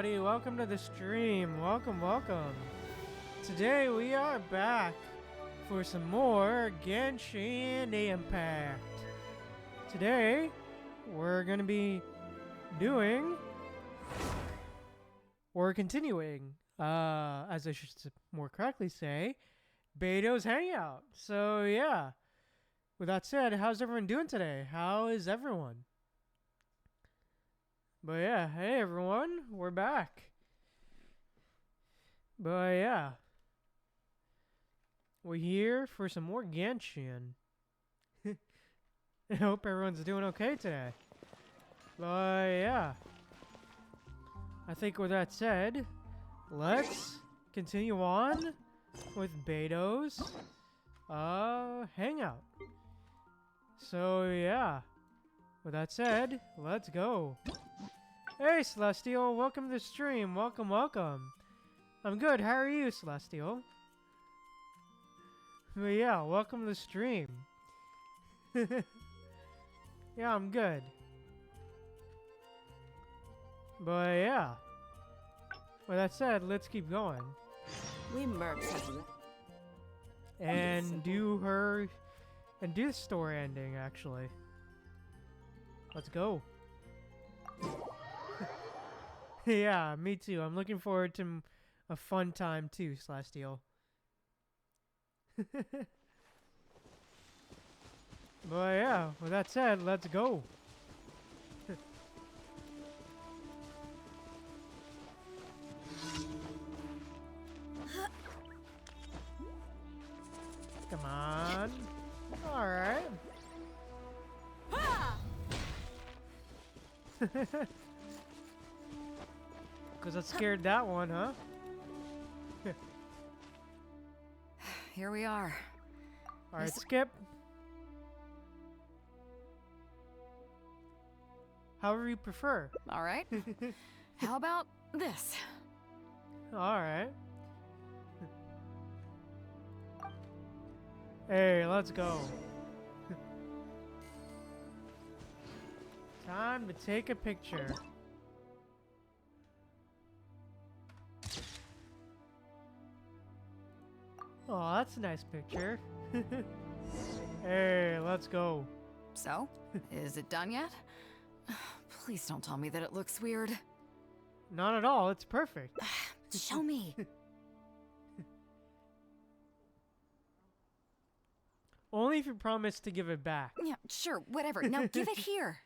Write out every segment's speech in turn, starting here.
everybody, welcome to the stream. Welcome. Today we are back for some more Genshin Impact. Today we're gonna be continuing, as I should more correctly say, Beidou's hangout. So yeah, with that said, how's everyone doing today? How is everyone? But yeah, hey everyone, we're back. But yeah, we're here for some more Genshin. I hope everyone's doing okay today. But yeah, I think with that said, let's continue on with Beidou's hangout. So yeah, with that said, let's go. Hey Celestial, welcome to the stream. Welcome. I'm good, how are you, Celestial? But yeah, welcome to the stream. Yeah, I'm good. But yeah, with that said, let's keep going. We mercs have And do the story ending, actually. Let's go. Yeah, me too. I'm looking forward to a fun time too, Celestial. But yeah, with that said, let's go. Come on. Alright. Because that scared that one, huh? Here we are. Alright, skip. However you prefer. All right. How about this? Alright. Hey, let's go. Time to take a picture. Oh, that's a nice picture. Hey, let's go. So, is it done yet? Please don't tell me that it looks weird. Not at all, it's perfect. Show me. Only if you promise to give it back. Yeah, sure, whatever. Now give it here.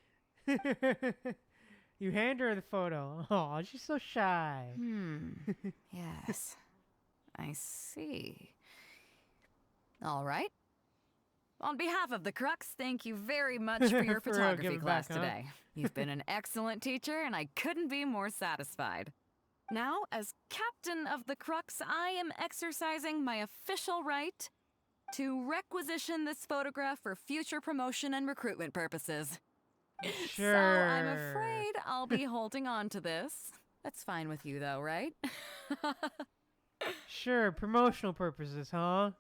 You hand her the photo. Oh, she's so shy. Yes. I see. All right. On behalf of the Crux, thank you very much for your For real, photography give it class back, huh? today. You've been an excellent teacher, and I couldn't be more satisfied. Now, as captain of the Crux, I am exercising my official right to requisition this photograph for future promotion and recruitment purposes. Sure. So I'm afraid I'll be holding on to this. That's fine with you, though, right? Sure, promotional purposes, huh?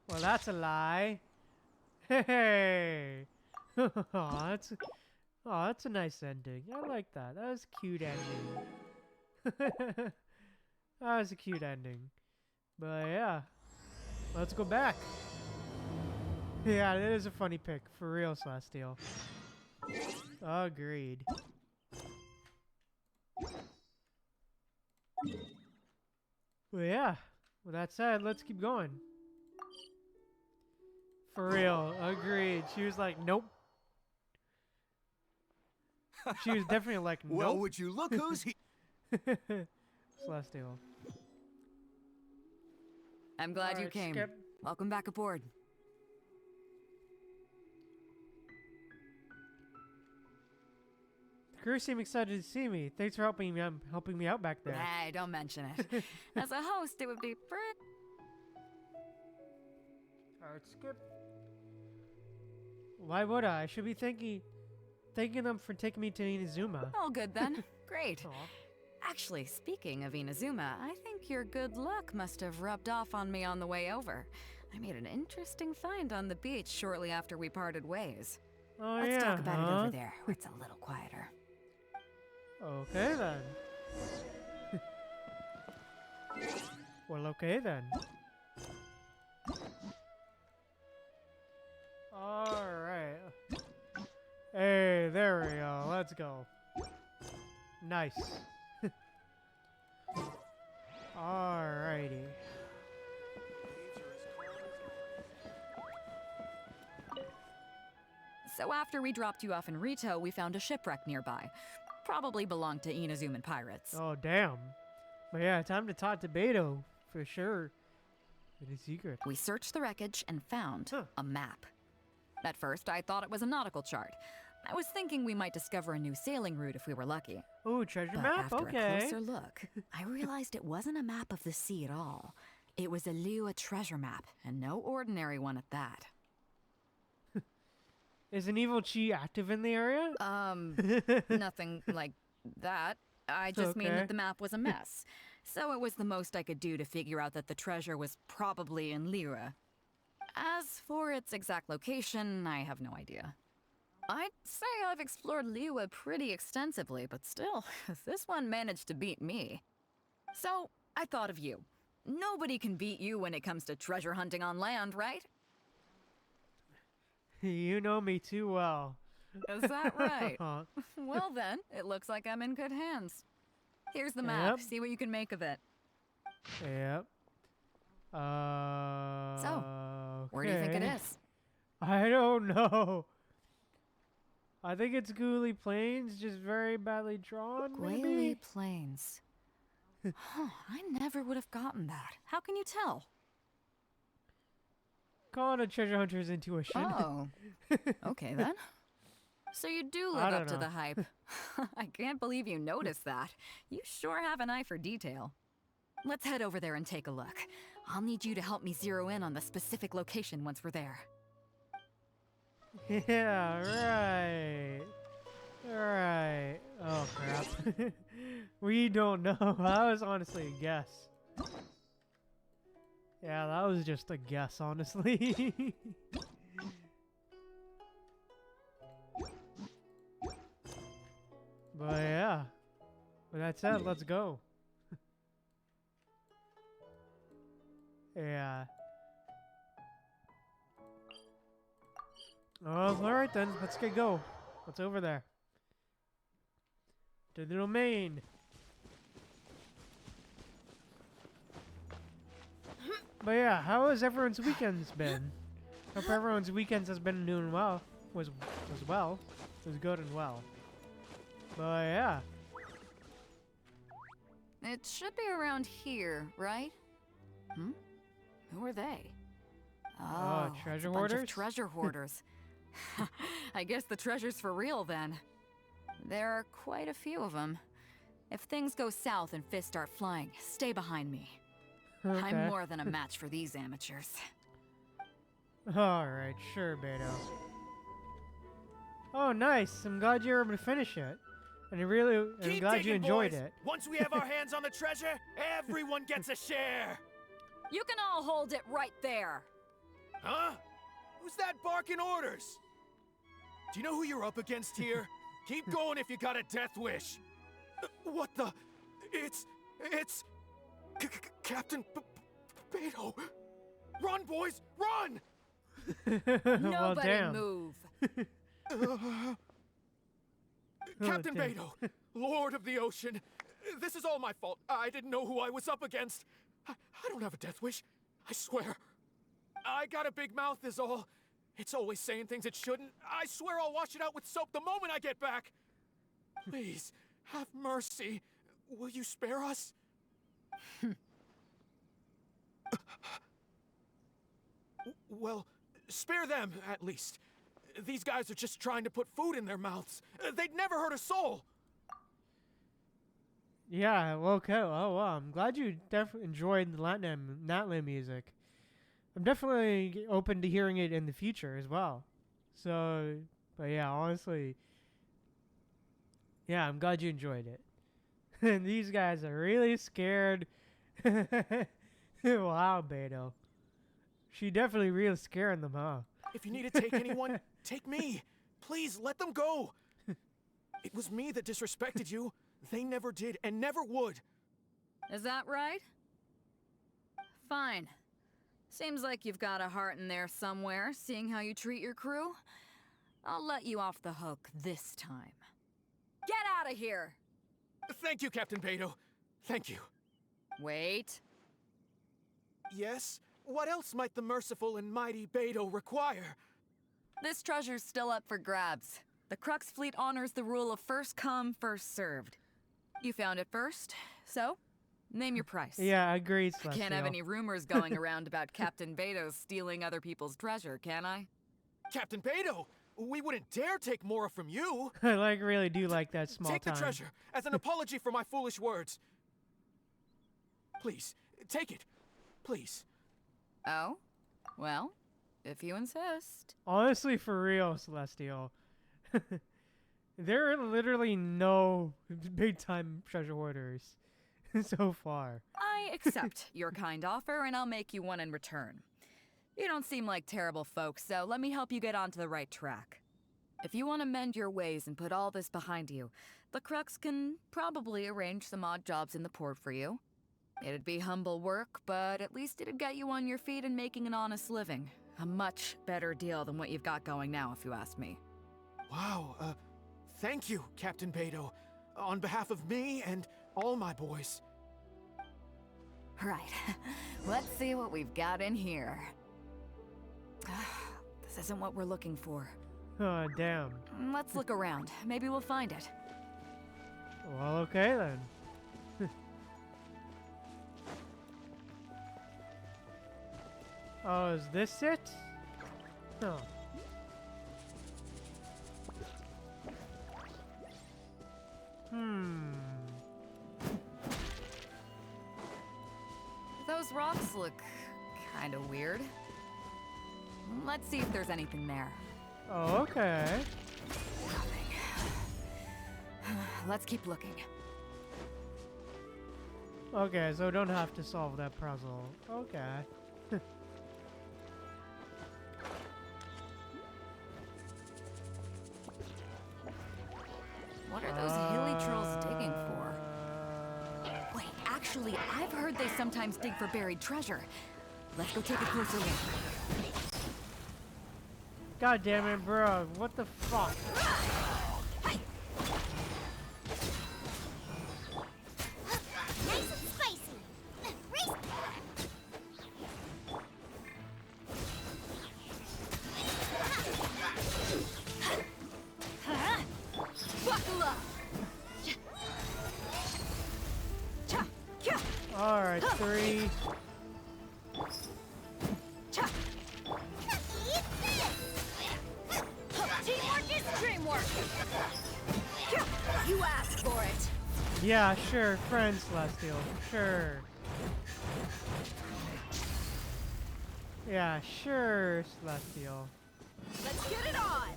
Well, that's a lie. Hey. That's a nice ending. I like that. That was a cute ending. That was a cute ending. But yeah, let's go back. Yeah, it is a funny pic, for real, Celestial. Agreed. Well, yeah, with that said, let's keep going. For real, agreed. She was like, nope. She was definitely like, nope. Well, would you look who's he? Celestial. I'm glad you Alright, came. Skip. Welcome back aboard. The crew seem excited to see me. Thanks for helping me out back there. Hey, don't mention it. As a host, it would be pretty... Alright, skip. Why would I? I should be thanking them for taking me to Inazuma. All good then. Great. Aw. Actually, speaking of Inazuma, I think your good luck must have rubbed off on me on the way over. I made an interesting find on the beach shortly after we parted ways. Oh, Let's yeah, talk about it huh? over there, where it's a little quieter. Okay, then. Well, okay then. Alright. Hey, there we go. Let's go. Nice. Alrighty. So after we dropped you off in Rito, we found a shipwreck nearby. Probably belonged to Inazuman pirates. Oh, damn. But yeah, time to talk to Beidou, for sure. It is secret. We searched the wreckage and found Huh. a map. At first, I thought it was a nautical chart. I was thinking we might discover a new sailing route if we were lucky. Oh, treasure But map? after Okay. a closer look, I realized it wasn't a map of the sea at all. It was a Liyue treasure map, and no ordinary one at that. Is an evil chi active in the area? Nothing like that. I just mean Okay. that the map was a mess. So it was the most I could do to figure out that the treasure was probably in Liyue. As for its exact location, I have no idea. I'd say I've explored Liyue pretty extensively, but still, this one managed to beat me. So, I thought of you. Nobody can beat you when it comes to treasure hunting on land, right? You know me too well. Is that right? Huh. Well then, it looks like I'm in good hands. Here's the map. Yep. See what you can make of it. Yep. Where do you think it okay. is? I don't know. I think it's Ghoulie Plains, just very badly drawn, Gwei maybe? Plains. Huh, I never would have gotten that. How can you tell? Calling a treasure hunter's intuition. Oh. Okay then. So you do I live don't up to know. the hype. I can't believe you noticed that. You sure have an eye for detail. Let's head over there and take a look. I'll need you to help me zero in on the specific location once we're there. Yeah, right. Right. Oh, crap. We don't know. That was honestly a guess. Yeah, that was just a guess, honestly. But yeah. With that said, let's go. Yeah. Oh, alright then. Let's get go. What's over there? To the domain. But yeah, how has everyone's weekends been? Hope everyone's weekends has been doing well. Was good and well. But yeah. It should be around here, right? Hmm? Who are they? Oh, it's treasure a bunch hoarders? of treasure hoarders. I guess the treasure's for real then. There are quite a few of them. If things go south and fists start flying, stay behind me. Okay. I'm more than a match for these amateurs. Alright, sure, Beidou. Oh, nice. I'm glad you were able to finish it. And I'm Keep glad you digging, enjoyed boys. it. Once we have our hands on the treasure, everyone gets a share. You can all hold it right there. Huh? Who's that barking orders? Do you know who you're up against here? Keep going if you got a death wish. What the? It's Captain Beidou. Run, boys, run! Well, Nobody damn. move. Captain damn. Beidou, Lord of the Ocean. This is all my fault. I didn't know who I was up against. I don't have a death wish. I swear. I got a big mouth is all. It's always saying things it shouldn't. I swear I'll wash it out with soap the moment I get back. Please, have mercy. Will you spare us? Well, spare them, at least. These guys are just trying to put food in their mouths. They'd never hurt a soul. Yeah, well, okay. Oh, wow. I'm glad you definitely enjoyed the Latin music. I'm definitely open to hearing it in the future as well. So, but yeah, honestly, yeah, I'm glad you enjoyed it. And these guys are really scared. Wow, Beidou. She definitely really scaring them, huh? If you need to take anyone, take me. Please, let them go. It was me that disrespected you. They never did and never would. Is that right? Fine. Seems like you've got a heart in there somewhere, seeing how you treat your crew. I'll let you off the hook this time. Get out of here! Thank you, Captain Beidou. Thank you. Wait. Yes? What else might the merciful and mighty Beidou require? This treasure's still up for grabs. The Crux fleet honors the rule of first come, first served. You found it first, so name your price. Yeah, agreed, Celestial. Can't have any rumors going around about Captain Beidou stealing other people's treasure, can I? Captain Beidou! We wouldn't dare take more from you! I really do like that small Take time. the treasure, as an apology for my foolish words. Please, take it. Please. Oh? Well, if you insist. Honestly, for real, Celestial. There are literally no big-time treasure hoarders so far. I accept your kind offer, and I'll make you one in return. You don't seem like terrible folks, so let me help you get onto the right track. If you want to mend your ways and put all this behind you, the Crux can probably arrange some odd jobs in the port for you. It'd be humble work, but at least it'd get you on your feet and making an honest living. A much better deal than what you've got going now, if you ask me. Wow, thank you, Captain Beidou. On behalf of me and all my boys. Right. Let's see what we've got in here. This isn't what we're looking for. Oh, damn. Let's look around. Maybe we'll find it. Well, okay then. Oh, is this it? Oh. Those rocks look kind of weird. Let's see if there's anything there. Oh, okay. Nothing. Let's keep looking. Okay, so don't have to solve that puzzle. Okay. What are those hilly trolls digging for? Wait, actually, I've heard they sometimes dig for buried treasure. Let's go take a closer look. God damn it, bro. What the fuck? Nice and spicy. Buckle up! Alright, 3. Teamwork is dreamwork. You asked for it. Yeah, sure. Friends, Celestial. Sure. Yeah, sure, Celestial. Let's get it on!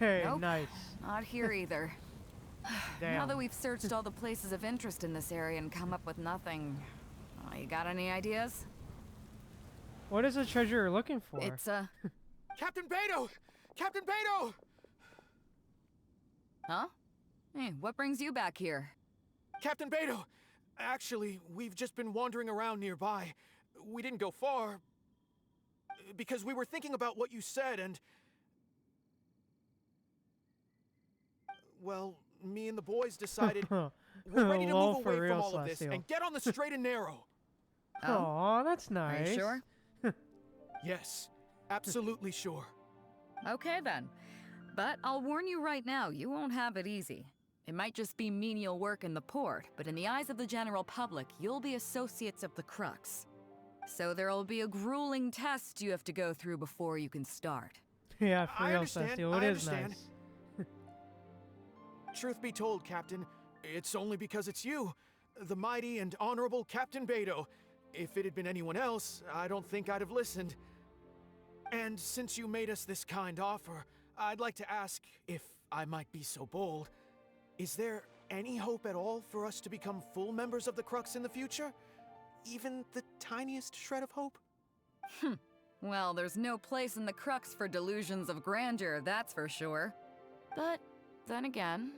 Hey, Nope. nice. Not here either. Now Damn. that we've searched all the places of interest in this area and come up with nothing, you got any ideas? What is the treasure you're looking for? It's Captain Beidou! Captain Beidou! Huh? Hey, what brings you back here? Captain Beidou! Actually, we've just been wandering around nearby. We didn't go far. Because we were thinking about what you said and... Well, me and the boys decided we're ready to Lol, move for away real, from all of this Celestial. and get on the straight and narrow. Aw, that's Are nice. you sure? Yes, absolutely sure. Okay then. But I'll warn you right now, you won't have it easy. It might just be menial work in the port, but in the eyes of the general public, you'll be associates of the Crux. So there'll be a grueling test you have to go through before you can start. Yeah, for I real, understand, Celestial. I It is understand. nice. Truth be told, Captain, it's only because it's you, the mighty and honorable Captain Beidou. If it had been anyone else, I don't think I'd have listened. And since you made us this kind offer, I'd like to ask, if I might be so bold, is there any hope at all for us to become full members of the Crux in the future? Even the tiniest shred of hope? Well, there's no place in the Crux for delusions of grandeur, that's for sure. But then again,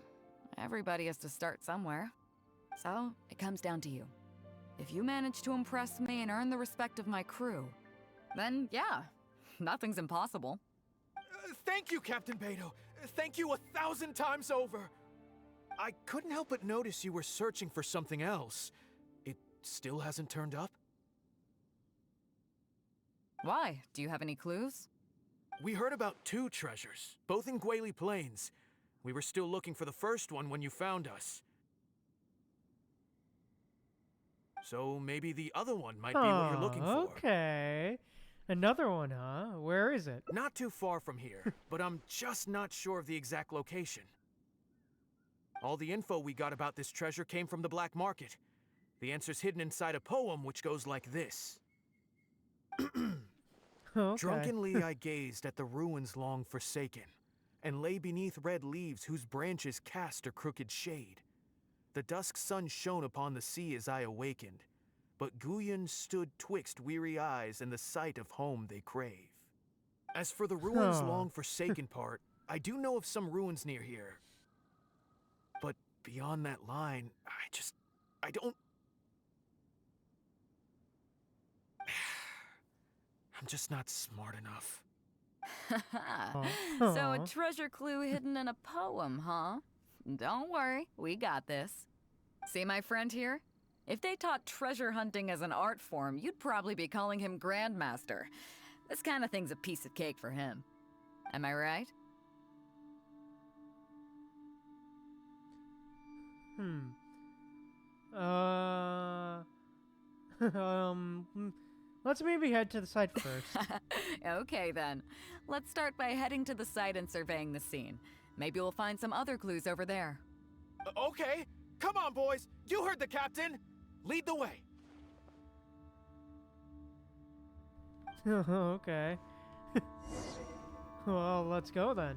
everybody has to start somewhere. So, it comes down to you. If you manage to impress me and earn the respect of my crew, then yeah, nothing's impossible. Thank you, Captain Beidou. Thank you 1,000 times over. I couldn't help but notice you were searching for something else. It still hasn't turned up? Why? Do you have any clues? We heard about 2 treasures, both in Guili Plains. We were still looking for the first one when you found us. So maybe the other one might be what you're looking for. Okay. Another one, huh? Where is it? Not too far from here, but I'm just not sure of the exact location. All the info we got about this treasure came from the black market. The answer's hidden inside a poem which goes like this. Okay. Drunkenly I gazed at the ruins long forsaken, and lay beneath red leaves whose branches cast a crooked shade. The dusk sun shone upon the sea as I awakened, but Guyon stood twixt weary eyes and the sight of home they crave. As for the ruins Huh. long forsaken part, I do know of some ruins near here. But beyond that line, I don't... I'm just not smart enough. So a Aw. treasure clue hidden in a poem, huh? Don't worry, we got this. See my friend here? If they taught treasure hunting as an art form, you'd probably be calling him Grandmaster. This kind of thing's a piece of cake for him. Am I right? Let's maybe head to the site first. Okay then. Let's start by heading to the site and surveying the scene. Maybe we'll find some other clues over there. Okay, come on, boys. You heard the captain. Lead the way. Okay. Well, let's go then.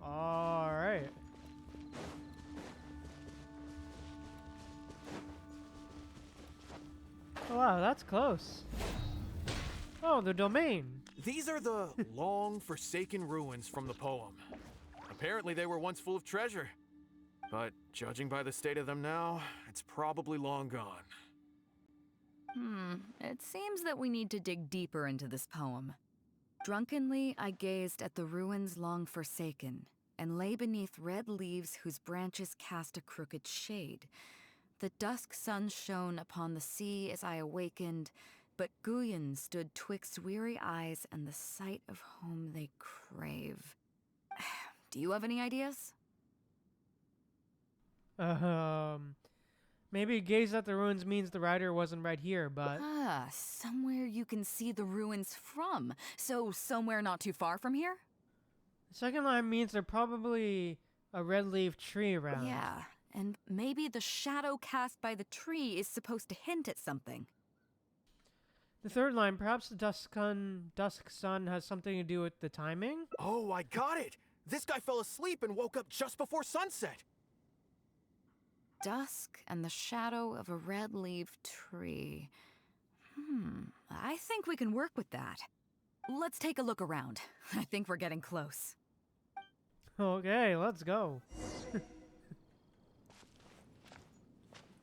Alright. Wow, that's close. Oh, the domain. These are the long forsaken ruins from the poem. Apparently they were once full of treasure. But judging by the state of them now, it's probably long gone. It seems that we need to dig deeper into this poem. Drunkenly I gazed at the ruins long forsaken, and lay beneath red leaves whose branches cast a crooked shade. The dusk sun shone upon the sea as I awakened, but Guyon stood twixt weary eyes and the sight of home they crave. Do you have any ideas? Maybe gaze at the ruins means the writer wasn't right here, but Somewhere you can see the ruins from. So somewhere not too far from here? the second line means they're probably a red leaf tree around. Yeah, and maybe the shadow cast by the tree is supposed to hint at something. The third line, perhaps the dusk sun has something to do with the timing? Oh, I got it! This guy fell asleep and woke up just before sunset! Dusk and the shadow of a red-leaved tree. I think we can work with that. Let's take a look around. I think we're getting close. Okay, let's go.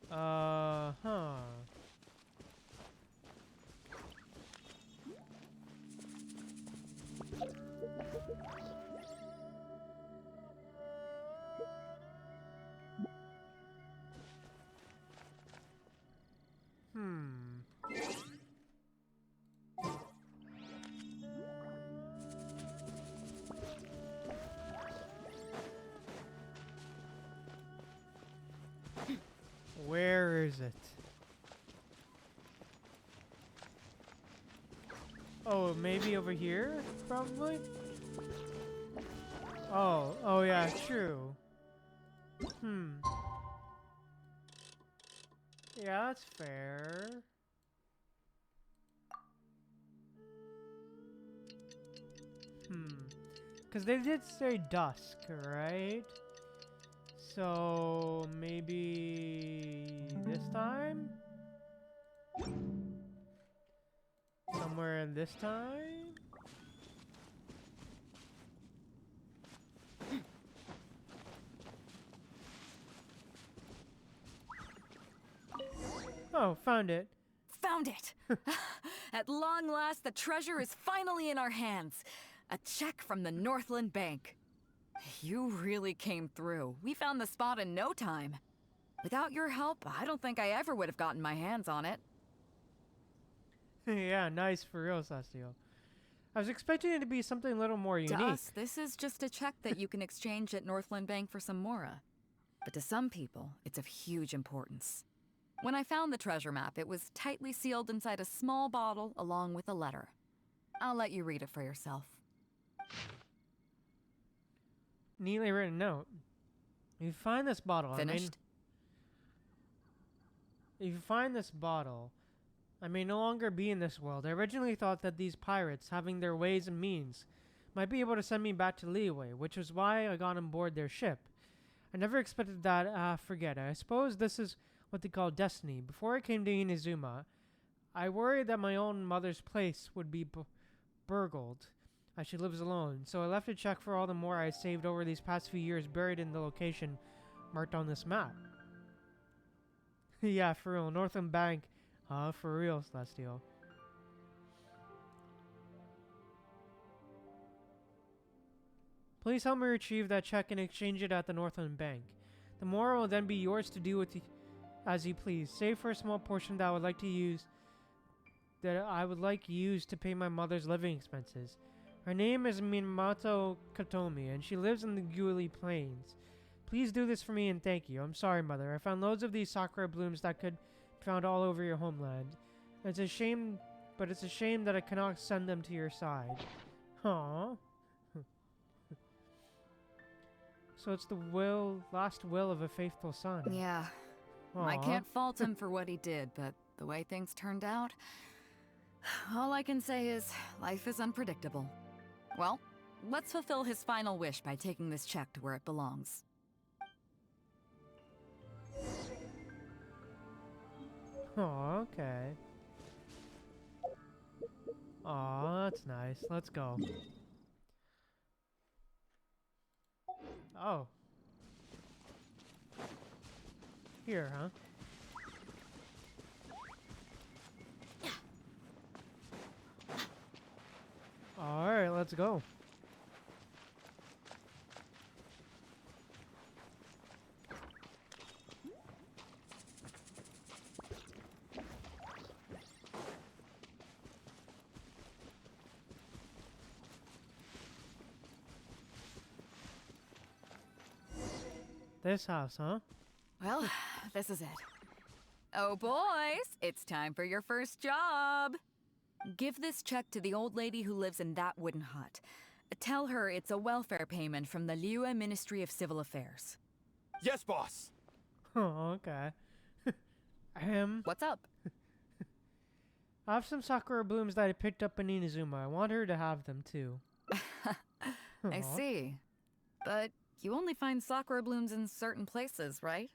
Huh. Where is it? Oh, maybe over here? Probably? Oh yeah, true. Yeah, that's fair. Because they did say dusk, right? So maybe this time? Somewhere in this time? Oh, found it. Found it! At long last, the treasure is finally in our hands. A check from the Northland Bank. You really came through. We found the spot in no time. Without your help, I don't think I ever would have gotten my hands on it. Yeah, nice for real, Celestial. I was expecting it to be something a little more To unique. us, this is just a check that you can exchange at Northland Bank for some Mora. But to some people, it's of huge importance. When I found the treasure map, it was tightly sealed inside a small bottle along with a letter. I'll let you read it for yourself. Neatly written note. If you find this bottle, Finished? if you find this bottle, I may no longer be in this world. I originally thought that these pirates, having their ways and means, might be able to send me back to Liyue, which was why I got on board their ship. I never expected that. Forget it. I suppose this is what they call destiny. Before I came to Inazuma, I worried that my own mother's place would be burgled as she lives alone, so I left a check for all the more I saved over these past few years buried in the location marked on this map. Yeah, for real. Northland Bank. For real, Celestial. Please help me retrieve that check and exchange it at the Northland Bank. The Mora will then be yours to do with as you please, save for a small portion that I would like used to pay my mother's living expenses. Her name is Minamoto Katomi, and she lives in the Guli Plains. Please do this for me and thank you. I'm sorry, Mother. I found loads of these sakura blooms that could be found all over your homeland. It's a shame that I cannot send them to your side. Aww. So it's the last will of a faithful son. Yeah. I Aw. can't fault him for what he did, but the way things turned out, all I can say is life is unpredictable. Well, let's fulfill his final wish by taking this check to where it belongs. Oh, okay. Aw, that's nice. Let's go. Oh. Here, huh? Alright, let's go. This house, huh? Well, this is it. Oh, boys, it's time for your first job. Give this check to the old lady who lives in that wooden hut. Tell her it's a welfare payment from the Liyue Ministry of Civil Affairs. Yes, boss. Oh, okay. What's up? I have some sakura blooms that I picked up in Inazuma. I want her to have them too. I Aw. see. But you only find sakura blooms in certain places, right?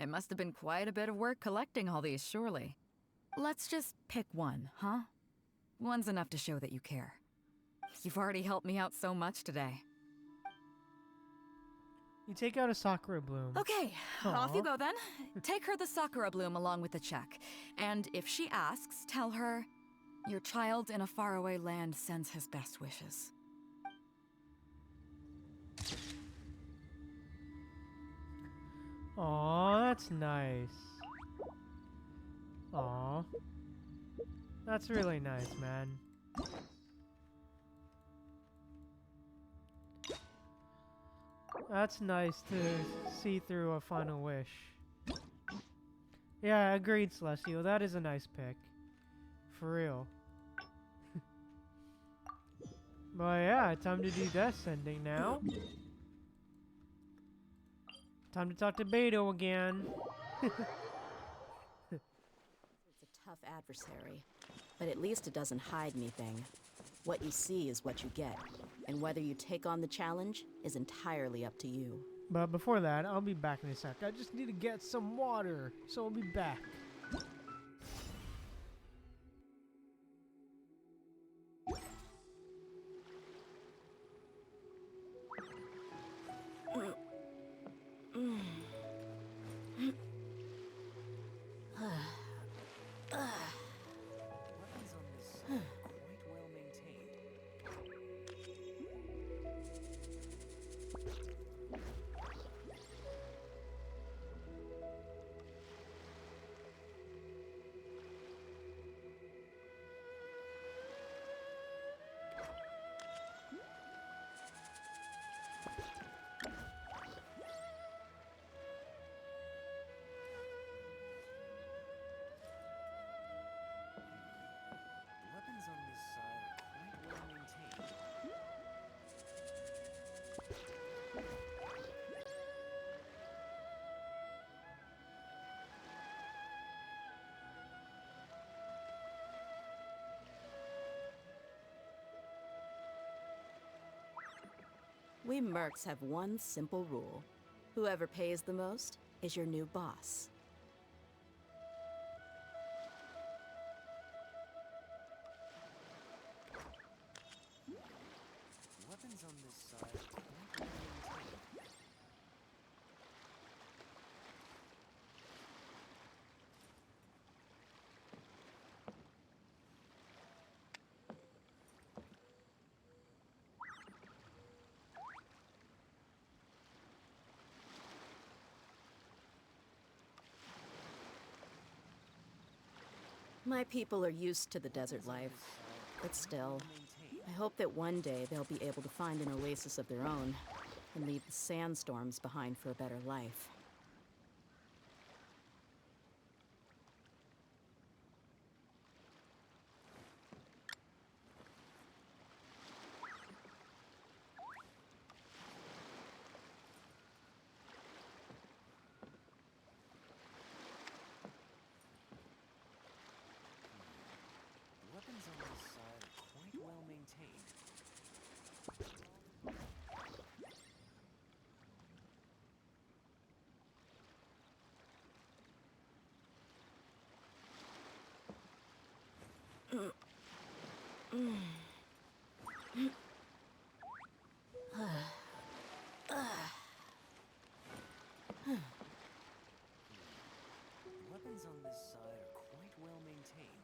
It must have been quite a bit of work collecting all these, surely. Let's just pick one, huh? One's enough to show that you care. You've already helped me out so much today. You take out a sakura bloom. Okay, off Aw. you go then. Take her the sakura bloom along with the check. And if she asks, tell her, your child in a faraway land sends his best wishes. Aw, that's nice. Aw. That's really nice, man. That's nice to see through a final wish. Yeah, agreed, Celestial. That is a nice pick. For real. But yeah, time to do Death Ending now. Time to talk to Beidou again. It's a tough adversary, but at least it doesn't hide anything. What you see is what you get, and whether you take on the challenge is entirely up to you. But before that, I'll be back in a sec. I just need to get some water, so I'll be back. We mercs have one simple rule. Whoever pays the most is your new boss. Weapons on this side are quite well maintained. My people are used to the desert life, but still, I hope that one day they'll be able to find an oasis of their own and leave the sandstorms behind for a better life. Weapons on this side are quite well maintained. Weapons on this side are quite well maintained.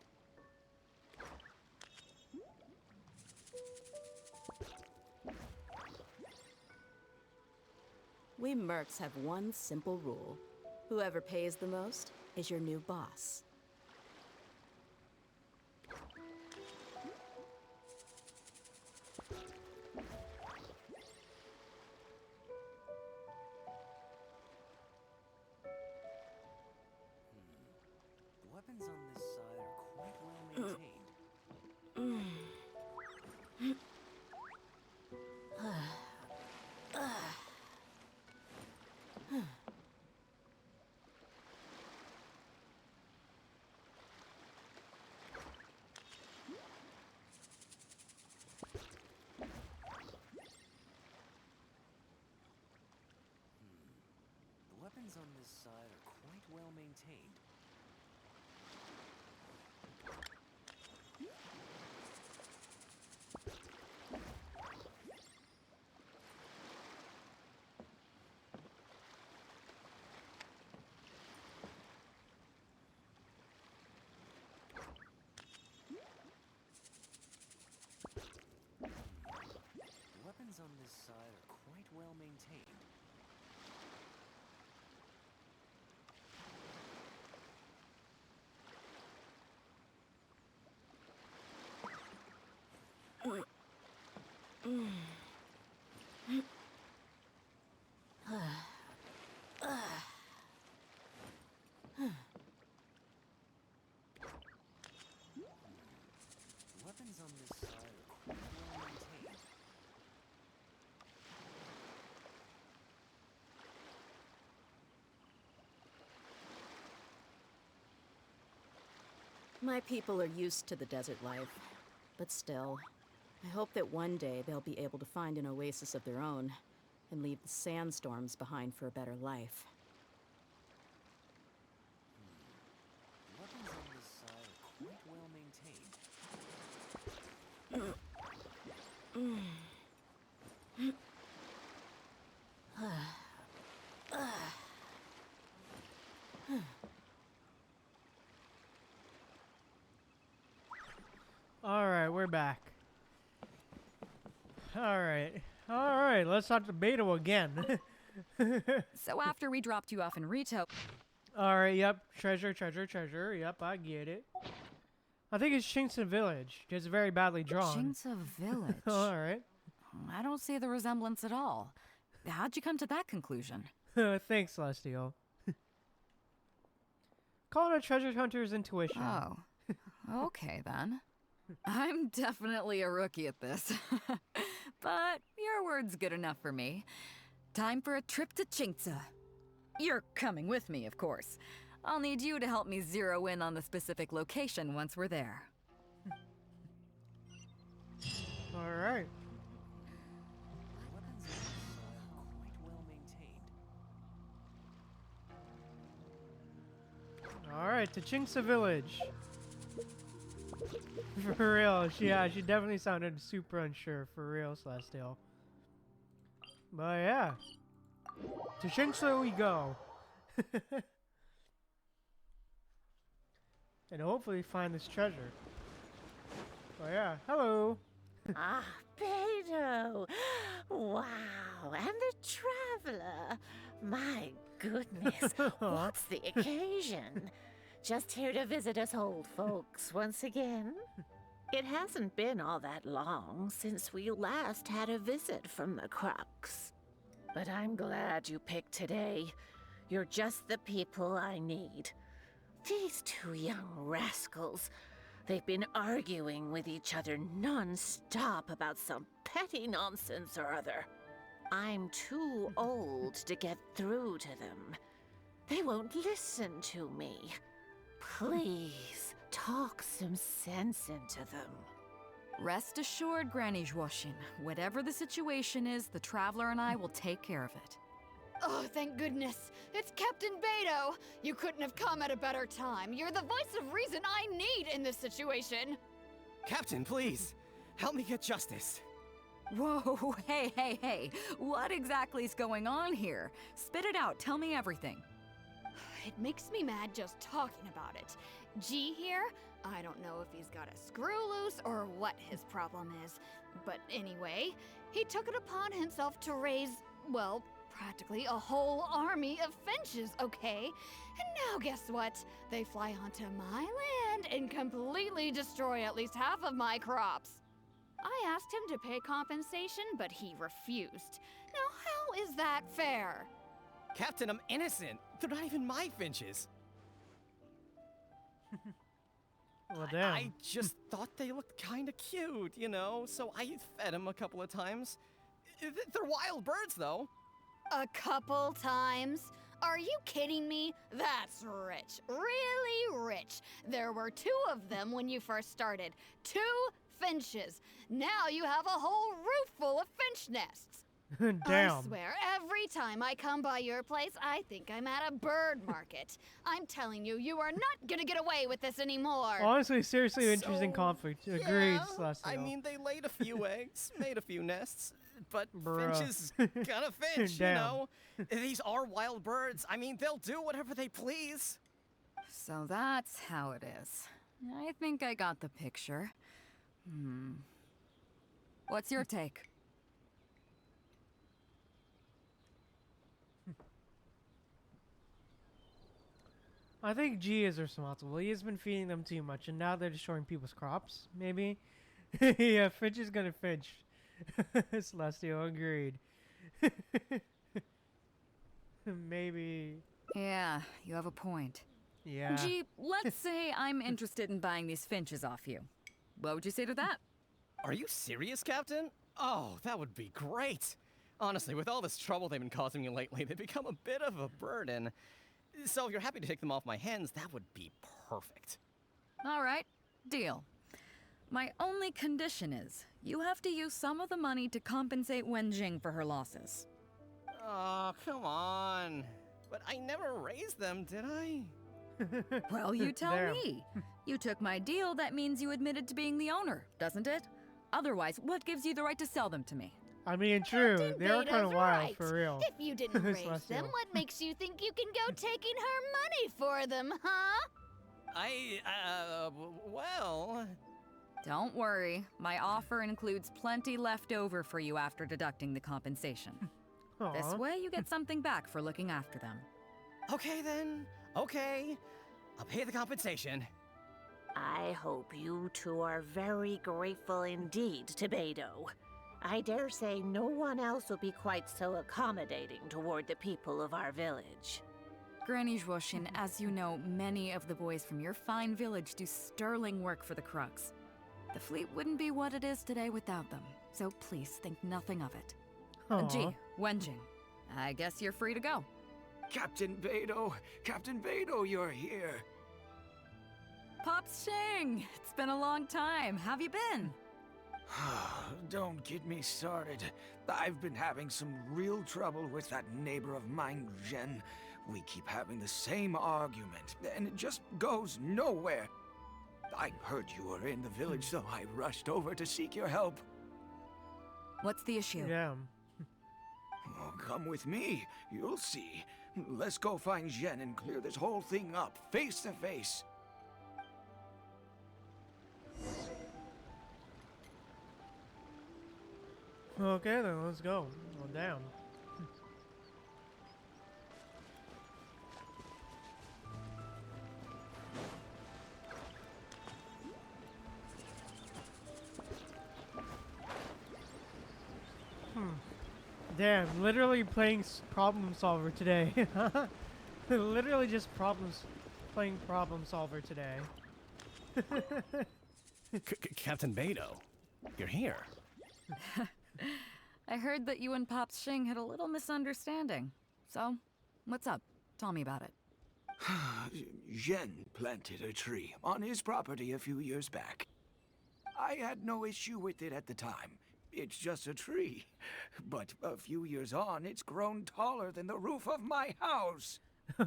We mercs have one simple rule. Whoever pays the most is your new boss. Weapons on this side are quite well maintained. The weapons on this side are quite well maintained. The weapons on this side are quite well maintained. Weapons on this side are quite well maintained. My people are used to the desert life, but still, I hope that one day they'll be able to find an oasis of their own and leave the sandstorms behind for a better life. Weapons on this side are quite well maintained. Alright, we're back. Alright, let's talk to Beidou again. So after we dropped you off in Rito, Alright, yep. Treasure. Yep, I get it. I think it's Shinsa Village. It's very badly drawn. Shinsa Village. Alright. I don't see the resemblance at all. How'd you come to that conclusion? Thanks, Celestial. Call it a treasure hunter's intuition. Oh, okay then. I'm definitely a rookie at this. But your word's good enough for me. Time for a trip to Shinsa. You're coming with me, of course. I'll need you to help me zero in on the specific location once we're there. Alright. Weapons on this Alright, to Chinksa Village. For real, she definitely sounded super unsure. For real, Celestial. But yeah. To Chinksa we go. And hopefully find this treasure. Oh yeah, hello. Ah, Beidou! Wow, and the traveler. My goodness, what's the occasion? Just here to visit us old folks once again? It hasn't been all that long since we last had a visit from the Crux. But I'm glad you picked today. You're just the people I need. These two young rascals, they've been arguing with each other non-stop about some petty nonsense or other. I'm too old to get through to them. They won't listen to me. Please, talk some sense into them. Rest assured, Granny Zhuoshin, whatever the situation is, the Traveler and I will take care of it. Oh, thank goodness. It's Captain Beidou. You couldn't have come at a better time. You're the voice of reason I need in this situation. Captain, please, help me get justice. Whoa, hey. What exactly is going on here? Spit it out, tell me everything. It makes me mad just talking about it. G here, I don't know if he's got a screw loose or what his problem is. But anyway, he took it upon himself to raise, well, practically a whole army of finches, okay? And now guess what? They fly onto my land and completely destroy at least half of my crops. I asked him to pay compensation, but he refused. Now how is that fair? Captain, I'm innocent. They're not even my finches. Well, damn. I just thought they looked kind of cute, you know, so I fed them a couple of times. They're wild birds, though. A couple times? Are you kidding me? That's rich. Really rich. There were 2 of them when you first started. 2 finches. Now you have a whole roof full of finch nests. Damn. I swear, every time I come by your place, I think I'm at a bird market. I'm telling you, you are not gonna get away with this anymore. Honestly, seriously interesting So, conflict. Agreed, Yeah, Celestial. I mean, they laid a few eggs, made a few nests, but Bruh. finches gotta finch, you Damn. know? These are wild birds. I mean, they'll do whatever they please. So that's how it is. I think I got the picture. What's your take? I think G is responsible. He has been feeding them too much, and now they're destroying people's crops, maybe? Yeah, Finch is gonna finch. Celestial, agreed. Maybe. Yeah, you have a point. Yeah. Gee, let's say I'm interested in buying these finches off you. What would you say to that? Are you serious, Captain? Oh, that would be great. Honestly, with all this trouble they've been causing me lately, they've become a bit of a burden. So if you're happy to take them off my hands, that would be perfect. All right, deal. My only condition is you have to use some of the money to compensate Wenjing for her losses. Oh, come on. But I never raised them, did I? Well, you tell Damn. me. You took my deal, that means you admitted to being the owner, doesn't it? Otherwise, what gives you the right to sell them to me? I mean, true. Captain They are kind of Beidou's wild, right. for real. If you didn't raise Celestial. them, what makes you think you can go taking her money for them, huh? Well... Don't worry, my offer includes plenty left over for you after deducting the compensation. This Aw. way you get something back for looking after them. Okay then. Okay. I'll pay the compensation. I hope you two are very grateful indeed to Beidou. I dare say no one else will be quite so accommodating toward the people of our village. Granny Zhuoshin, as you know, many of the boys from your fine village do sterling work for the Crux. The fleet wouldn't be what it is today without them, so please think nothing of it. Aw. Gee, Wenjing, I guess you're free to go. Captain Beidou, you're here. Pops Shing, it's been a long time. Have you been? Don't get me started. I've been having some real trouble with that neighbor of mine, Zhen. We keep having the same argument, and it just goes nowhere. I heard you were in the village, so I rushed over to seek your help. What's the issue? Yeah. Oh, come with me. You'll see. Let's go find Zhen and clear this whole thing up, face to face. Okay, then let's go. On down. Damn, literally playing problem solver today. Literally just playing problem solver today. Captain Beidou, you're here. I heard that you and Pops Xing had a little misunderstanding. So, what's up? Tell me about it. Zhen planted a tree on his property a few years back. I had no issue with it at the time. It's just a tree. But a few years on, it's grown taller than the roof of my house.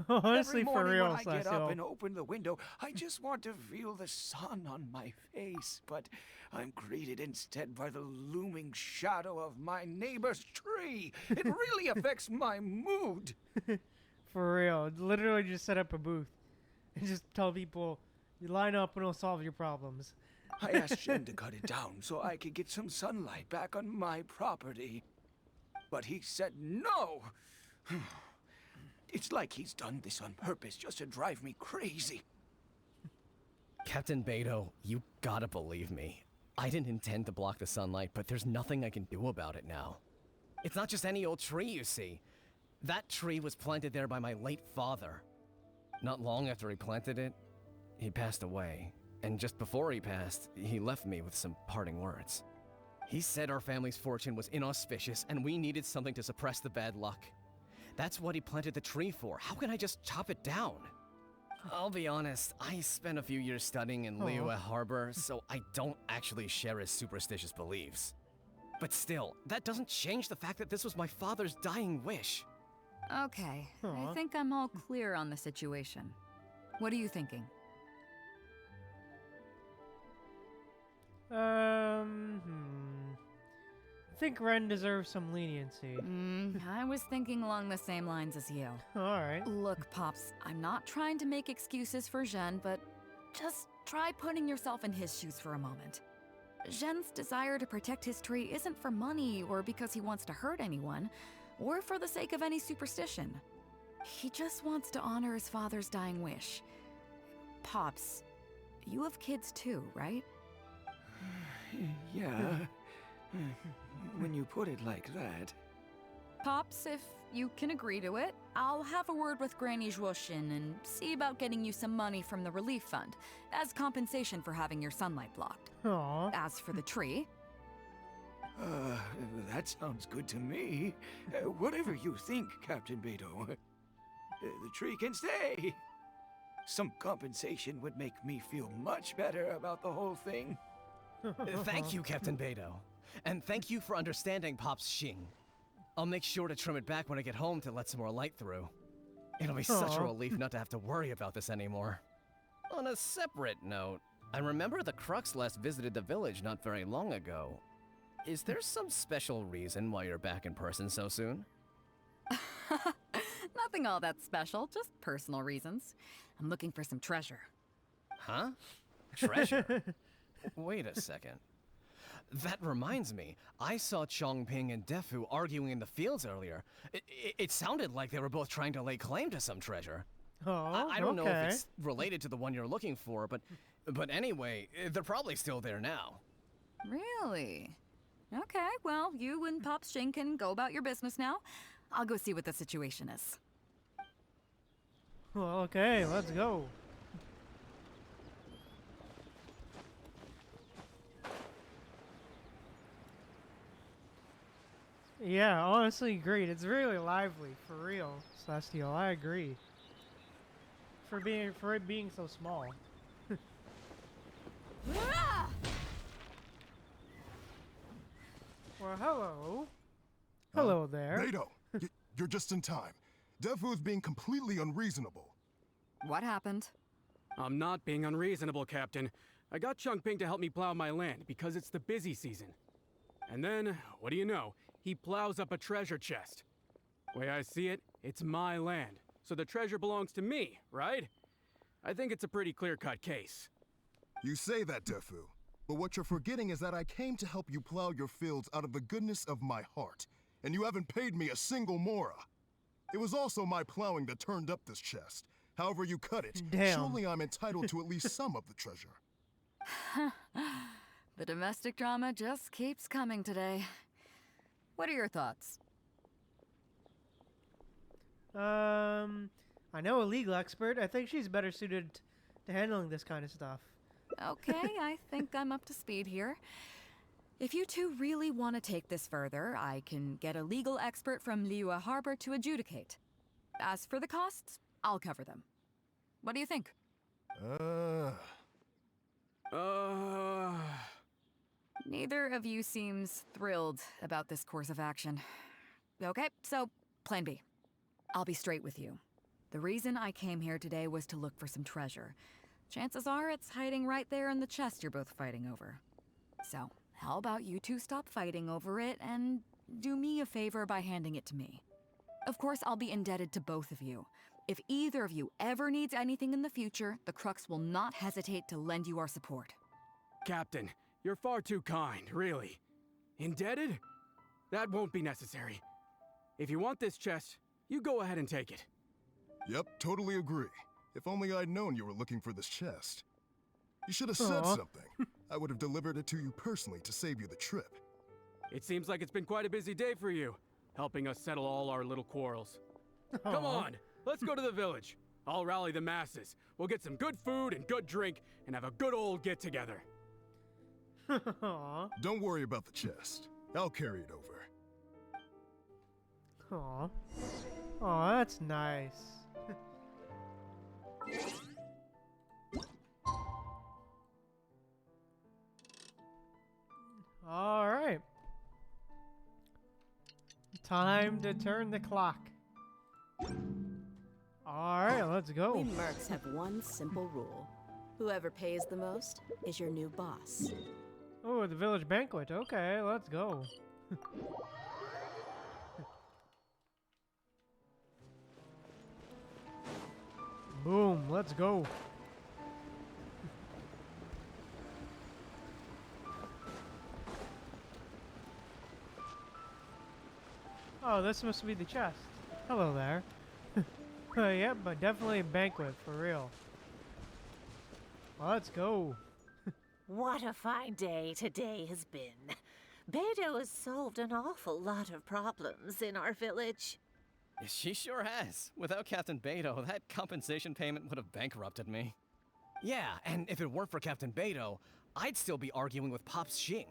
Honestly, Every for morning real, when I get up Celestial. and open the window, I just want to feel the sun on my face. But I'm greeted instead by the looming shadow of my neighbor's tree. It really affects my mood. For real. Literally just set up a booth. And just tell people, you line up and it'll solve your problems. I asked Shen to cut it down so I could get some sunlight back on my property. But he said no. It's like he's done this on purpose just to drive me crazy. Captain Beidou, you gotta believe me. I didn't intend to block the sunlight, but there's nothing I can do about it now. It's not just any old tree, you see. That tree was planted there by my late father. Not long after he planted it, he passed away. And just before he passed, he left me with some parting words. He said our family's fortune was inauspicious and we needed something to suppress the bad luck. That's what he planted the tree for. How can I just chop it down? I'll be honest, I spent a few years studying in Liyue Harbor, so I don't actually share his superstitious beliefs. But still, that doesn't change the fact that this was my father's dying wish. Okay, Aw. I think I'm all clear on the situation. What are you thinking? I think Ren deserves some leniency. I was thinking along the same lines as you. Alright. Look, Pops, I'm not trying to make excuses for Zhen, but just try putting yourself in his shoes for a moment. Zhen's desire to protect his tree isn't for money or because he wants to hurt anyone, or for the sake of any superstition. He just wants to honor his father's dying wish. Pops, you have kids too, right? Yeah. When you put it like that. Pops, if you can agree to it, I'll have a word with Granny Zhuoshin and see about getting you some money from the relief fund as compensation for having your sunlight blocked. Aw. As for the tree, That sounds good to me. Whatever you think, Captain Beidou. The tree can stay. Some compensation would make me feel much better about the whole thing. Thank you, Captain Beidou. And thank you for understanding Pops Xing. I'll make sure to trim it back when I get home to let some more light through. It'll be such a Aw. relief not to have to worry about this anymore. On a separate note, I remember the Crux last visited the village not very long ago. Is there some special reason why you're back in person so soon? nothing all that special, just personal reasons. I'm looking for some treasure. Huh? Treasure? Wait a second. That reminds me, I saw Chongping and Defu arguing in the fields earlier. It sounded like they were both trying to lay claim to some treasure. Oh, I don't know okay. if it's related to the one you're looking for, but anyway, they're probably still there now. Really? Okay, well, you and Pops Xing can go about your business now. I'll go see what the situation is. Well, okay, let's go. Yeah, honestly, great. It's really lively, for real, Celestial. I agree. For it being so small. Well, hello. Hello there. Beidou, you're just in time. Defu's being completely unreasonable. What happened? I'm not being unreasonable, Captain. I got Changping to help me plow my land because it's the busy season. And then, what do you know? He plows up a treasure chest. Way I see it, it's my land, so the treasure belongs to me, right? I think it's a pretty clear-cut case. You say that, Defu, but what you're forgetting is that I came to help you plow your fields out of the goodness of my heart, and you haven't paid me a single mora. It was also my plowing that turned up this chest. However you cut it, Damn. surely I'm entitled to at least some of the treasure. The domestic drama just keeps coming today. What are your thoughts? I know a legal expert. I think she's better suited to handling this kind of stuff. Okay, I think I'm up to speed here. If you two really want to take this further, I can get a legal expert from Liyue Harbor to adjudicate. As for the costs, I'll cover them. What do you think? Neither of you seems thrilled about this course of action. Okay, so plan B. I'll be straight with you. The reason I came here today was to look for some treasure. Chances are it's hiding right there in the chest you're both fighting over. So, how about you two stop fighting over it and do me a favor by handing it to me? Of course, I'll be indebted to both of you. If either of you ever needs anything in the future, the Crux will not hesitate to lend you our support. Captain, you're far too kind, really. Indebted? That won't be necessary. If you want this chest, you go ahead and take it. Yep, totally agree. If only I'd known you were looking for this chest. You should have said Aw. something. I would have delivered it to you personally to save you the trip. It seems like it's been quite a busy day for you, helping us settle all our little quarrels. Come Aw. on, let's go to the village. I'll rally the masses. We'll get some good food and good drink and have a good old get-together. Aw. Don't worry about the chest. I'll carry it over. Aw. Aw, that's nice. Alright. Time to turn the clock. Alright, let's We go. mercs have one simple rule. Whoever pays the most is your new boss. Oh, the village banquet. Okay, let's go. Boom, let's go. Oh, this must be the chest. Hello there. Yep, but definitely a banquet, for real. Let's go. What a fine day today has been. Beidou has solved an awful lot of problems in our village. She sure has. Without Captain Beidou, that compensation payment would have bankrupted me. Yeah, and if it weren't for Captain Beidou, I'd still be arguing with Pops Xing.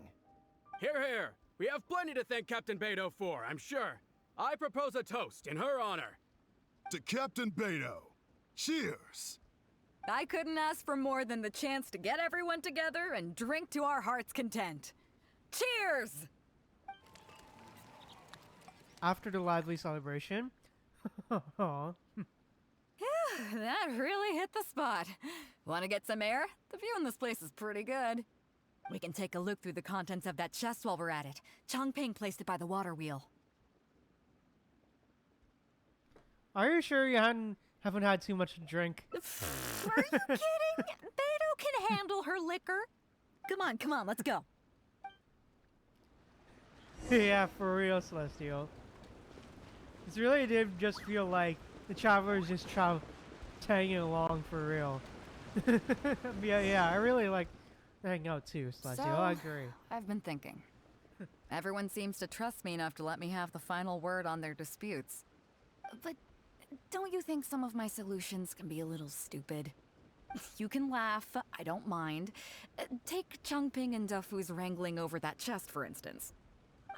Here, here. We have plenty to thank Captain Beidou for, I'm sure. I propose a toast in her honor. To Captain Beidou. Cheers! I couldn't ask for more than the chance to get everyone together and drink to our heart's content. Cheers! After the lively celebration. Aw. Phew, that really hit the spot. Want to get some air? The view in this place is pretty good. We can take a look through the contents of that chest while we're at it. Changping placed it by the water wheel. Are you sure you haven't had too much to drink? Are you kidding? Beidou can handle her liquor. Come on, let's go. Yeah, for real, Celestial. This really did just feel like the travelers just tagging along for real. Yeah, I really like to hang out too, Celestial. I agree. I've been thinking. Everyone seems to trust me enough to let me have the final word on their disputes. But don't you think some of my solutions can be a little stupid? You can laugh, I don't mind. Take Changping and Defu's wrangling over that chest, for instance.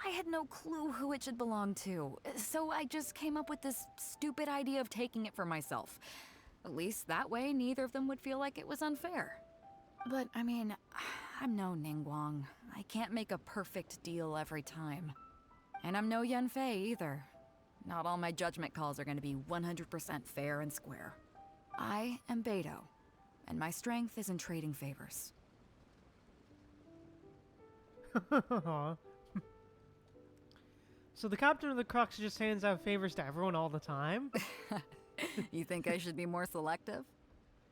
I had no clue who it should belong to, so I just came up with this stupid idea of taking it for myself. At least that way, neither of them would feel like it was unfair. But, I mean, I'm no Ningguang. I can't make a perfect deal every time. And I'm no Yanfei either. Not all my judgment calls are going to be 100% fair and square. I am Beidou, and my strength is in trading favors. So the captain of the Crux just hands out favors to everyone all the time? You think I should be more selective?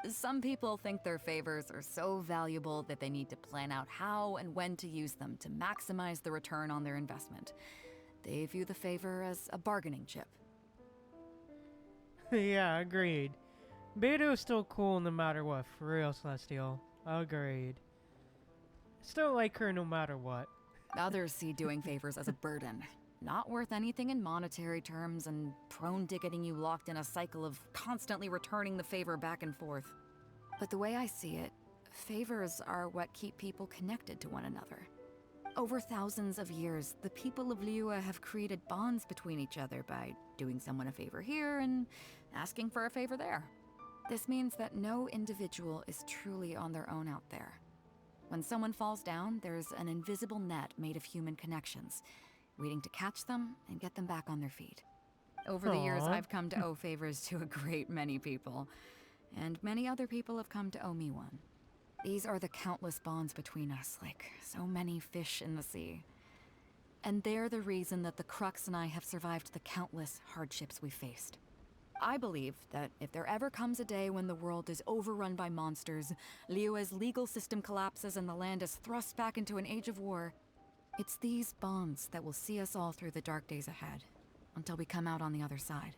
Some people think their favors are so valuable that they need to plan out how and when to use them to maximize the return on their investment. They view the favor as a bargaining chip. Yeah, agreed. Beidou is still cool no matter what, for real, Celestial. Agreed. Still like her no matter what. Others see doing favors as a burden. Not worth anything in monetary terms and prone to getting you locked in a cycle of constantly returning the favor back and forth. But the way I see it, favors are what keep people connected to one another. Over thousands of years, the people of Liyue have created bonds between each other by doing someone a favor here and asking for a favor there. This means that no individual is truly on their own out there. When someone falls down, there's an invisible net made of human connections, waiting to catch them and get them back on their feet. Over the years, I've come to owe favors to a great many people, and many other people have come to owe me one. These are the countless bonds between us, like so many fish in the sea. And they're the reason that the Crux and I have survived the countless hardships we faced. I believe that if there ever comes a day when the world is overrun by monsters, Liyue's legal system collapses and the land is thrust back into an age of war, it's these bonds that will see us all through the dark days ahead, until we come out on the other side.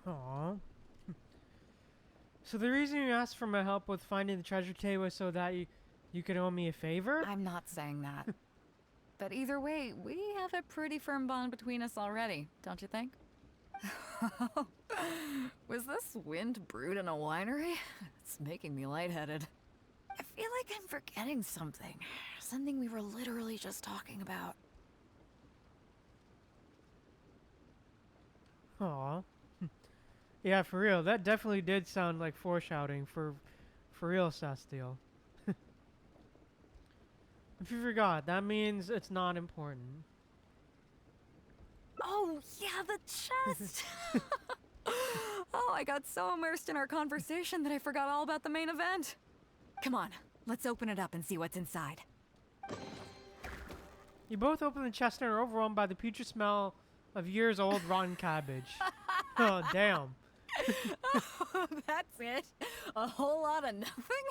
Aww. So the reason you asked for my help with finding the treasure cave was so that you could owe me a favor? I'm not saying that. But either way, we have a pretty firm bond between us already, don't you think? Was this wind brewed in a winery? It's making me lightheaded. I feel like I'm forgetting something. Something we were literally just talking about. Aw. Yeah, for real. That definitely did sound like foreshadowing for real, Celestial. If you forgot, that means it's not important. Oh, yeah, the chest! Oh, I got so immersed in our conversation that I forgot all about the main event. Come on, let's open it up and see what's inside. You both open the chest and are overwhelmed by the putrid smell of years-old rotten cabbage. Oh, damn. Oh, that's it? A whole lot of nothing?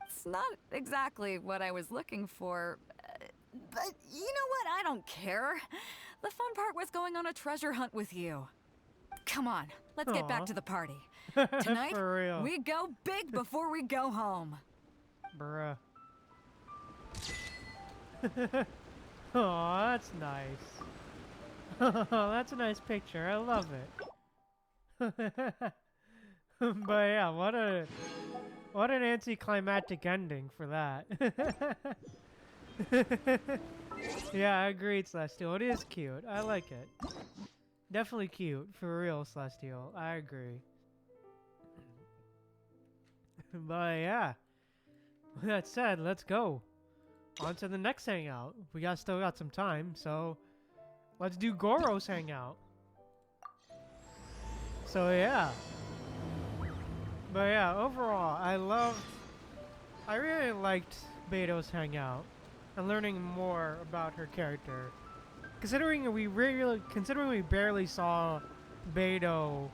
It's not exactly what I was looking for, but you know what? I don't care. The fun part was going on a treasure hunt with you. Come on, let's get back to the party. Tonight, For real. we go big before we go home. Bruh. Oh, that's nice. That's a nice picture. I love it. But yeah, what an anticlimactic ending for that. Yeah, I agree, Celestial. It is cute. I like it. Definitely cute, for real, Celestial. I agree. But yeah, with that said, let's go on to the next hangout. We still got some time, so let's do Gorou's hangout. So yeah. But yeah, overall, I really liked Beidou's hangout and learning more about her character. Considering we barely saw Beidou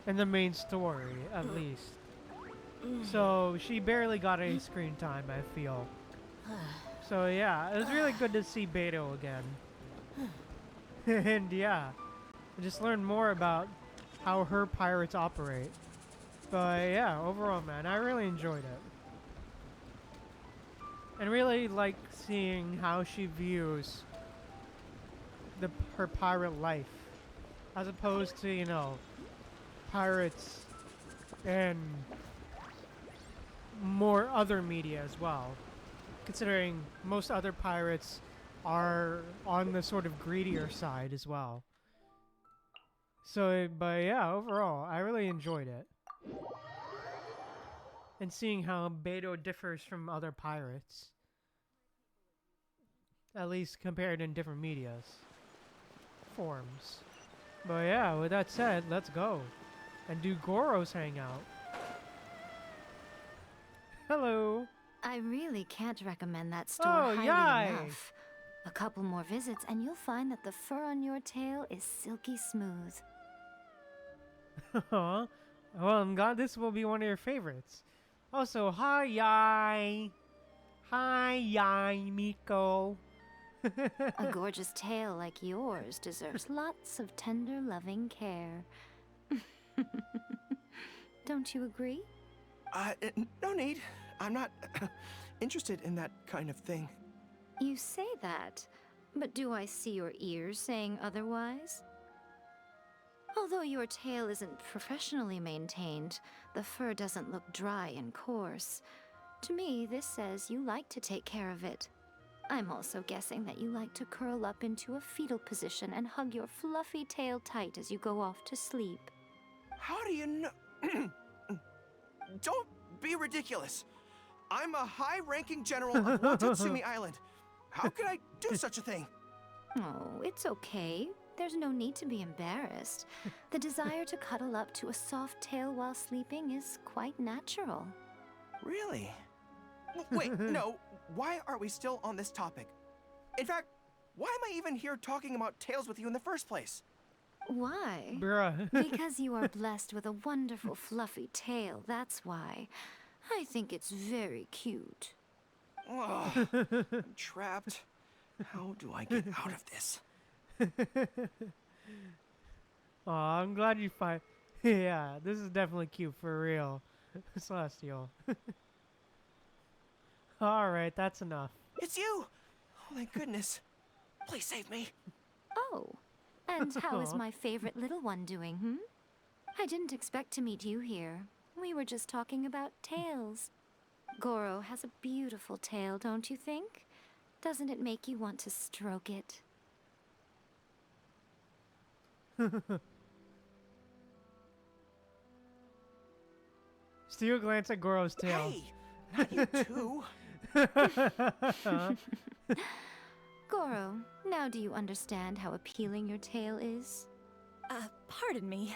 in the main story, at least. So she barely got any screen time, I feel. So yeah, it was really good to see Beidou again. And yeah, I just learned more about how her pirates operate. But yeah, overall, man, I really enjoyed it. And really like seeing how she views her pirate life. As opposed to, you know, pirates and more other media as well. Considering most other pirates are on the sort of greedier side as well. So, but yeah, overall, I really enjoyed it. And seeing how Beidou differs from other pirates. At least compared in different medias. Forms. But yeah, with that said, let's go. And do Gorou's hangout. Hello. I really can't recommend that store Oh, highly yay. enough. A couple more visits and you'll find that the fur on your tail is silky smooth. Well, I'm glad this will be one of your favorites. Also, hi, Yai. Hi, Yai, Miko. A gorgeous tail like yours deserves lots of tender, loving care. Don't you agree? No need. I'm not interested in that kind of thing. You say that, but do I see your ears saying otherwise? Although your tail isn't professionally maintained, the fur doesn't look dry and coarse. To me, this says you like to take care of it. I'm also guessing that you like to curl up into a fetal position and hug your fluffy tail tight as you go off to sleep. How do you know? Don't be ridiculous. I'm a high-ranking general of Watatsumi Island. How could I do such a thing? Oh, it's okay. There's no need to be embarrassed. The desire to cuddle up to a soft tail while sleeping is quite natural. Really? Wait, no. Why are we still on this topic? In fact, why am I even here talking about tails with you in the first place? Why? Bruh. Because you are blessed with a wonderful fluffy tail, that's why. I think it's very cute. Ugh, I'm trapped. How do I get out of this? Aw, I'm glad you find. Yeah, this is definitely cute for real. Celestial. Alright, that's enough. It's you! Oh, thank goodness. Please save me. Oh, and how is Aw. my favorite little one doing, hmm? I didn't expect to meet you here. We were just talking about tails. Gorou has a beautiful tail, don't you think? Doesn't it make you want to stroke it? Steal a glance at Gorou's tail. Hey, not you too. Gorou, now do you understand how appealing your tail is? Pardon me.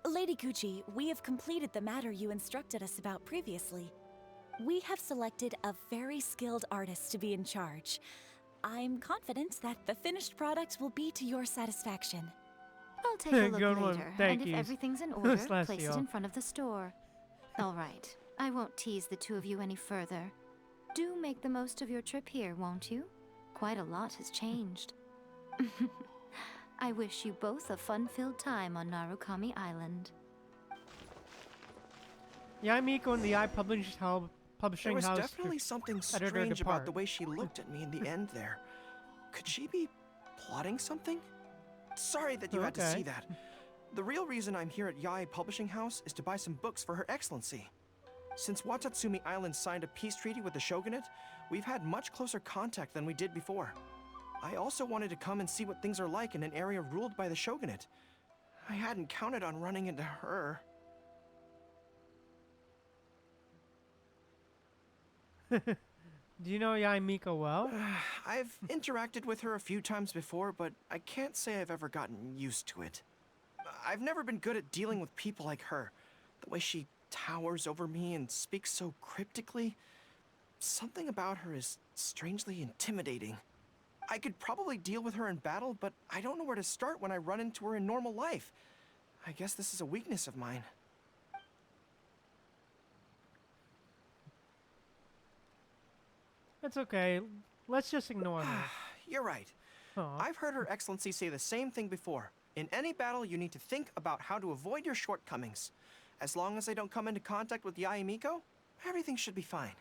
Lady Gucci, we have completed the matter you instructed us about previously. We have selected a very skilled artist to be in charge. I'm confident that the finished product will be to your satisfaction. I'll take a look Good one. later, Thank and if you. everything's in order, place it Celestial. in front of the store. All right, I won't tease the two of you any further. Do make the most of your trip here, won't you? Quite a lot has changed. I wish you both a fun-filled time on Narukami Island. Yeah, Miko and the publishing There was house. definitely something editor strange about the depart. way she looked at me in the end there. Could she be plotting something? Sorry that you had to see Okay. that. The real reason I'm here at Yae Publishing House is to buy some books for Her Excellency. Since Watatsumi Island signed a peace treaty with the shogunate, we've had much closer contact than we did before. I also wanted to come and see what things are like in an area ruled by the shogunate. I hadn't counted on running into her. Do you know Yai Miko well? I've interacted with her a few times before, but I can't say I've ever gotten used to it. I've never been good at dealing with people like her. The way she towers over me and speaks so cryptically. Something about her is strangely intimidating. I could probably deal with her in battle, but I don't know where to start when I run into her in normal life. I guess this is a weakness of mine. It's okay. Let's just ignore her. You're right. Aw. I've heard Her Excellency say the same thing before. In any battle, you need to think about how to avoid your shortcomings. As long as I don't come into contact with Yae Miko, everything should be fine.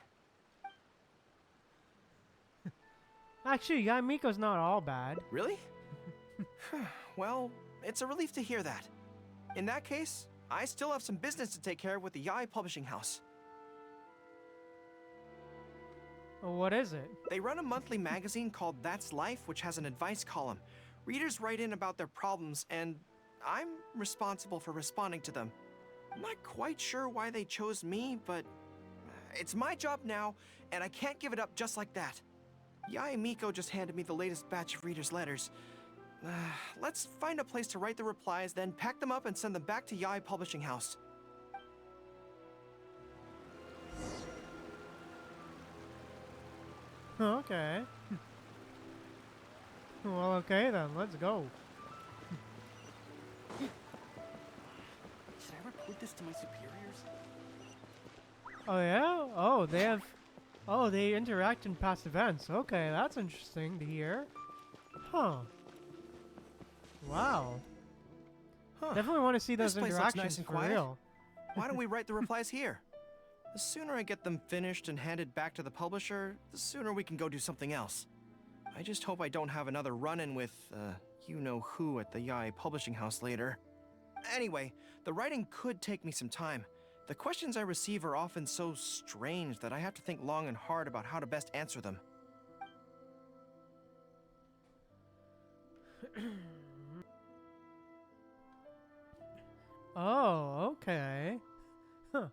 Actually, Yai Miko's not all bad. Really? Well, it's a relief to hear that. In that case, I still have some business to take care of with the Yae Publishing House. What is it? They run a monthly magazine called That's Life, which has an advice column. Readers write in about their problems, and I'm responsible for responding to them. I'm not quite sure why they chose me, but it's my job now, and I can't give it up just like that. Yai Miko just handed me the latest batch of readers' letters. Let's find a place to write the replies, then pack them up and send them back to Yai Publishing House. Okay. Well, okay then. Let's go. Should I report this to my superiors? Oh yeah? Oh, they have... Oh, they interact in past events. Okay, that's interesting to hear. Huh. Wow. Huh. Definitely want to see those This place looks interactions nice and for quiet. real. Why don't we write the replies here? The sooner I get them finished and handed back to the publisher, the sooner we can go do something else. I just hope I don't have another run-in with, you-know-who at the Yai Publishing House later. Anyway, the writing could take me some time. The questions I receive are often so strange that I have to think long and hard about how to best answer them. Oh, okay. Huh.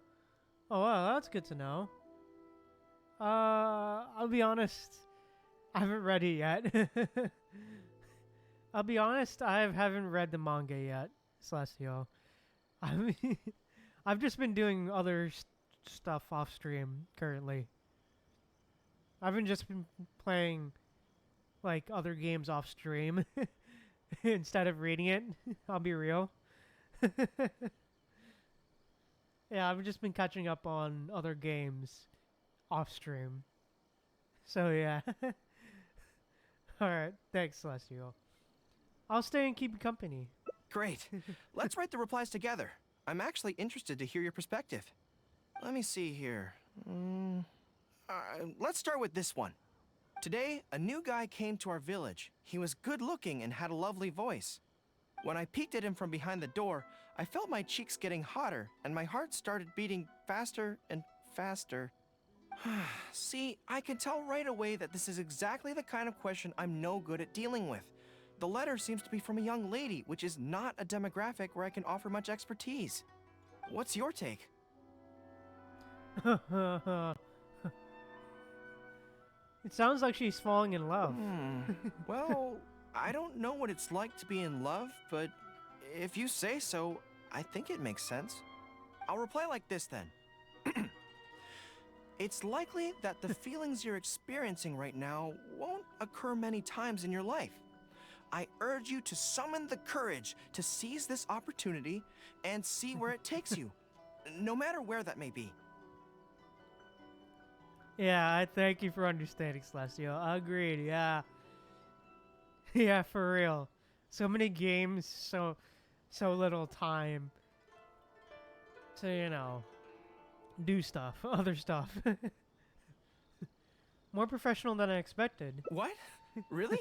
Oh, well, that's good to know. I'll be honest. I haven't read it yet. I'll be honest, I haven't read the manga yet, Celestial. I mean, I've just been doing other stuff off stream currently. I've just been playing like other games off stream instead of reading it. I'll be real. Yeah, I've just been catching up on other games off stream. So yeah. Alright, thanks, Celestial. I'll stay and keep you company. Great. Let's write the replies together. I'm actually interested to hear your perspective. Let me see here. Let's start with this one. Today, a new guy came to our village. He was good-looking and had a lovely voice. When I peeked at him from behind the door, I felt my cheeks getting hotter, and my heart started beating faster and faster. See, I can tell right away that this is exactly the kind of question I'm no good at dealing with. The letter seems to be from a young lady, which is not a demographic where I can offer much expertise. What's your take? It sounds like she's falling in love. Well, I don't know what it's like to be in love, but if you say so, I think it makes sense. I'll reply like this then. It's likely that the feelings you're experiencing right now won't occur many times in your life. I urge you to summon the courage to seize this opportunity and see where it takes you, no matter where that may be. Yeah, I thank you for understanding, Celestial. Agreed, yeah. Yeah, for real. So many games, so little time to, you know, do stuff, other stuff. More professional than I expected. What? Really?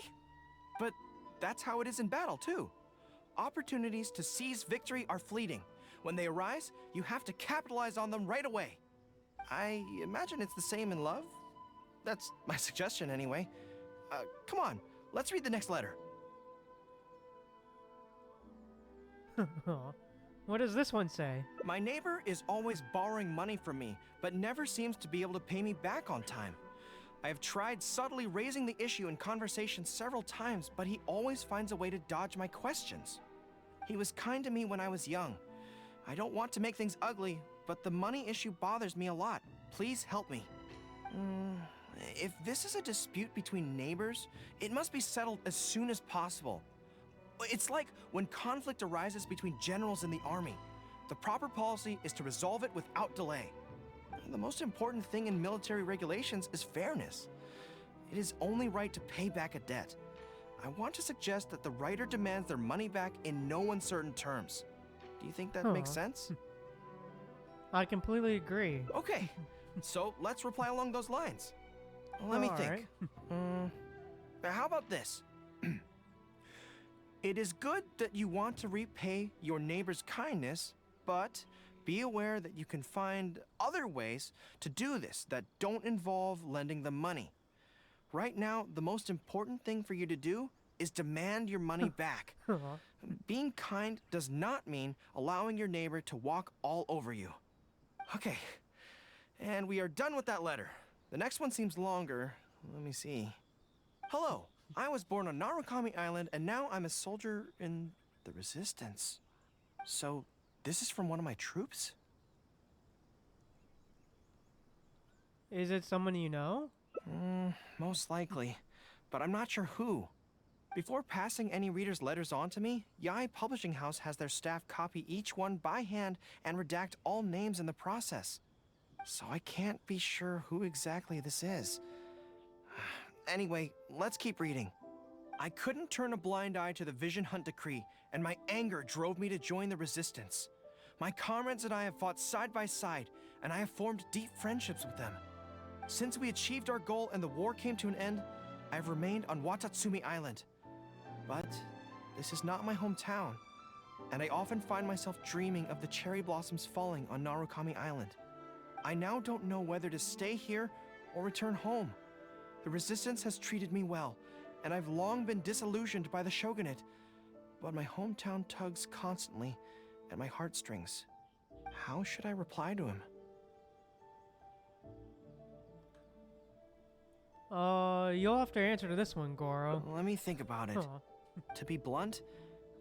But that's how it is in battle, too. Opportunities to seize victory are fleeting. When they arise, you have to capitalize on them right away. I imagine it's the same in love. That's my suggestion, anyway. Come on, let's read the next letter. What does this one say? My neighbor is always borrowing money from me, but never seems to be able to pay me back on time. I have tried subtly raising the issue in conversation several times, but he always finds a way to dodge my questions. He was kind to me when I was young. I don't want to make things ugly, but the money issue bothers me a lot. Please help me. If this is a dispute between neighbors, it must be settled as soon as possible. It's like when conflict arises between generals in the army. The proper policy is to resolve it without delay. The most important thing in military regulations is fairness. It is only right to pay back a debt. I want to suggest that the writer demands their money back in no uncertain terms. Do you think that makes sense? I completely agree. Okay, so let's reply along those lines. Let me think. How about this? It is good that you want to repay your neighbor's kindness, but be aware that you can find other ways to do this that don't involve lending them money. Right now, the most important thing for you to do is demand your money back. Being kind does not mean allowing your neighbor to walk all over you. Okay, and we are done with that letter. The next one seems longer. Let me see. Hello, I was born on Narukami Island, and now I'm a soldier in the Resistance. So, this is from one of my troops? Is it someone you know? Most likely, but I'm not sure who. Before passing any readers' letters on to me, Yai Publishing House has their staff copy each one by hand and redact all names in the process. So I can't be sure who exactly this is. Anyway, let's keep reading. I couldn't turn a blind eye to the Vision Hunt decree, and my anger drove me to join the Resistance. My comrades and I have fought side by side, and I have formed deep friendships with them. Since we achieved our goal and the war came to an end, I've remained on Watatsumi Island. But this is not my hometown, and I often find myself dreaming of the cherry blossoms falling on Narukami Island. I now don't know whether to stay here or return home. The Resistance has treated me well, and I've long been disillusioned by the shogunate, but my hometown tugs constantly at my heartstrings. How should I reply to him? You'll have to answer to this one, Gorou. Let me think about it. Huh. To be blunt,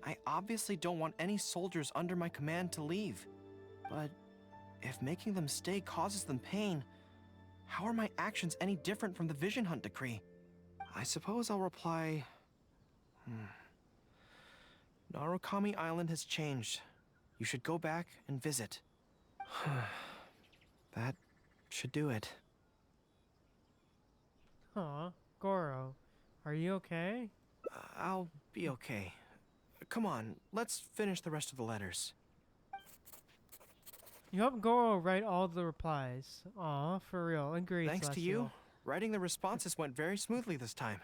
I obviously don't want any soldiers under my command to leave. But if making them stay causes them pain, how are my actions any different from the Vision Hunt decree? I suppose I'll reply... Narukami Island has changed. You should go back and visit. That should do it. Huh. Gorou, are you okay? I'll be okay. Come on, let's finish the rest of the letters. You helped Gorou write all the replies. Aw, for real. Agreed, Thanks to you, writing the responses went very smoothly this time.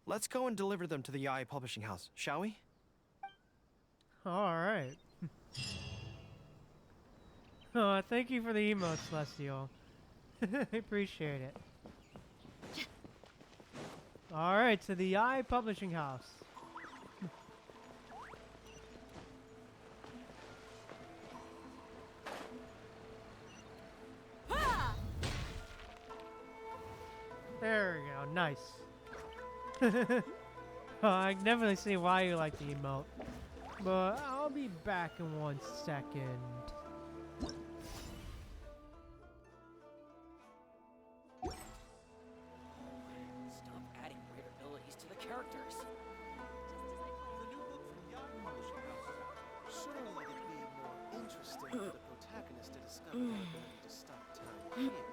Let's go and deliver them to the Yai Publishing House, shall we? Alright. Thank you for the emote, Celestial. I appreciate it. Alright, to the Yai Publishing House. There we go, nice. I can definitely see why you like the emote. But I'll be back in 1 second. Stop adding weird abilities to the characters. The new book from Yai Publishing House is out. Surely it'd be more interesting for the protagonist to discover their ability to stop time here.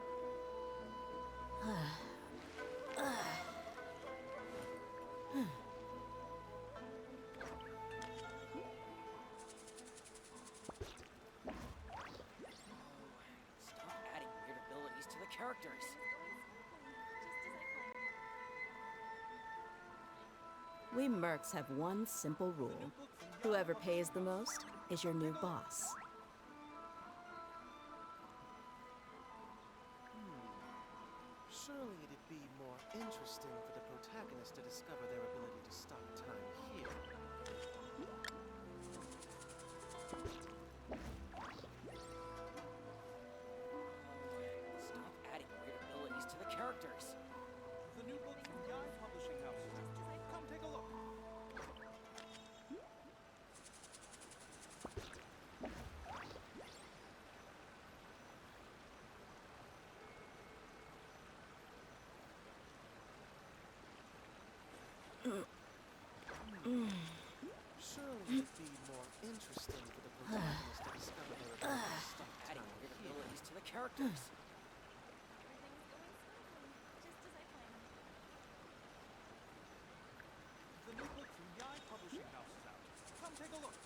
Stop adding weird abilities to the characters. We mercs have one simple rule. Whoever pays the most is your new boss. Surely it'd be more interesting for the protagonist to discover their ability to stop time here. Stop adding weird abilities to the characters. The new book from Yai Publishing House is out. Come take a look. Surely it'd be more interesting for the protagonist to discover their ability to stop Adding time weird here. abilities to the characters. The new book from Yai Publishing House is out. Come take a look.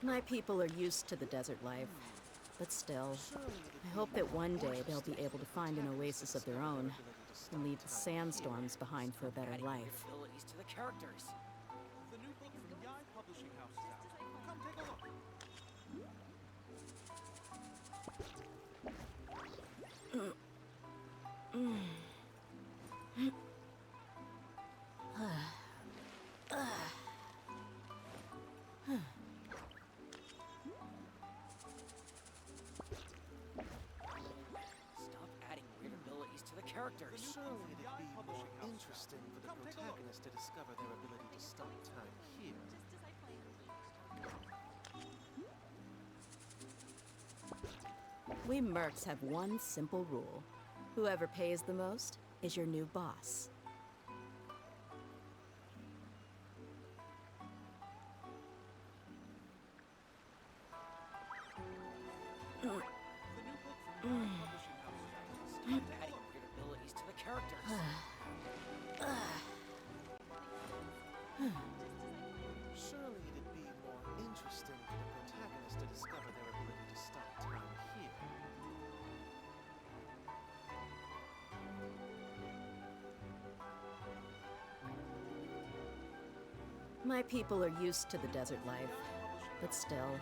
My people are used to the desert life, but still, I hope that one day they'll be able to find an oasis of their own and leave the sandstorms behind for a better life. Abilities to the characters. The new book from Yai Publishing House is out. Come take a look. characters. Surely it'd be more interesting for the protagonist to discover their ability to stop time here. We mercs have one simple rule. Whoever pays the most is your new boss. Stop adding weird abilities to the characters. Surely it'd be more interesting for the protagonist to discover their ability to stop time here. My people are used to the desert life, but still,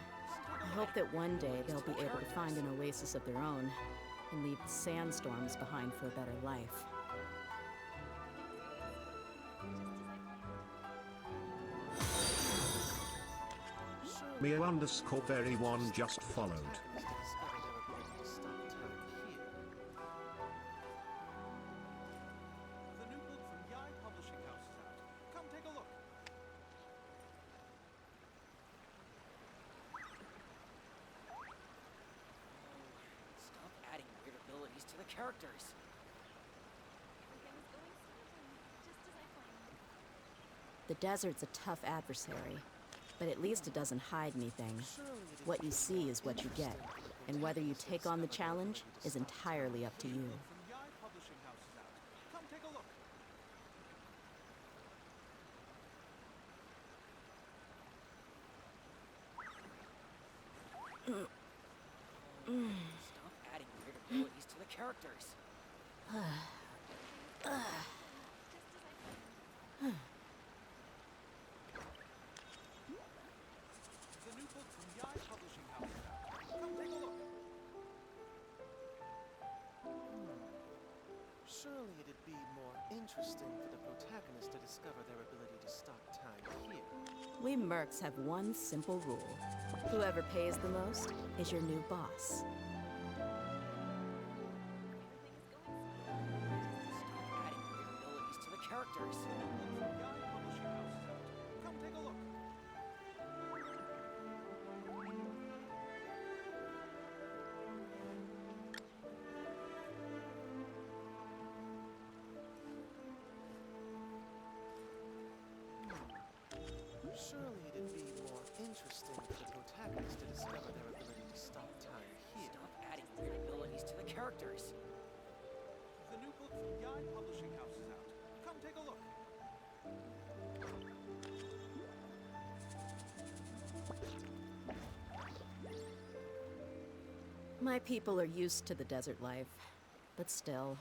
I hope that one day they'll be able to find an oasis of their own and leave the sandstorms behind for a better life. Mia_very1 just followed. The new book from Yai Publishing House is out. Come take a look. Stop adding weird abilities to the characters. The desert's a tough adversary, but at least it doesn't hide anything. What you see is what you get, and whether you take on the challenge is entirely up to you. From Yai Publishing House is out. Come take a look. Stop adding weird abilities to the characters. The new book from Yai Publishing House is out. Come take a look. Surely it'd be more interesting for the protagonist to discover their ability to stop time here. We mercs have one simple rule. Whoever pays the most is your new boss. Stop adding weird abilities to the characters. From Yai Publishing House is out. Come take a look. Surely it'd be more interesting for the protagonist to discover their ability to stop time here. Stop adding weird abilities to the characters. The new book from Yai Publishing House is out. Come take a look. My people are used to the desert life, but still,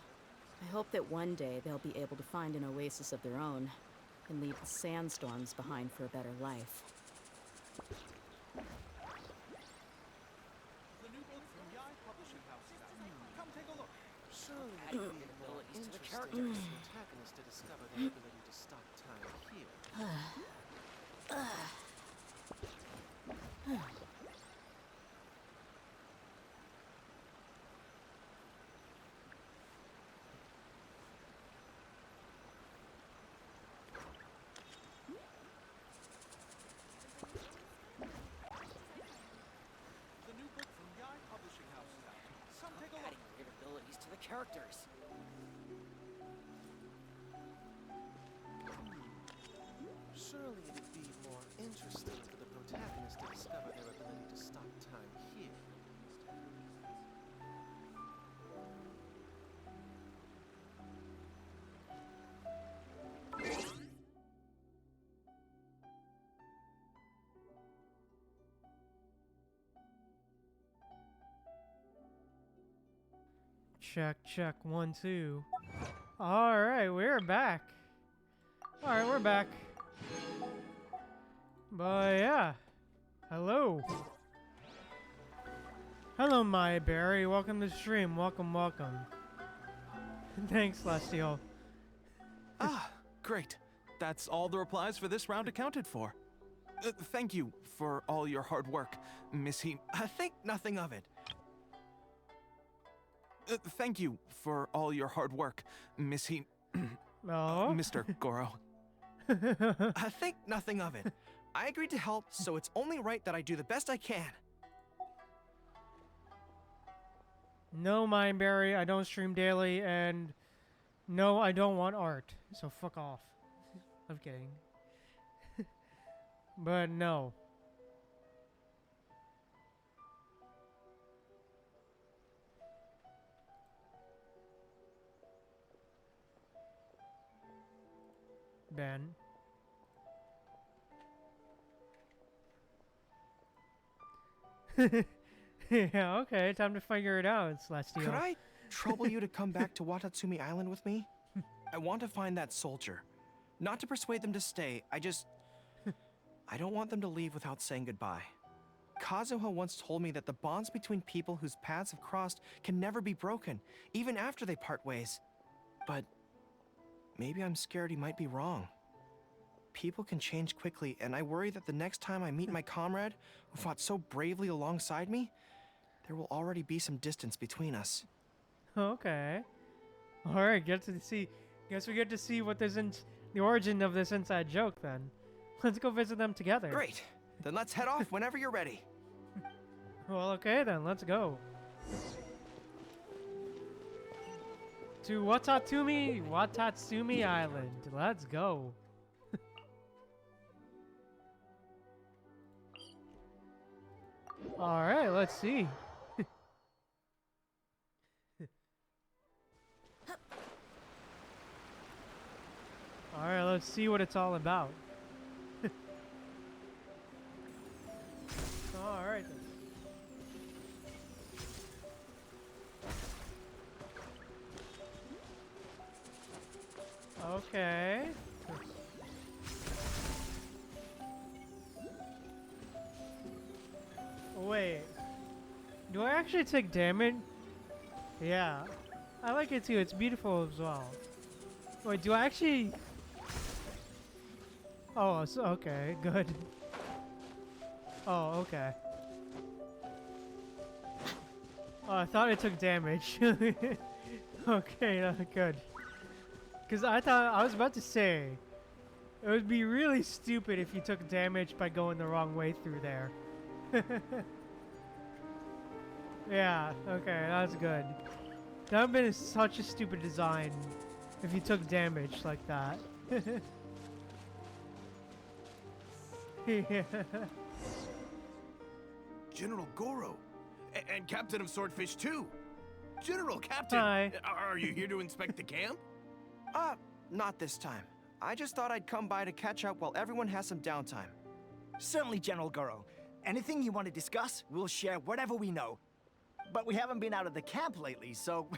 I hope that one day they'll be able to find an oasis of their own and leave the sandstorms behind for a better life. The new book from Yai Publishing House is out. Come take a look. Surely Adding it'd be weird more abilities to the interesting characters. for the protagonist to discover their ability to stop time here. The new book from Yai Publishing House is out. Come take a look. Adding weird abilities to the characters. Surely it'd be more interesting for the protagonist to discover their ability to stop time here. Check, check, 1, 2. Alright, we're back. Alright, we're back. But yeah. Hello. Hello, my berry. Welcome to the stream. Welcome, welcome. Thanks, Celestial. Ah, great. That's all the replies for this round accounted for. Thank you for all your hard work, Miss He. Think nothing of it. Thank you for all your hard work, Mr. Gorou. Think nothing of it. I agreed to help, so it's only right that I do the best I can. No, Mindberry, I don't stream daily, and no, I don't want art. So fuck off. I'm kidding. But no. Ben. Yeah, okay, time to figure it out, Celestial. Could I trouble you to come back to Watatsumi Island with me? I want to find that soldier. Not to persuade them to stay, I don't want them to leave without saying goodbye. Kazuha once told me that the bonds between people whose paths have crossed can never be broken, even after they part ways. But maybe I'm scared he might be wrong. People can change quickly, and I worry that the next time I meet my comrade, who fought so bravely alongside me, there will already be some distance between us. Okay. Alright, guess we get to see what the origin of this inside joke then. Let's go visit them together. Great. Then let's head off whenever you're ready. Well, okay then, let's go. To Watatsumi Island. Let's go. Alright, let's see. Alright, let's see what it's all about. Alright then. Okay. Wait. Do I actually take damage? Yeah. I like it too. It's beautiful as well. Wait, do I actually... Oh, so, okay. Good. Oh, okay. Oh, I thought it took damage. Okay, good. Because I was about to say, it would be really stupid if you took damage by going the wrong way through there. Yeah, okay, that's good. That would have been such a stupid design if you took damage like that. Yeah. General Gorou, and Captain of Swordfish too. General Captain, Hi. Are you here to inspect the camp? Not this time. I just thought I'd come by to catch up while everyone has some downtime. Certainly, General Gorou. Anything you want to discuss, we'll share whatever we know. But we haven't been out of the camp lately, so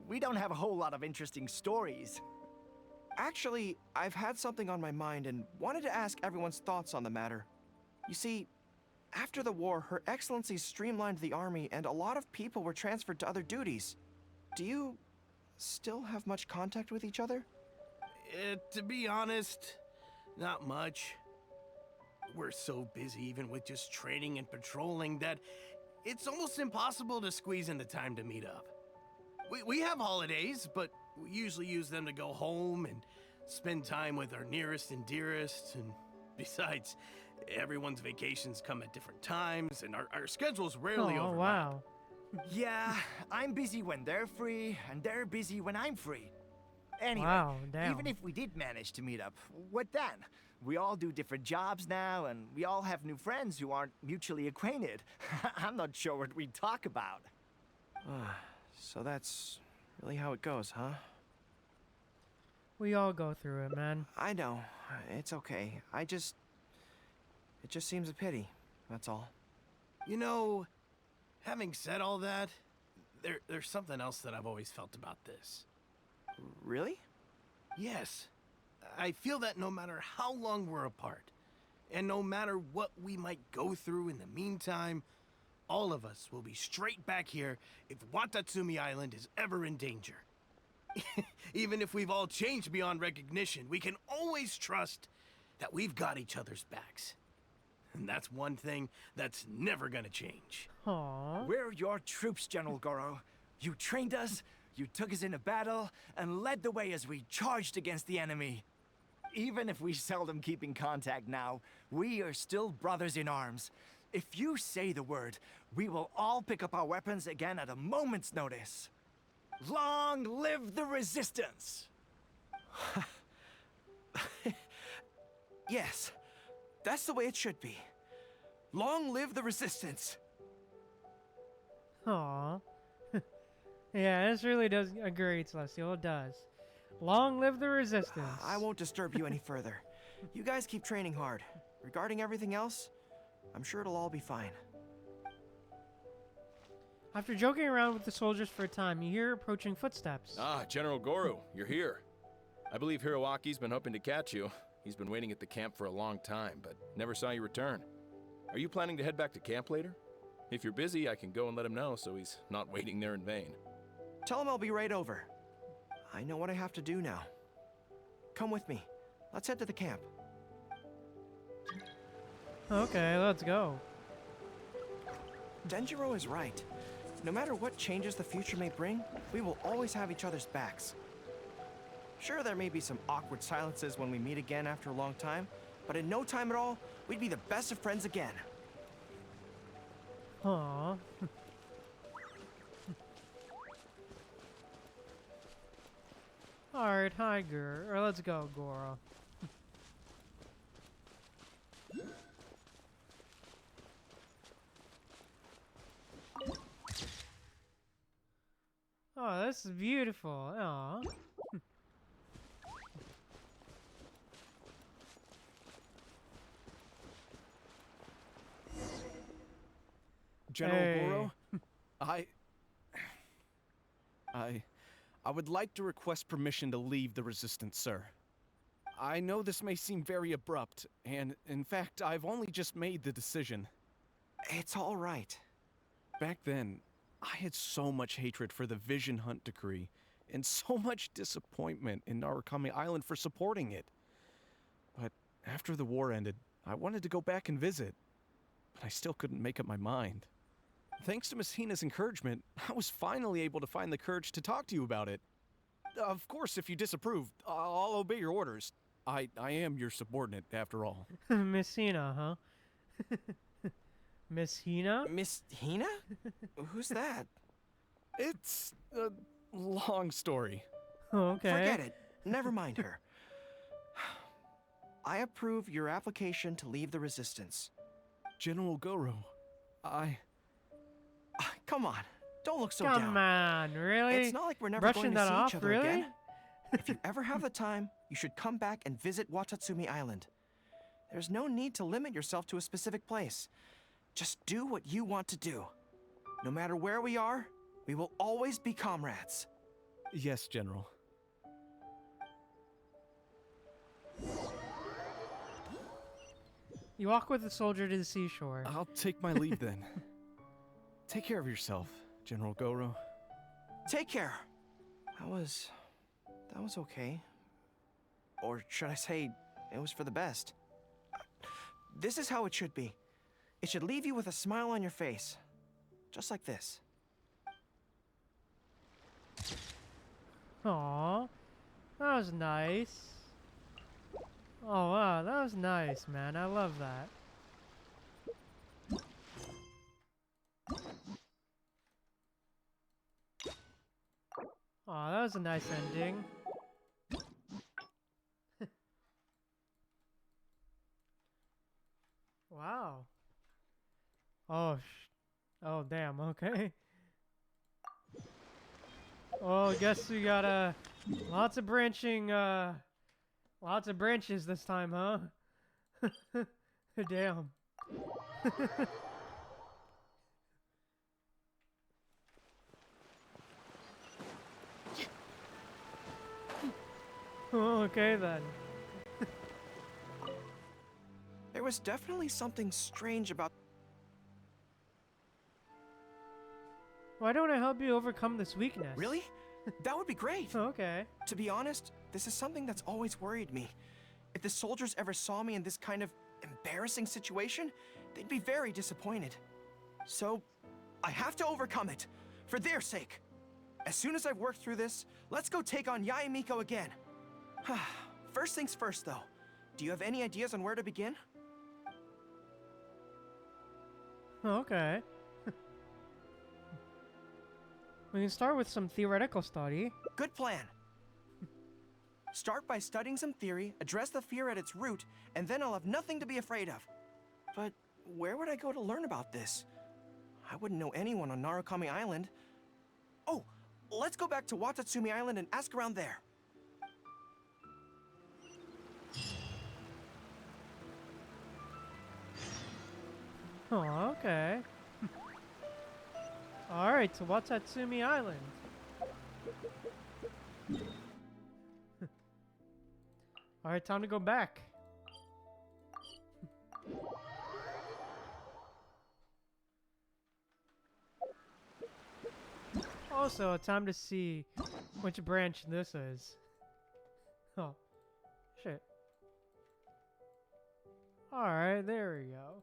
we don't have a whole lot of interesting stories. Actually, I've had something on my mind and wanted to ask everyone's thoughts on the matter. You see, after the war, Her Excellency streamlined the army and a lot of people were transferred to other duties. Do you still have much contact with each other? To be honest, not much. We're so busy even with just training and patrolling that it's almost impossible to squeeze in the time to meet up. We have holidays, but we usually use them to go home and spend time with our nearest and dearest. And besides, everyone's vacations come at different times, and our schedules rarely overlap. Oh, wow. Yeah, I'm busy when they're free, and they're busy when I'm free. Anyway, Wow, damn. even if we did manage to meet up, what then? We all do different jobs now, and we all have new friends who aren't mutually acquainted. I'm not sure what we'd talk about. So that's really how it goes, huh? We all go through it, man. I know. It's okay. It just seems a pity. That's all. You know, having said all that, there's something else that I've always felt about this. Really? Yes. I feel that no matter how long we're apart, and no matter what we might go through in the meantime, all of us will be straight back here if Watatsumi Island is ever in danger. Even if we've all changed beyond recognition, we can always trust that we've got each other's backs. And that's one thing that's never gonna change. Aww. We're your troops, General Gorou. You trained us, you took us into battle, and led the way as we charged against the enemy. Even if we seldom keep in contact now, we are still brothers in arms. If you say the word, we will all pick up our weapons again at a moment's notice. Long live the resistance! Yes, that's the way it should be. Long live the resistance! Aw. Yeah, this really does agree, Celestial. It does. Long live the resistance. I won't disturb you any further. You guys keep training hard. Regarding everything else, I'm sure it'll all be fine. After joking around with the soldiers for a time, you hear approaching footsteps. Ah, General Gorou, you're here. I believe Hiroaki's been hoping to catch you. He's been waiting at the camp for a long time, but never saw you return. Are you planning to head back to camp later? If you're busy, I can go and let him know so he's not waiting there in vain. Tell him I'll be right over. I know what I have to do now. Come with me. Let's head to the camp. Okay, let's go. Denjiro is right. No matter what changes the future may bring, we will always have each other's backs. Sure, there may be some awkward silences when we meet again after a long time, but in no time at all, we'd be the best of friends again. Aww. Alright, hi, or let's go, Gorou. Oh, this is beautiful. Aw. General Hey. Gorou, I would like to request permission to leave the Resistance, sir. I know this may seem very abrupt, and in fact, I've only just made the decision. It's all right. Back then, I had so much hatred for the Vision Hunt decree, and so much disappointment in Narukami Island for supporting it. But after the war ended, I wanted to go back and visit, but I still couldn't make up my mind. Thanks to Miss Hina's encouragement, I was finally able to find the courage to talk to you about it. Of course, if you disapprove, I'll obey your orders. I am your subordinate, after all. Miss Hina, huh? Miss Hina? Miss Hina? Who's that? It's a long story. Okay. Forget it. Never mind her. I approve your application to leave the Resistance. General Gorou, Come on. Don't look so Come down. on, really? It's not like we're never Brushing going to that see off, each other really? again. If you ever have the time, you should come back and visit Watatsumi Island. There's no need to limit yourself to a specific place. Just do what you want to do. No matter where we are, we will always be comrades. Yes, General. You walk with the soldier to the seashore. I'll take my leave then. Take care of yourself, General Gorou. Take care. That was okay. Or should I say, it was for the best. This is how it should be. It should leave you with a smile on your face. Just like this. Aw, that was nice. Oh wow, that was nice, man. I love that. Aw, that was a nice ending. Wow. Oh, oh, damn, okay. Oh, I guess we got, lots of branching, lots of branches this time, huh? Damn. Oh, okay then. There was definitely something strange about... Why don't I help you overcome this weakness? Really? That would be great. Okay. To be honest, this is something that's always worried me. If the soldiers ever saw me in this kind of embarrassing situation, they'd be very disappointed. So, I have to overcome it, for their sake. As soon as I've worked through this, let's go take on Yae Miko again. First things first, though. Do you have any ideas on where to begin? Okay. We can start with some theoretical study. Good plan. Start by studying some theory, address the fear at its root, and then I'll have nothing to be afraid of. But where would I go to learn about this? I wouldn't know anyone on Narukami Island. Oh, let's go back to Watatsumi Island and ask around there. Oh, okay. Alright, so Watatsumi Island. Alright, time to go back. Also, time to see which branch this is. Oh, shit. Alright, there we go.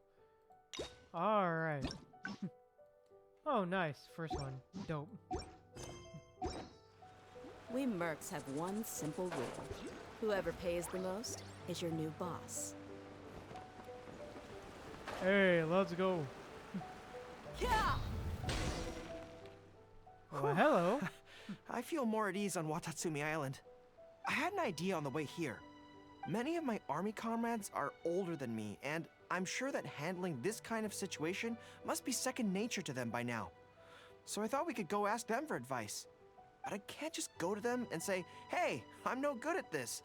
Alright. Oh, nice. First one. Dope. We mercs have one simple rule. Whoever pays the most is your new boss. Hey, let's go. Yeah! Oh, hello. I feel more at ease on Watatsumi Island. I had an idea on the way here. Many of my army comrades are older than me, and I'm sure that handling this kind of situation must be second nature to them by now. So I thought we could go ask them for advice. But I can't just go to them and say, hey, I'm no good at this.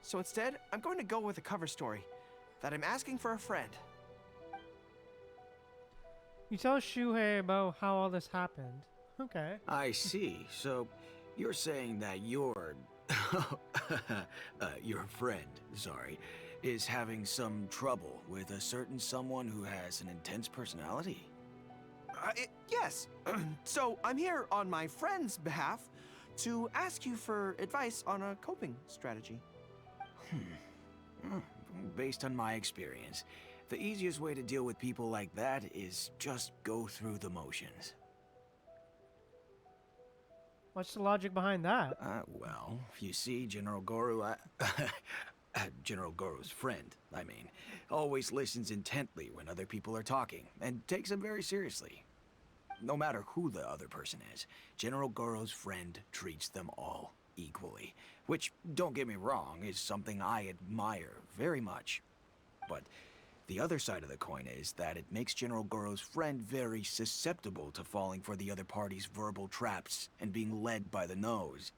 So instead, I'm going to go with a cover story, that I'm asking for a friend. You tell Shuhei about how all this happened. Okay. I see. So, you're saying that your friend, sorry, is having some trouble with a certain someone who has an intense personality? Yes. So I'm here on my friend's behalf to ask you for advice on a coping strategy. Based on my experience, the easiest way to deal with people like that is just go through the motions. What's the logic behind that? Well, you see, General Gorou, General Gorou's friend, I mean, always listens intently when other people are talking, and takes them very seriously. No matter who the other person is, General Gorou's friend treats them all equally. Which, don't get me wrong, is something I admire very much. But the other side of the coin is that it makes General Gorou's friend very susceptible to falling for the other party's verbal traps and being led by the nose.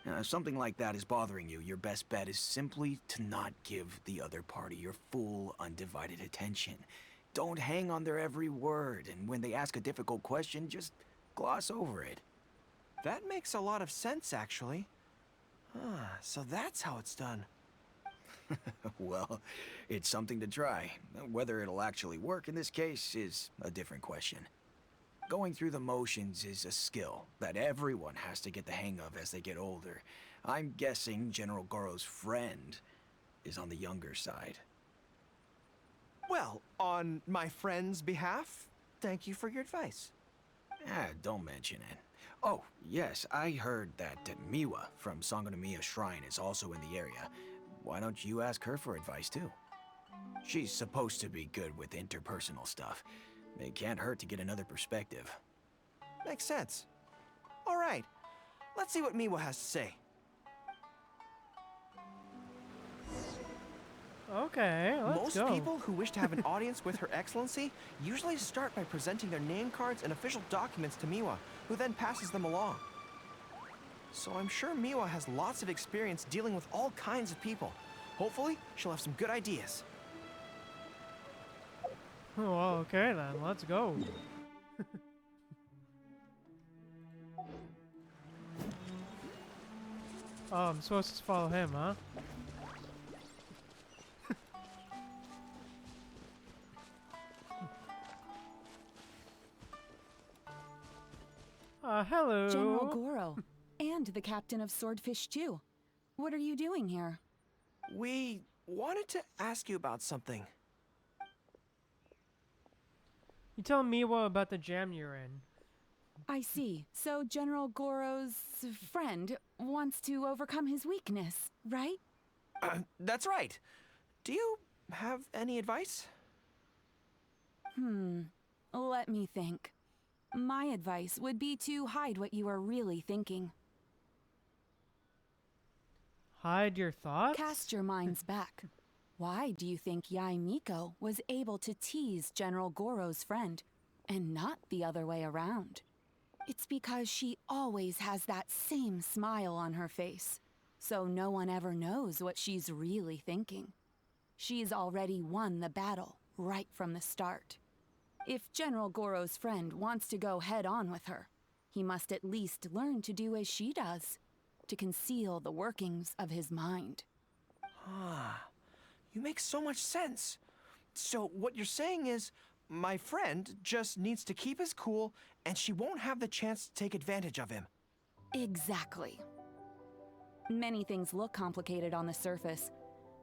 If something like that is bothering you, your best bet is simply to not give the other party your full, undivided attention. Don't hang on their every word, and when they ask a difficult question, just gloss over it. That makes a lot of sense, actually. So that's how it's done. Well, it's something to try. Whether it'll actually work in this case is a different question. Going through the motions is a skill that everyone has to get the hang of as they get older. I'm guessing General Gorou's friend is on the younger side. Well, on my friend's behalf, thank you for your advice. Don't mention it. Oh, yes, I heard that Miwa from Sangonomiya Shrine is also in the area. Why don't you ask her for advice, too? She's supposed to be good with interpersonal stuff. It can't hurt to get another perspective. Makes sense. All right, let's see what Miwa has to say. Okay, let's go. Most people who wish to have an audience with Her Excellency usually start by presenting their name cards and official documents to Miwa, who then passes them along. So I'm sure Miwa has lots of experience dealing with all kinds of people. Hopefully, she'll have some good ideas. Well, okay then, let's go. Oh, I'm supposed to follow him, huh? Hello. General Gorou, and the captain of Swordfish too. What are you doing here? We wanted to ask you about something. You tell Miwa about the jam you're in. I see. So General Gorou's friend wants to overcome his weakness, right? That's right. Do you have any advice? Let me think. My advice would be to hide what you are really thinking. Hide your thoughts? Cast your minds back. Why do you think Yae Miko was able to tease General Gorou's friend, and not the other way around? It's because she always has that same smile on her face, so no one ever knows what she's really thinking. She's already won the battle right from the start. If General Gorou's friend wants to go head-on with her, he must at least learn to do as she does, to conceal the workings of his mind. Ah, you make so much sense. So what you're saying is, my friend just needs to keep his cool, and she won't have the chance to take advantage of him. Exactly. Many things look complicated on the surface,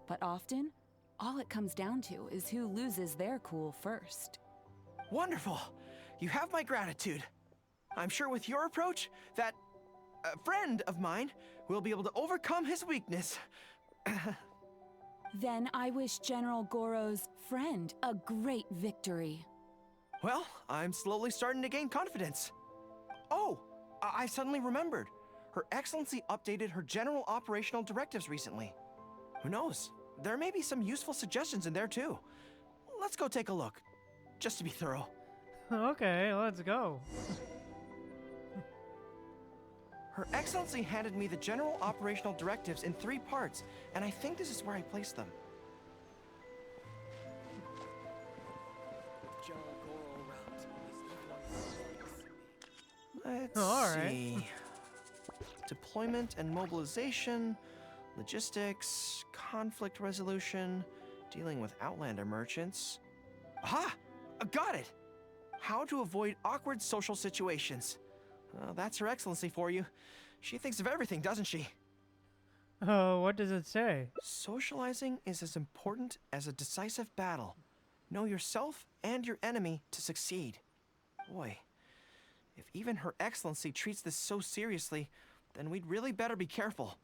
but often, all it comes down to is who loses their cool first. Wonderful! You have my gratitude. I'm sure with your approach, that friend of mine will be able to overcome his weakness. Then I wish General Gorou's friend a great victory. Well, I'm slowly starting to gain confidence. Oh, I suddenly remembered. Her Excellency updated her general operational directives recently. Who knows? There may be some useful suggestions in there too. Let's go take a look, just to be thorough. Okay, let's go. Her Excellency handed me the general operational directives in 3 parts, and I think this is where I placed them. Let's see. Deployment and mobilization, logistics, conflict resolution, dealing with Outlander merchants. Aha! Got it! How to avoid awkward social situations. That's Her Excellency for you. She thinks of everything, doesn't she? Oh, what does it say? Socializing is as important as a decisive battle. Know yourself and your enemy to succeed. Boy, if even Her Excellency treats this so seriously, then we'd really better be careful.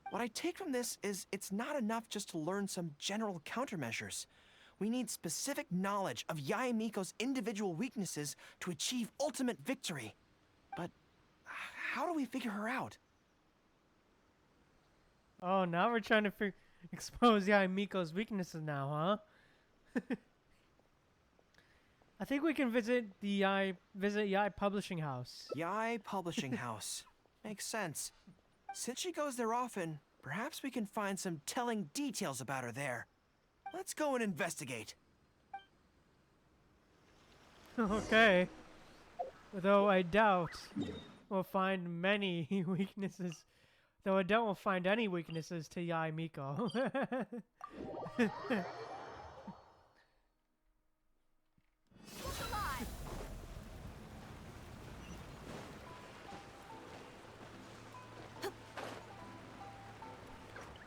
What I take from this is it's not enough just to learn some general countermeasures. We need specific knowledge of Yae Miko's individual weaknesses to achieve ultimate victory. But how do we figure her out? Oh, now we're trying to expose Yae Miko's weaknesses now, huh? I think we can visit Yae Publishing House. Yae Publishing House. Makes sense. Since she goes there often, perhaps we can find some telling details about her there. Let's go and investigate. Okay. Though I doubt we'll find many weaknesses. Though I doubt we'll find any weaknesses to Yae Miko.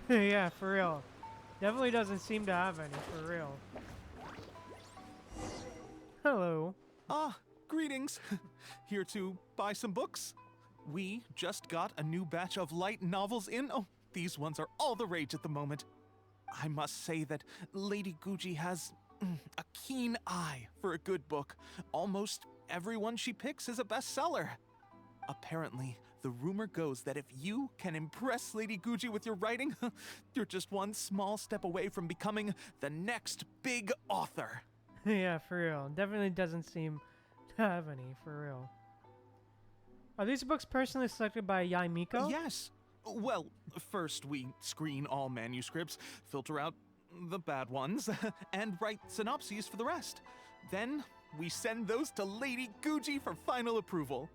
Yeah, for real. Definitely doesn't seem to have any, for real. Hello. Ah, greetings. Here to buy some books? We just got a new batch of light novels in. Oh, these ones are all the rage at the moment. I must say that Lady Guji has a keen eye for a good book. Almost everyone she picks is a bestseller. Apparently, the rumor goes that if you can impress Lady Guji with your writing, you're just one small step away from becoming the next big author. Yeah, for real. Definitely doesn't seem to have any, for real. Are these books personally selected by Yae Miko? Yes. Well, first we screen all manuscripts, filter out the bad ones, and write synopses for the rest. Then we send those to Lady Guji for final approval.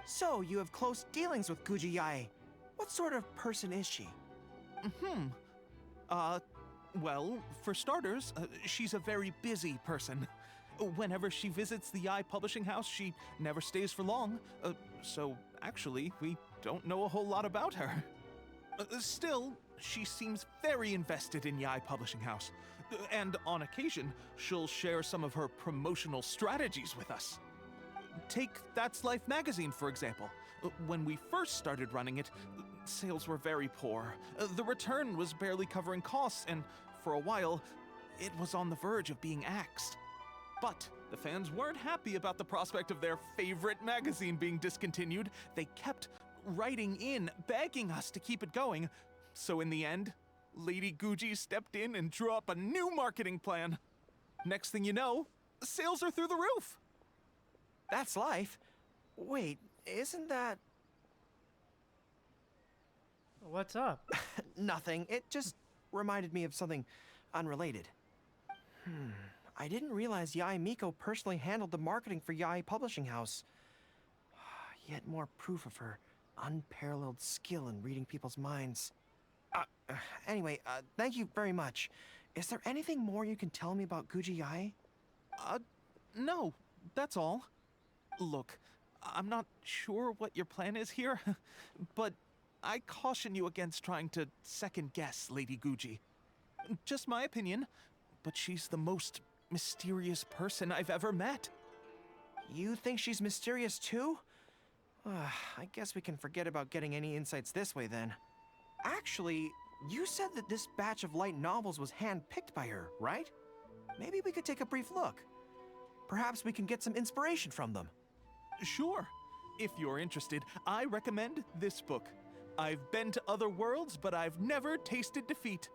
So, you have close dealings with Guji Yae. What sort of person is she? Well, for starters, she's a very busy person. Whenever she visits the Yae Publishing House, she never stays for long. So, actually, we don't know a whole lot about her. Still, she seems very invested in Yae Publishing House. And on occasion, she'll share some of her promotional strategies with us. Take That's Life magazine, for example. When we first started running it, sales were very poor. The return was barely covering costs, and for a while, it was on the verge of being axed. But the fans weren't happy about the prospect of their favorite magazine being discontinued. They kept writing in, begging us to keep it going. So in the end, Lady Guji stepped in and drew up a new marketing plan. Next thing you know, sales are through the roof. That's Life? Wait, isn't that... What's up? Nothing. It just reminded me of something unrelated. I didn't realize Yae Miko personally handled the marketing for Yae Publishing House. Yet more proof of her unparalleled skill in reading people's minds. Anyway, thank you very much. Is there anything more you can tell me about Guji Yae? No, that's all. Look, I'm not sure what your plan is here, but I caution you against trying to second-guess Lady Guji. Just my opinion, but she's the most mysterious person I've ever met. You think she's mysterious too? I guess we can forget about getting any insights this way then. Actually, you said that this batch of light novels was hand-picked by her, right? Maybe we could take a brief look. Perhaps we can get some inspiration from them. Sure. If you're interested, I recommend this book. I've been to other worlds, but I've never tasted defeat.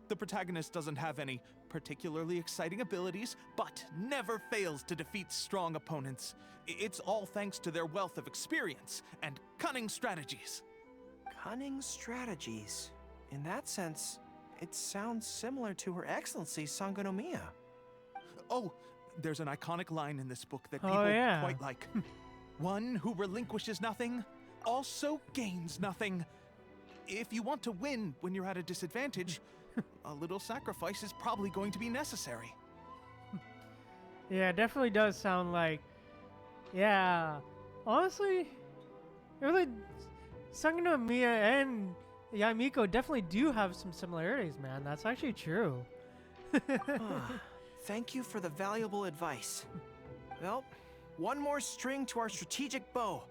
The protagonist doesn't have any particularly exciting abilities, but never fails to defeat strong opponents. It's all thanks to their wealth of experience and cunning strategies. Cunning strategies. In that sense, it sounds similar to Her Excellency Sangonomiya. Oh, there's an iconic line in this book that Oh, people yeah. quite like. One who relinquishes nothing also gains nothing. If you want to win when you're at a disadvantage, a little sacrifice is probably going to be necessary. Yeah, it definitely does sound like. Yeah, honestly, really, Sangano Miya and Yamiko definitely do have some similarities, man. That's actually true. Thank you for the valuable advice. Well, one more string to our strategic bow.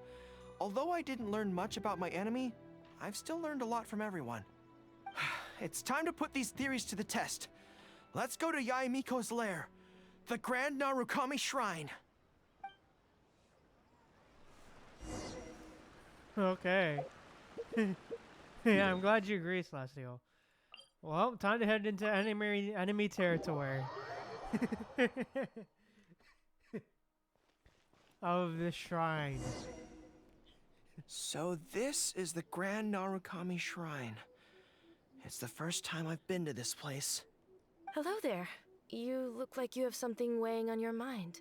Although I didn't learn much about my enemy, I've still learned a lot from everyone. It's time to put these theories to the test. Let's go to Yae Miko's lair, the Grand Narukami Shrine. Okay. Yeah, I'm glad you agree, Celestial. Well, time to head into enemy territory. Of the shrine. So this is the Grand Narukami Shrine. It's the first time I've been to this place. Hello there. You look like you have something weighing on your mind.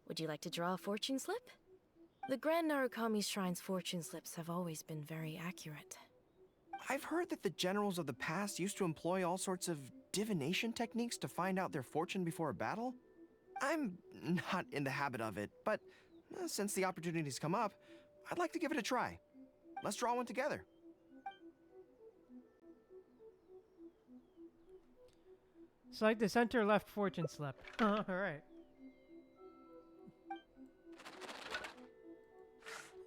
Would you like to draw a fortune slip? The Grand Narukami Shrine's fortune slips have always been very accurate. I've heard that the generals of the past used to employ all sorts of divination techniques to find out their fortune before a battle. I'm not in the habit of it, but since the opportunity's come up, I'd like to give it a try. Let's draw one together. Select the center left fortune slip. Alright.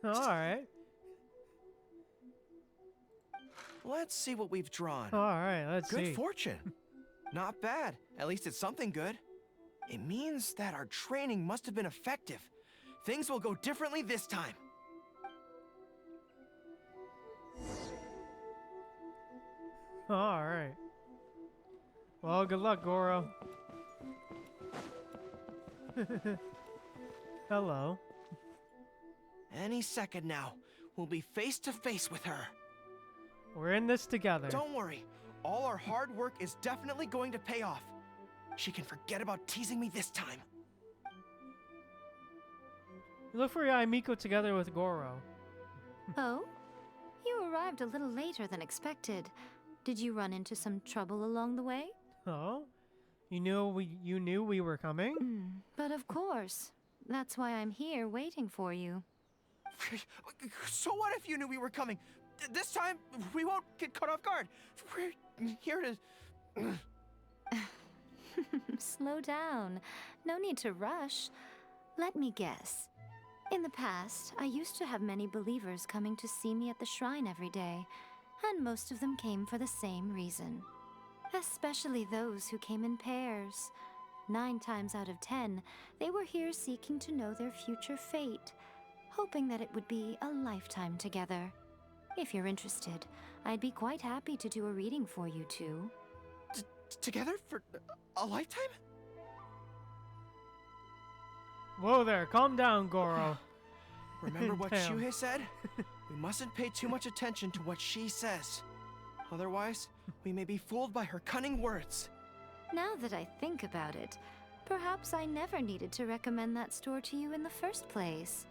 Alright. Let's see what we've drawn. Alright, let's see. Good fortune. Not bad. At least it's something good. It means that our training must have been effective. Things will go differently this time. Alright. Well, good luck, Gorou. Hello. Any second now, we'll be face to face with her. We're in this together. Don't worry. All our hard work is definitely going to pay off. She can forget about teasing me this time. Look for Yamiko together with Gorou. Oh? You arrived a little later than expected. Did you run into some trouble along the way? Oh? You knew we were coming? But of course. That's why I'm here waiting for you. So what if you knew we were coming? This time, we won't get caught off guard. We're here to... Slow down. No need to rush. Let me guess. In the past, I used to have many believers coming to see me at the shrine every day, and most of them came for the same reason. Especially those who came in pairs. 9 times out of 10, they were here seeking to know their future fate, hoping that it would be a lifetime together. If you're interested, I'd be quite happy to do a reading for you two. Together for a lifetime? Whoa there, calm down, Gorou. Remember what Damn. Shuhei said? We mustn't pay too much attention to what she says. Otherwise, we may be fooled by her cunning words. Now that I think about it, perhaps I never needed to recommend that store to you in the first place.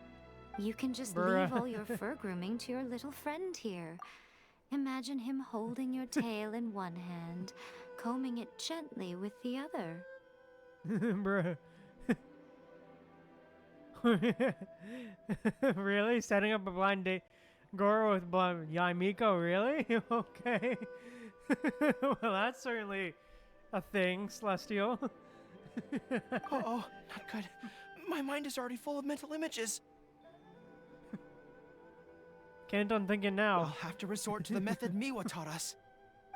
You can just leave all your fur grooming to your little friend here. Imagine him holding your tail in one hand, combing it gently with the other. Bruh. Really? Setting up a blind date? Gorou with blind Yaimiko? Really? Okay. Well, that's certainly a thing, Celestial. Uh-oh, not good. My mind is already full of mental images. Can't unthinking it now. I'll have to resort to the method Miwa taught us.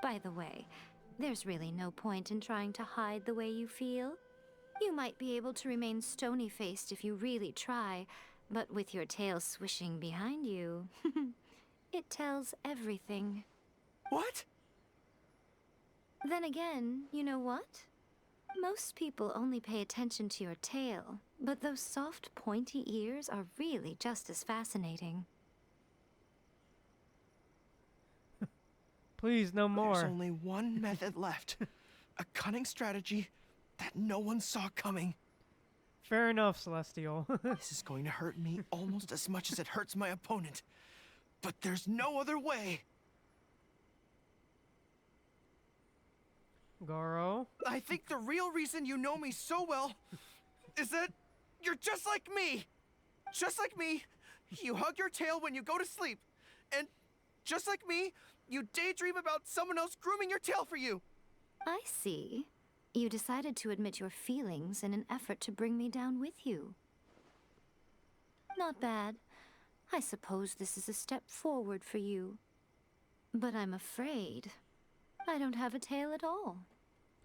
By the way, there's really no point in trying to hide the way you feel. You might be able to remain stony-faced if you really try, but with your tail swishing behind you, it tells everything. What? Then again, you know what? Most people only pay attention to your tail, but those soft, pointy ears are really just as fascinating. Please, no more. There's only one method left. A cunning strategy that no one saw coming. Fair enough, Celestial. This is going to hurt me almost as much as it hurts my opponent. But there's no other way. Gorou? I think the real reason you know me so well is that you're just like me. Just like me, you hug your tail when you go to sleep. And just like me, you daydream about someone else grooming your tail for you. I see. You decided to admit your feelings in an effort to bring me down with you. Not bad. I suppose this is a step forward for you. But I'm afraid I don't have a tail at all.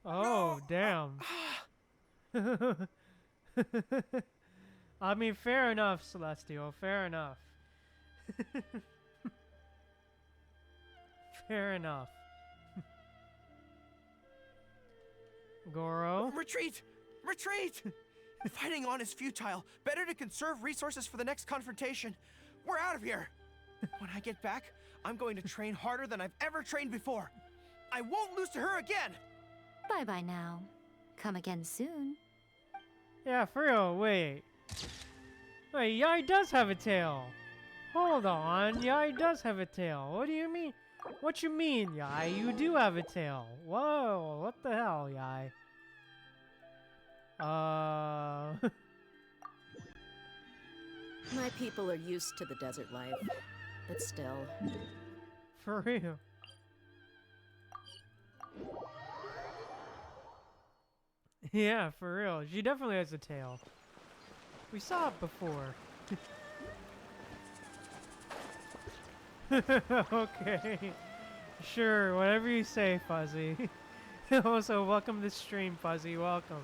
Oh, damn. I mean, fair enough, Celestial. Fair enough. Fair enough. Gorou? Retreat! Retreat! Fighting on is futile. Better to conserve resources for the next confrontation. We're out of here! When I get back, I'm going to train harder than I've ever trained before. I won't lose to her again! Bye-bye now. Come again soon. Yeah, for real, wait. Wait, Yai does have a tail. Hold on, Yai does have a tail. What do you mean? What you mean, Yai? You do have a tail. Whoa, what the hell, Yai? My people are used to the desert life, but still. For real. Yeah, for real. She definitely has a tail. We saw it before. Okay. Sure, whatever you say, Fuzzy. Also, welcome to the stream, Fuzzy. Welcome.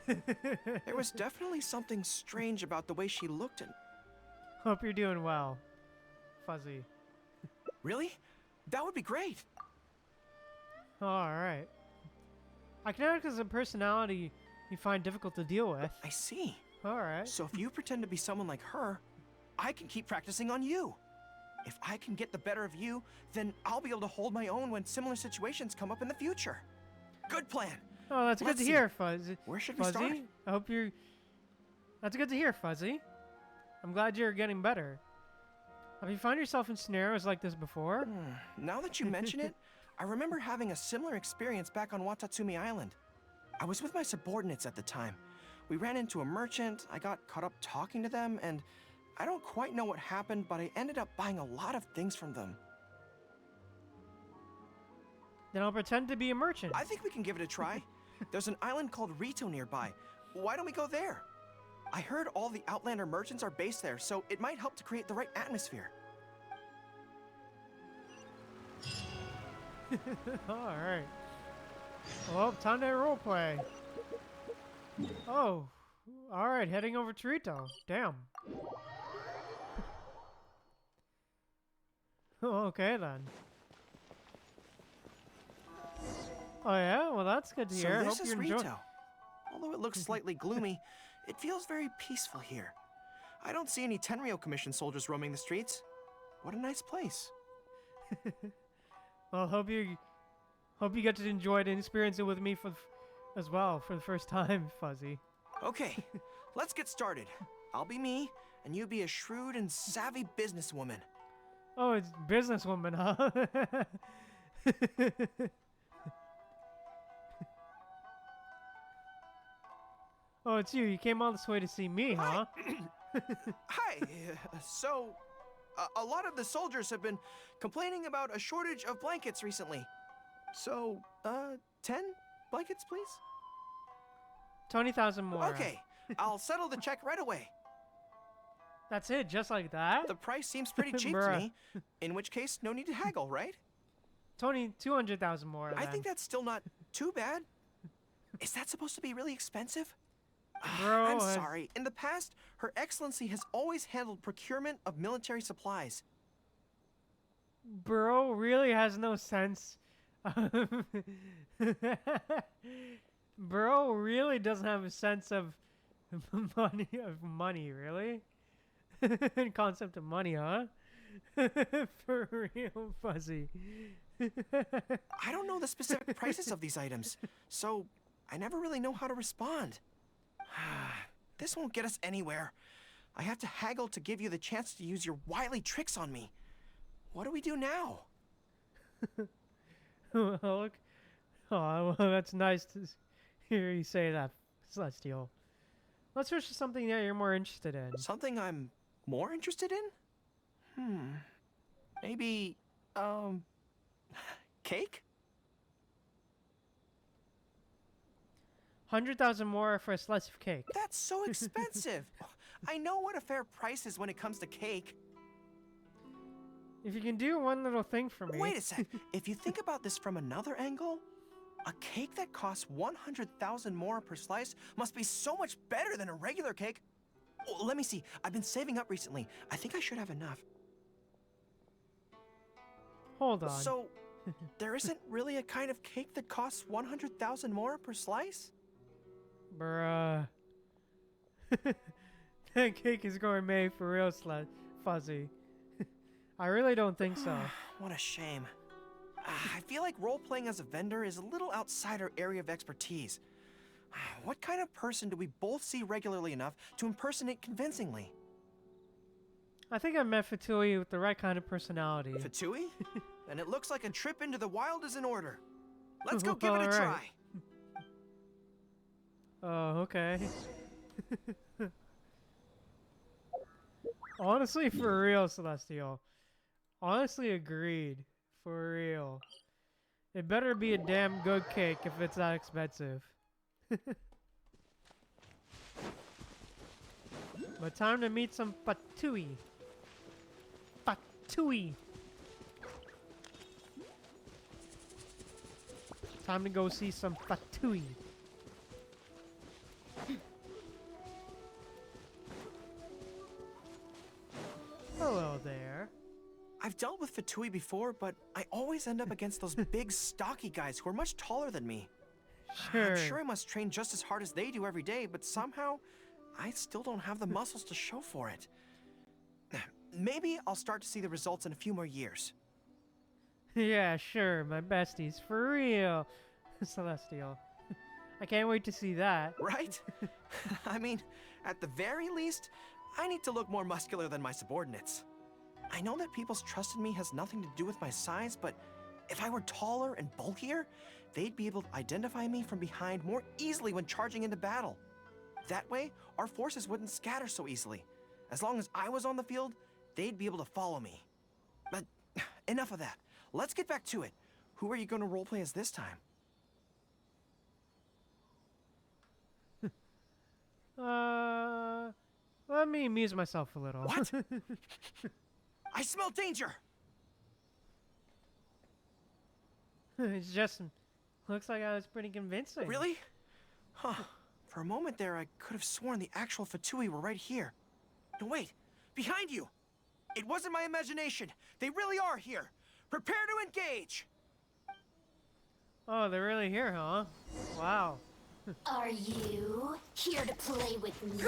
There was definitely something strange about the way she looked and... Hope you're doing well, Fuzzy. Really? That would be great. Alright. I can act as a personality you find difficult to deal with. I see. Alright. So if you pretend to be someone like her, I can keep practicing on you. If I can get the better of you, then I'll be able to hold my own when similar situations come up in the future. Good plan. Oh, that's good to hear, Fuzzy. Where should Fuzzy? we start? I hope you're... That's good to hear, Fuzzy. I'm glad you're getting better. Have you found yourself in scenarios like this before? Now that you mention it, I remember having a similar experience back on Watatsumi Island. I was with my subordinates at the time. We ran into a merchant, I got caught up talking to them, and I don't quite know what happened, but I ended up buying a lot of things from them. Then I'll pretend to be a merchant. I think we can give it a try. There's an island called Rito nearby. Why don't we go there? I heard all the Outlander merchants are based there, so it might help to create the right atmosphere. Alright. Well, time to roleplay. Oh. Alright, heading over to Rito. Damn. Okay then. Oh yeah? Well, that's good to hear. So this Hope is you enjoy. Rito. Although it looks slightly gloomy, it feels very peaceful here. I don't see any Tenryo Commission soldiers roaming the streets. What a nice place. Well, hope you get to enjoy it and experience it with me as well for the first time, Fuzzy. Okay, let's get started. I'll be me, and you be a shrewd and savvy businesswoman. Oh, it's businesswoman, huh? Oh, it's you. You came all this way to see me, huh? Hi. So, a lot of the soldiers have been complaining about a shortage of blankets recently. So, 10 blankets, please? 20,000 more. Okay, I'll settle the check right away. That's it, just like that? The price seems pretty cheap to Bruh. me. In which case, no need to haggle, right? 200,000 more. I then. think that's still not too bad. Is that supposed to be really expensive? Bro, I'm sorry. In the past, Her Excellency has always handled procurement of military supplies. Bro really has no sense. Bro really doesn't have a sense of money, really? Concept of money, huh? For real, Fuzzy. I don't know the specific prices of these items, so I never really know how to respond. This won't get us anywhere. I have to haggle to give you the chance to use your wily tricks on me. What do we do now? Well, look. Oh, well, that's nice to hear you say that, Celestial. Let's switch to something that you're more interested in. Something I'm more interested in? Maybe, cake? 100,000 more for a slice of cake. That's so expensive. I know what a fair price is when it comes to cake. If you can do one little thing for me. Wait a sec. If you think about this from another angle, a cake that costs 100,000 more per slice must be so much better than a regular cake. Oh, let me see. I've been saving up recently. I think I should have enough. Hold on. So, there isn't really a kind of cake that costs 100,000 more per slice? Bruh. That cake is gourmet for real, Fuzzy. I really don't think so. What a shame. I feel like role-playing as a vendor is a little outside our area of expertise. What kind of person do we both see regularly enough to impersonate convincingly? I think I met Fatui with the right kind of personality. Fatui? And it looks like a trip into the wild is in order. Let's go give it a Alright. try. Oh, okay. Honestly, for real, Celestial. Honestly, agreed. For real. It better be a damn good cake if it's that expensive. But time to meet some Fatui. Fatui. Time to go see some Fatui. Hello there. I've dealt with Fatui before, but I always end up against those big, stocky guys who are much taller than me. Sure. I'm sure I must train just as hard as they do every day, but somehow, I still don't have the muscles to show for it. Maybe I'll start to see the results in a few more years. Yeah, sure, my besties, for real. Celestial. I can't wait to see that. Right? I mean, at the very least, I need to look more muscular than my subordinates. I know that people's trust in me has nothing to do with my size, but if I were taller and bulkier, they'd be able to identify me from behind more easily when charging into battle. That way, our forces wouldn't scatter so easily. As long as I was on the field, they'd be able to follow me. But enough of that. Let's get back to it. Who are you going to roleplay as this time? Let me amuse myself a little. What? I smell danger! It's just looks like I was pretty convincing. Really? Huh. For a moment there, I could have sworn the actual Fatui were right here. No, wait. Behind you! It wasn't my imagination. They really are here. Prepare to engage! Oh, they're really here, huh? Wow. Are you here to play with me?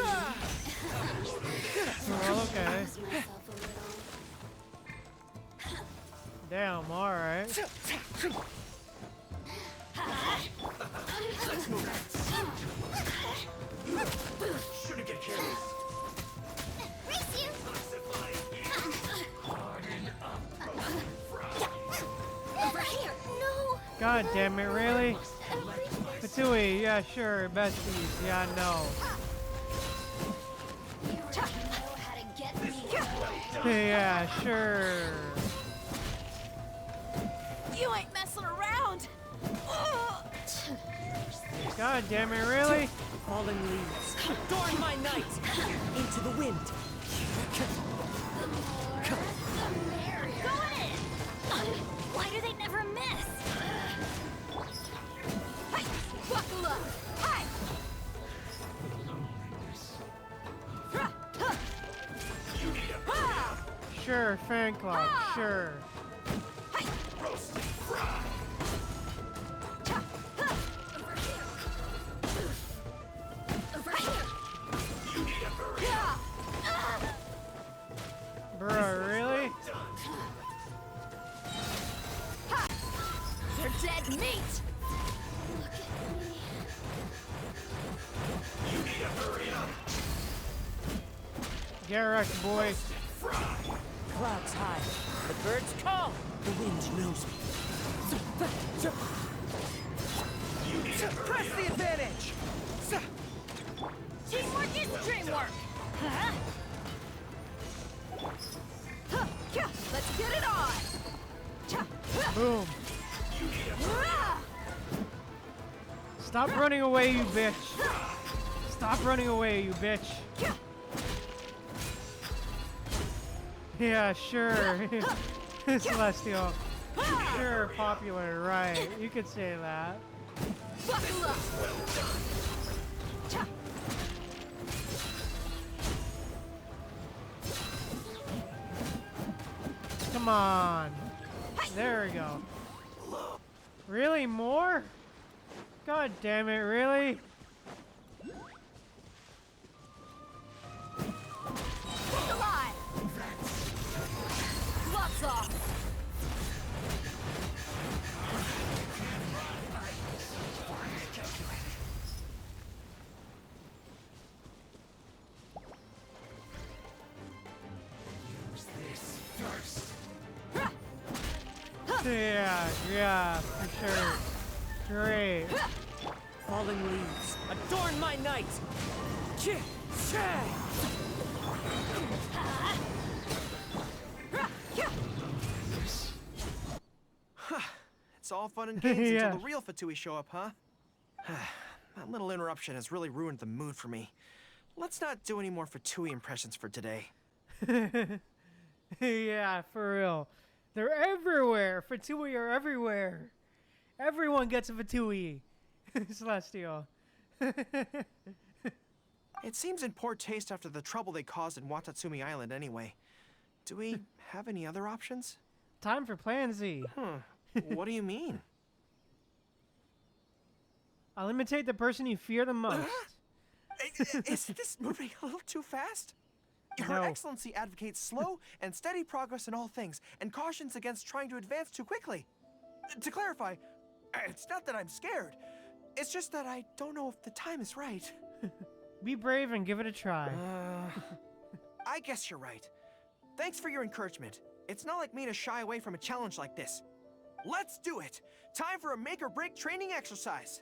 Well, okay. Damn, alright. Shouldn't get careless. Race you! Over here! No! God damn it, really? Fatui, yeah, sure, besties, yeah, no. Yeah, sure. You ain't messing around! God damn it, really? Falling leaves. Adorn my night! Into the wind. Going in! Why do they never miss? Hey, buckle up! Hey! Sure, fan club, sure. Roasted fry! Over here! You need a burrito! Bruh, really? They're dead meat! You need a burrito! Get wrecked, boy. Clouds high. The birds call. The wind knows me. Press the advantage! Teamwork is dreamwork! Let's get it on! Boom. Stop running away, you bitch. Stop running away, you bitch. Yeah, sure. Celestial. Sure, popular, right. You could say that. Buckle up! Come on. There we go. Really? More? God damn it, really? Stay alive! Gloves off! Yeah, for sure. Great. Falling leaves. Adorn my night. It's all fun and games Yeah. until the real Fatui show up, huh? That little interruption has really ruined the mood for me. Let's not do any more Fatui impressions for today. Yeah, for real. They're everywhere. Fatui are everywhere. Everyone gets a Fatui. Celestial. It seems in poor taste after the trouble they caused in Watatsumi Island anyway. Do we have any other options? Time for Plan Z. What do you mean? I'll imitate the person you fear the most. Is this moving a little too fast? Her No. Excellency advocates slow and steady progress in all things, and cautions against trying to advance too quickly. To clarify, it's not that I'm scared. It's just that I don't know if the time is right. Be brave and give it a try. I guess you're right. Thanks for your encouragement. It's not like me to shy away from a challenge like this. Let's do it! Time for a make-or-break training exercise!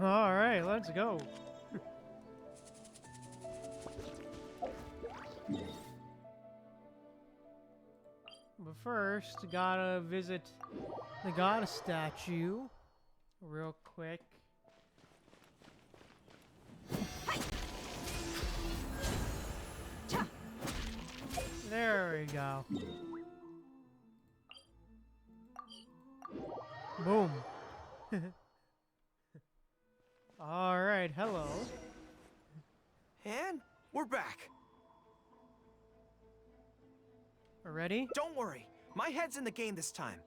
All right, let's go. But first, gotta visit the goddess statue real quick. There we go. Boom. Alright, hello. And we're back. Ready? Don't worry, my head's in the game this time.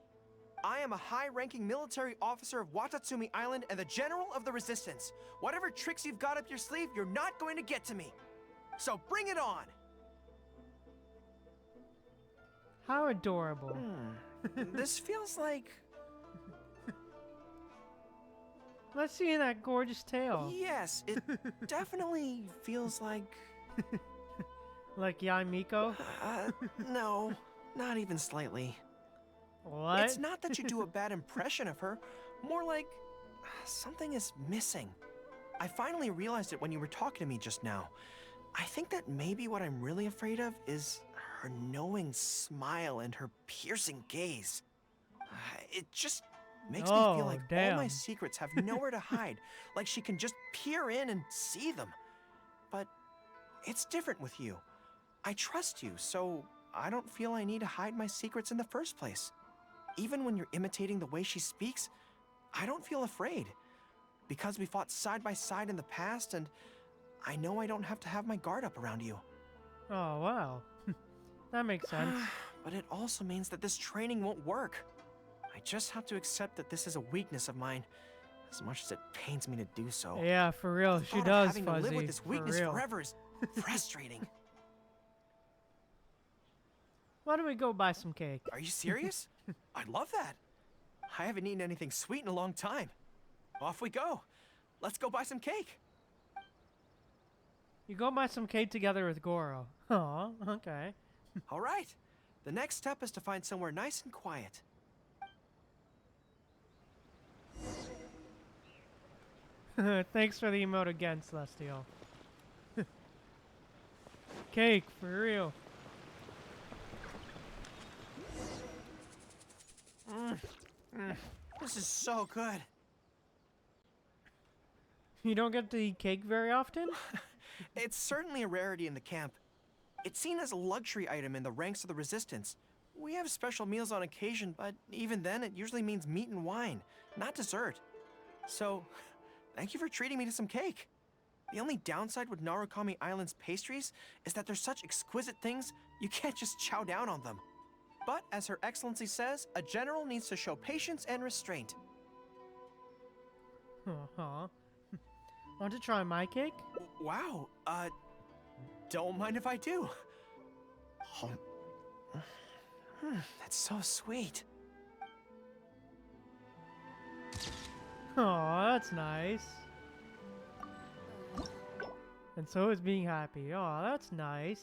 I am a high-ranking military officer of Watatsumi Island and the General of the Resistance. Whatever tricks you've got up your sleeve, you're not going to get to me. So bring it on! How adorable. This feels like... Let's see that gorgeous tail. Yes, it definitely feels like... Like Yaimiko? No, not even slightly. What? It's not that you do a bad impression of her, more like something is missing. I finally realized it when you were talking to me just now. I think that maybe what I'm really afraid of is her knowing smile and her piercing gaze. It just makes me feel like all my secrets have nowhere to hide, like she can just peer in and see them. But it's different with you. I trust you, so I don't feel I need to hide my secrets in the first place. Even when you're imitating the way she speaks, I don't feel afraid. Because we fought side by side in the past, and I know I don't have to have my guard up around you. Oh, wow. That makes sense. But it also means that this training won't work. I just have to accept that this is a weakness of mine, as much as it pains me to do so. Yeah, for real, The she thought of does, having Fuzzy. to live with this weakness for real. forever is frustrating. Why don't we go buy some cake? Are you serious? I'd love that. I haven't eaten anything sweet in a long time. Off we go. Let's go buy some cake. You go buy some cake together with Gorou. Aw, okay. All right. The next step is to find somewhere nice and quiet. Thanks for the emote again, Celestial. Cake, for real. This is so good. You don't get to eat cake very often? It's certainly a rarity in the camp. It's seen as a luxury item in the ranks of the Resistance. We have special meals on occasion, but even then it usually means meat and wine, not dessert. So, thank you for treating me to some cake. The only downside with Narukami Island's pastries is that they're such exquisite things, you can't just chow down on them. But, as Her Excellency says, a general needs to show patience and restraint. Uh-huh. Want to try my cake? Wow, don't mind if I do. That's so sweet. Oh, that's nice. And so is being happy. Oh, that's nice.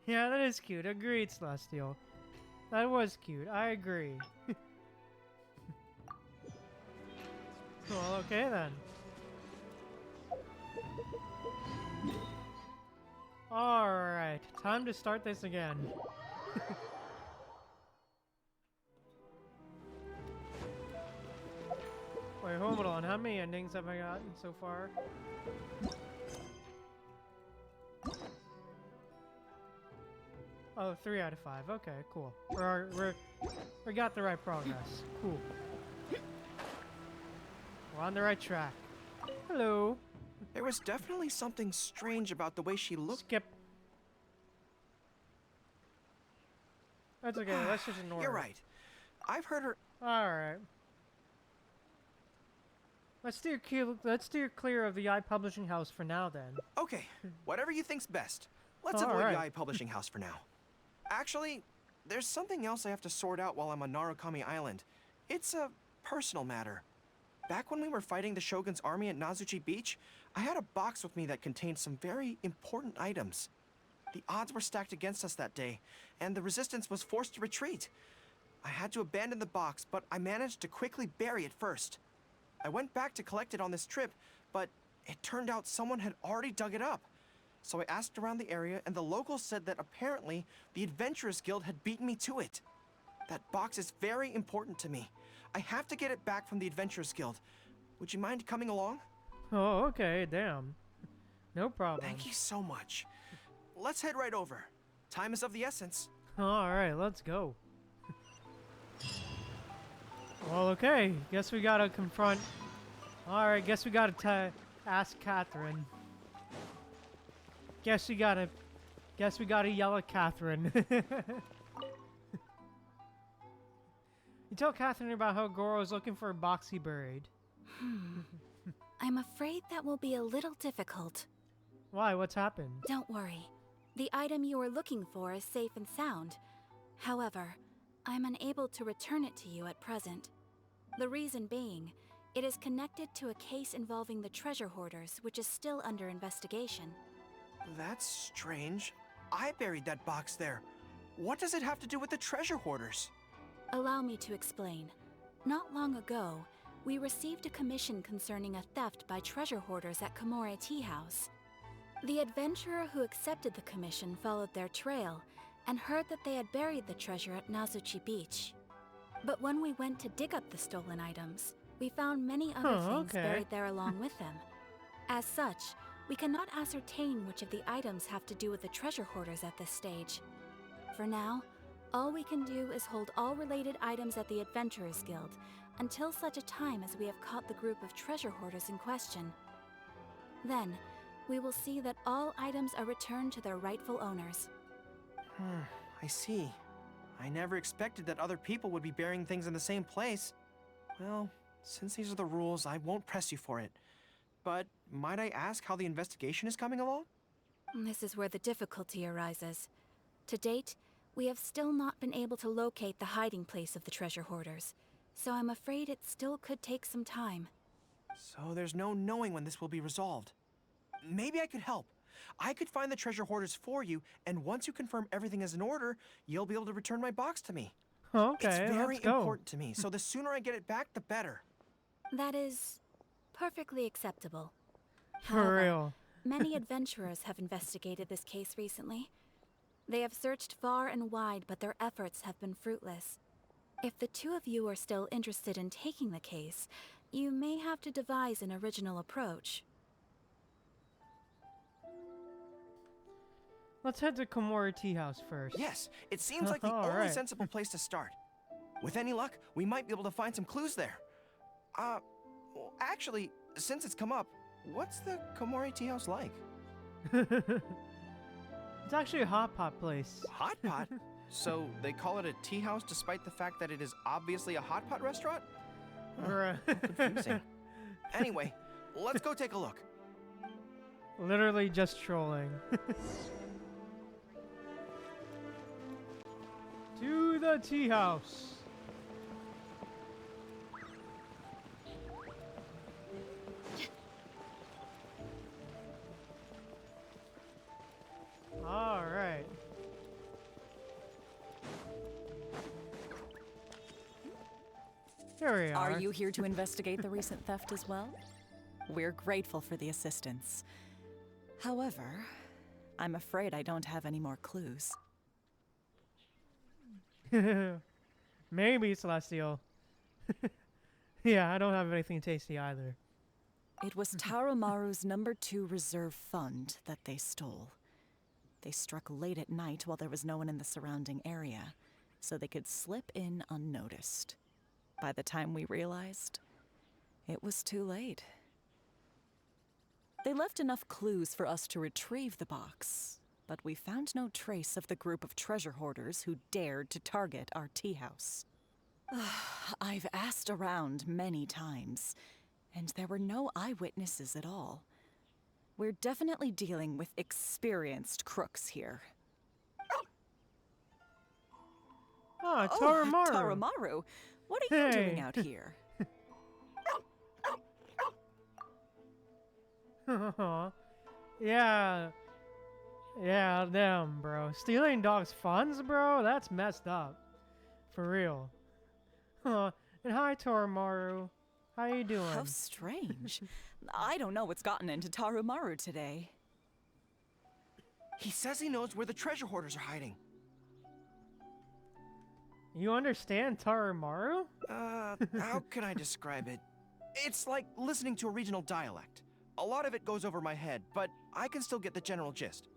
Yeah, that is cute. Agreed, Celestial. That was cute. I agree. Well, okay then. Alright, time to start this again. Wait, hold on. How many endings have I gotten so far? Oh, 3 out of 5. Okay, cool. We got the right progress. Cool. We're on the right track. Hello. There was definitely something strange about the way she looked. Skip. That's okay. Let's just ignore You're it. right. I've heard her. All right. Let's steer clear of the Yae Publishing House for now, then. Okay, whatever you think's best. Let's All avoid right. Yae Publishing House for now. Actually, there's something else I have to sort out while I'm on Narukami Island. It's a personal matter. Back when we were fighting the Shogun's army at Nazuchi Beach, I had a box with me that contained some very important items. The odds were stacked against us that day, and the resistance was forced to retreat. I had to abandon the box, but I managed to quickly bury it first. I went back to collect it on this trip, but it turned out someone had already dug it up. So I asked around the area, and the locals said that apparently the Adventurers Guild had beaten me to it. That box is very important to me. I have to get it back from the Adventurers Guild. Would you mind coming along? Oh, okay, damn. No problem. Thank you so much. Let's head right over. Time is of the essence. Alright, let's go. Well, okay. Guess we gotta confront... Alright, guess we gotta ask Catherine. Guess we gotta yell at Catherine. You tell Catherine about how Gorou is looking for a box he buried. I'm afraid that will be a little difficult. Why? What's happened? Don't worry. The item you are looking for is safe and sound. However, I'm unable to return it to you at present. The reason being, it is connected to a case involving the treasure hoarders, which is still under investigation. That's strange. I buried that box there. What does it have to do with the treasure hoarders? Allow me to explain. Not long ago, we received a commission concerning a theft by treasure hoarders at Komore Tea House. The adventurer who accepted the commission followed their trail and heard that they had buried the treasure at Nazuchi Beach. But when we went to dig up the stolen items, we found many other things buried there along with them. As such, we cannot ascertain which of the items have to do with the treasure hoarders at this stage. For now, all we can do is hold all related items at the Adventurers Guild until such a time as we have caught the group of treasure hoarders in question. Then, we will see that all items are returned to their rightful owners. I see. I never expected that other people would be burying things in the same place. Well, since these are the rules, I won't press you for it. But might I ask how the investigation is coming along? This is where the difficulty arises. To date, we have still not been able to locate the hiding place of the treasure hoarders, so I'm afraid it still could take some time. So there's no knowing when this will be resolved. Maybe I could help. I could find the treasure hoarders for you, and once you confirm everything is in order, you'll be able to return my box to me. Okay, it's very let's go. important to me, so the sooner I get it back, the better. That is perfectly acceptable. For However, real. many adventurers have investigated this case recently. They have searched far and wide, but their efforts have been fruitless. If the two of you are still interested in taking the case, you may have to devise an original approach. Let's head to Komore Tea House first. Yes, it seems like the only Alright. sensible place to start. With any luck, we might be able to find some clues there. Well, actually, since it's come up, what's the Komore Tea House like? It's actually a hot pot place. Hot pot? So they call it a tea house despite the fact that it is obviously a hot pot restaurant? Bruh. Confusing. Anyway, let's go take a look. Literally just trolling. To the tea house. All right. Here we are. Are you here to investigate the recent theft as well? We're grateful for the assistance. However, I'm afraid I don't have any more clues. Maybe Celestial. Yeah, I don't have anything tasty either. It was Taromaru's #2 reserve fund that they stole. They struck late at night while there was no one in the surrounding area, so they could slip in unnoticed. By the time we realized, it was too late. They left enough clues for us to retrieve the box, but we found no trace of the group of treasure hoarders who dared to target our tea house. I've asked around many times, and there were no eyewitnesses at all. We're definitely dealing with experienced crooks here. Oh, Taromaru. Taromaru, what are you doing out here? Yeah. Yeah, damn, bro. Stealing dogs' funds, bro? That's messed up. For real. And hi, Taromaru. How you doing? How strange. I don't know what's gotten into Tarumaru today. He says he knows where the treasure hoarders are hiding. You understand Tarumaru? How can I describe it? It's like listening to a regional dialect. A lot of it goes over my head, but I can still get the general gist.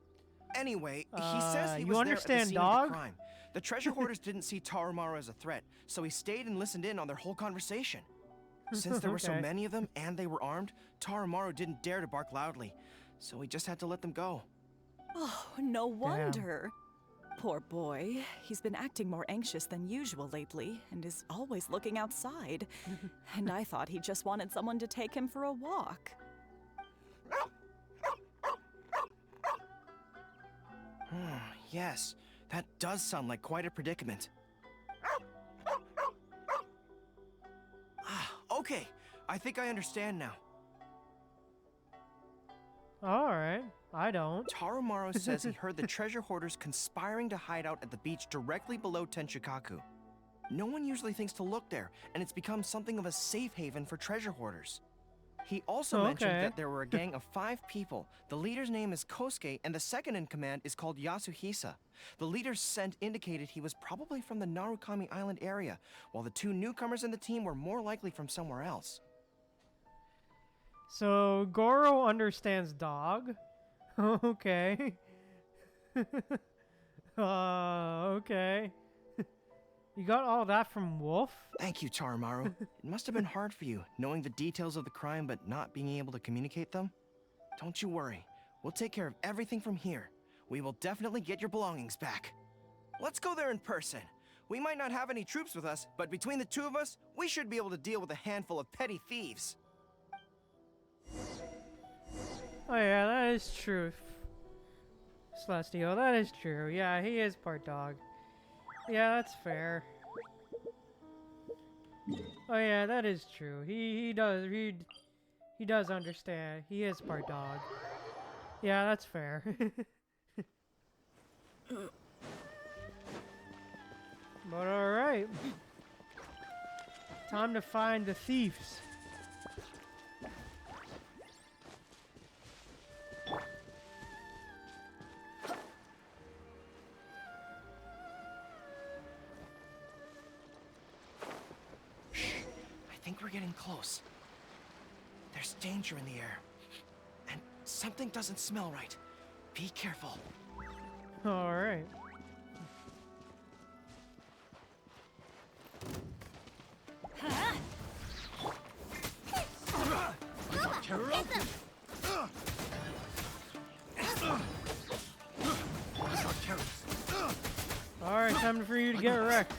Anyway, he says he you was there understand, at the scene dog? of the crime. The treasure hoarders didn't see Tarumaru as a threat, so he stayed and listened in on their whole conversation. Since there were so Okay. many of them and they were armed, Tarumaru didn't dare to bark loudly, so he just had to let them go. Oh, no wonder. Poor boy. He's been acting more anxious than usual lately and is always looking outside. And I thought he just wanted someone to take him for a walk. Yes, that does sound like quite a predicament. Okay, I think I understand now. Alright, I don't. Tarumaru says he heard the treasure hoarders conspiring to hide out at the beach directly below Tenchukaku. No one usually thinks to look there, and it's become something of a safe haven for treasure hoarders. He also mentioned that there were a gang of 5 people. The leader's name is Kosuke, and the second in command is called Yasuhisa. The leader's scent indicated he was probably from the Narukami Island area, while the 2 newcomers in the team were more likely from somewhere else. So, Gorou understands dog? Okay. Okay. You got all that from Wolf? Thank you, Tarumaru. It must have been hard for you, knowing the details of the crime but not being able to communicate them. Don't you worry. We'll take care of everything from here. We will definitely get your belongings back. Let's go there in person. We might not have any troops with us, but between the 2 of us, we should be able to deal with a handful of petty thieves. Oh yeah, that is true. Celestial, that is true. Yeah, he is part dog. Yeah, that's fair. Oh yeah, that is true. He does understand. He is part dog. Yeah, that's fair. But alright. Time to find the thieves. I think we're getting close. There's danger in the air. And something doesn't smell right. Be careful. Alright. Alright, time for you to get wrecked.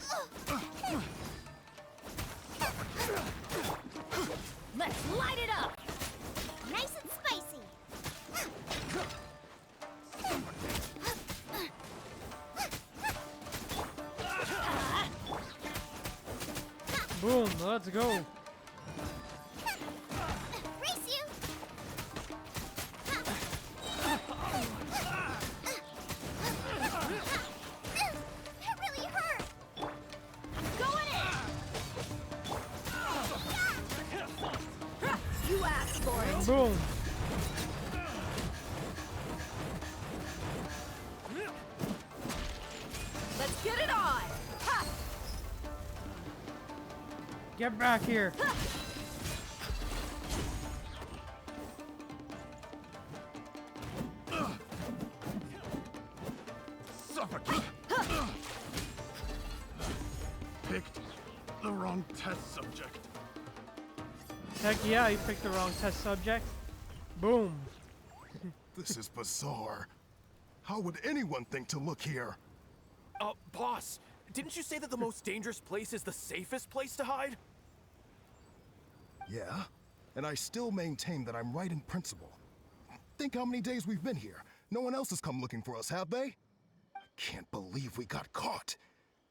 Let's light it up! Nice and spicy! Boom, let's go. Race you! That really hurt! Going in! You asked for it! Boom. Let's get it on! Ha! Get back here. Suffocate! Picked the wrong test subject. Heck yeah, you picked the wrong test subject. Boom. This is bizarre. How would anyone think to look here? Boss, didn't you say that the most dangerous place is the safest place to hide? Yeah, and I still maintain that I'm right in principle. Think how many days we've been here. No one else has come looking for us, have they? I can't believe we got caught.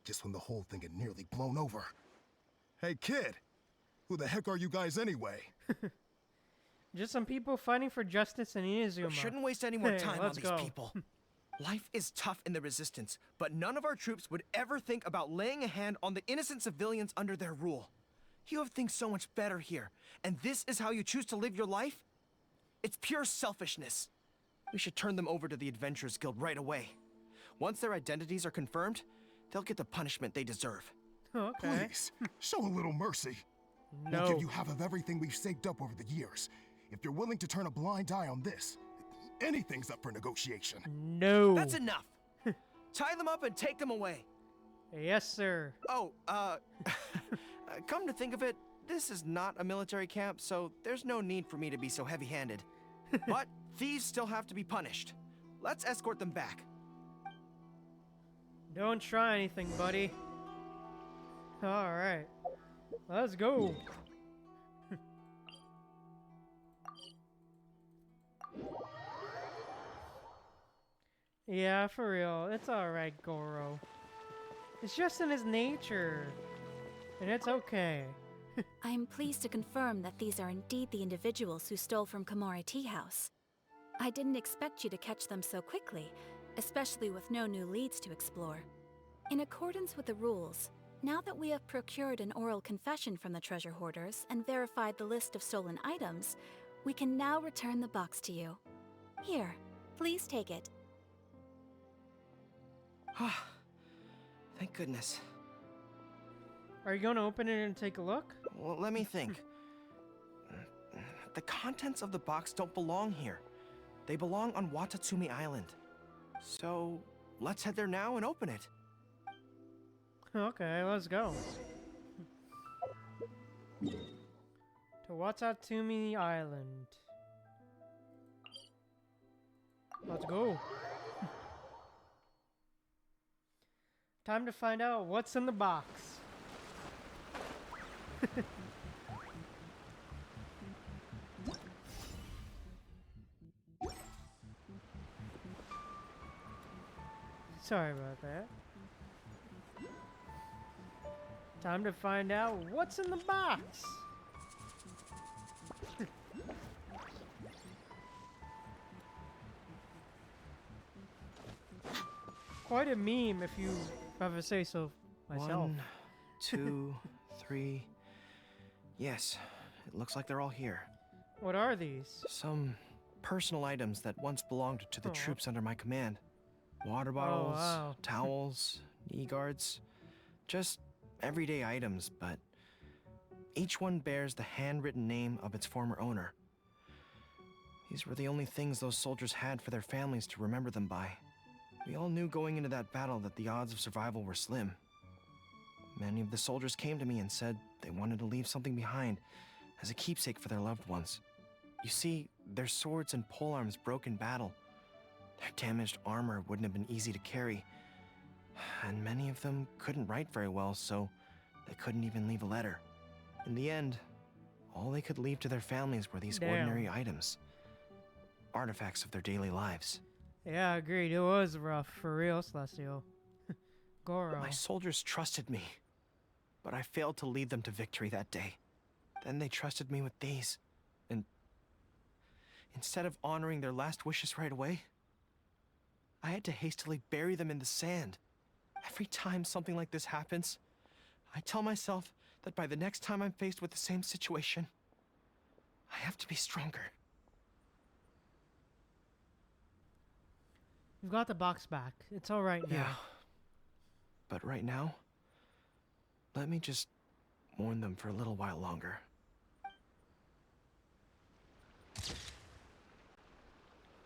Just when the whole thing had nearly blown over. Hey, kid! Who the heck are you guys anyway? Just some people fighting for justice in Inazuma. We shouldn't waste any more Hey, time on let's these go. people. Life is tough in the Resistance, but none of our troops would ever think about laying a hand on the innocent civilians under their rule. You have things so much better here, and this is how you choose to live your life? It's pure selfishness. We should turn them over to the Adventurers Guild right away. Once their identities are confirmed, they'll get the punishment they deserve. Okay. Please, show a little mercy. No. We'll give you half of everything we've saved up over the years. If you're willing to turn a blind eye on this, anything's up for negotiation. No. That's enough. Tie them up and take them away. Yes, sir. Oh, come to think of it, this is not a military camp, so there's no need for me to be so heavy-handed. But thieves still have to be punished. Let's escort them back. Don't try anything, buddy. Alright. Let's go. Yeah, for real. It's alright, Gorou. It's just in his nature. And it's okay. I am pleased to confirm that these are indeed the individuals who stole from Komori Tea House. I didn't expect you to catch them so quickly, especially with no new leads to explore. In accordance with the rules, now that we have procured an oral confession from the treasure hoarders and verified the list of stolen items, we can now return the box to you. Here, please take it. Thank goodness. Are you gonna open it and take a look? Well, let me think. The contents of the box don't belong here. They belong on Watatsumi Island. So, let's head there now and open it. Okay, let's go. To Watatsumi Island. Let's go. Time to find out what's in the box. Sorry about that. Time to find out what's in the box. Quite a meme if you ever say so myself. 1, 2, 3. Yes, it looks like they're all here. What are these? Some personal items that once belonged to the Aw. troops under my command. Water bottles, wow. towels, knee guards. Just everyday items, but each one bears the handwritten name of its former owner. These were the only things those soldiers had for their families to remember them by. We all knew going into that battle that the odds of survival were slim. Many of the soldiers came to me and said they wanted to leave something behind as a keepsake for their loved ones. You see, their swords and polearms broke in battle. Their damaged armor wouldn't have been easy to carry. And many of them couldn't write very well, so they couldn't even leave a letter. In the end, all they could leave to their families were these ordinary items. Artifacts of their daily lives. Yeah, agreed. It was rough, for real, Celestial. Gorou. My soldiers trusted me, but I failed to lead them to victory that day. Then they trusted me with these, and instead of honoring their last wishes right away, I had to hastily bury them in the sand. Every time something like this happens, I tell myself that by the next time I'm faced with the same situation, I have to be stronger. You've got the box back. It's alright now. Yeah. But right now, let me just mourn them for a little while longer.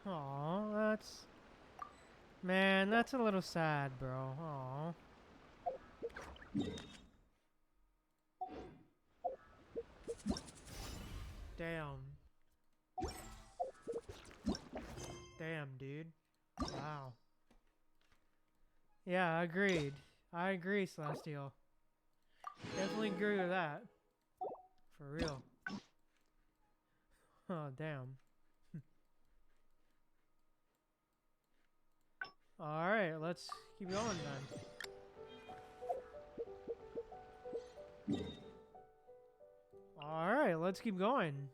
Aw, that's... Man, that's a little sad, bro. Aw. Damn. Damn, dude. Wow. Yeah, agreed. I agree, Celestial. Definitely agree with that. For real. Oh, damn. Alright, let's keep going then. Alright, let's keep going.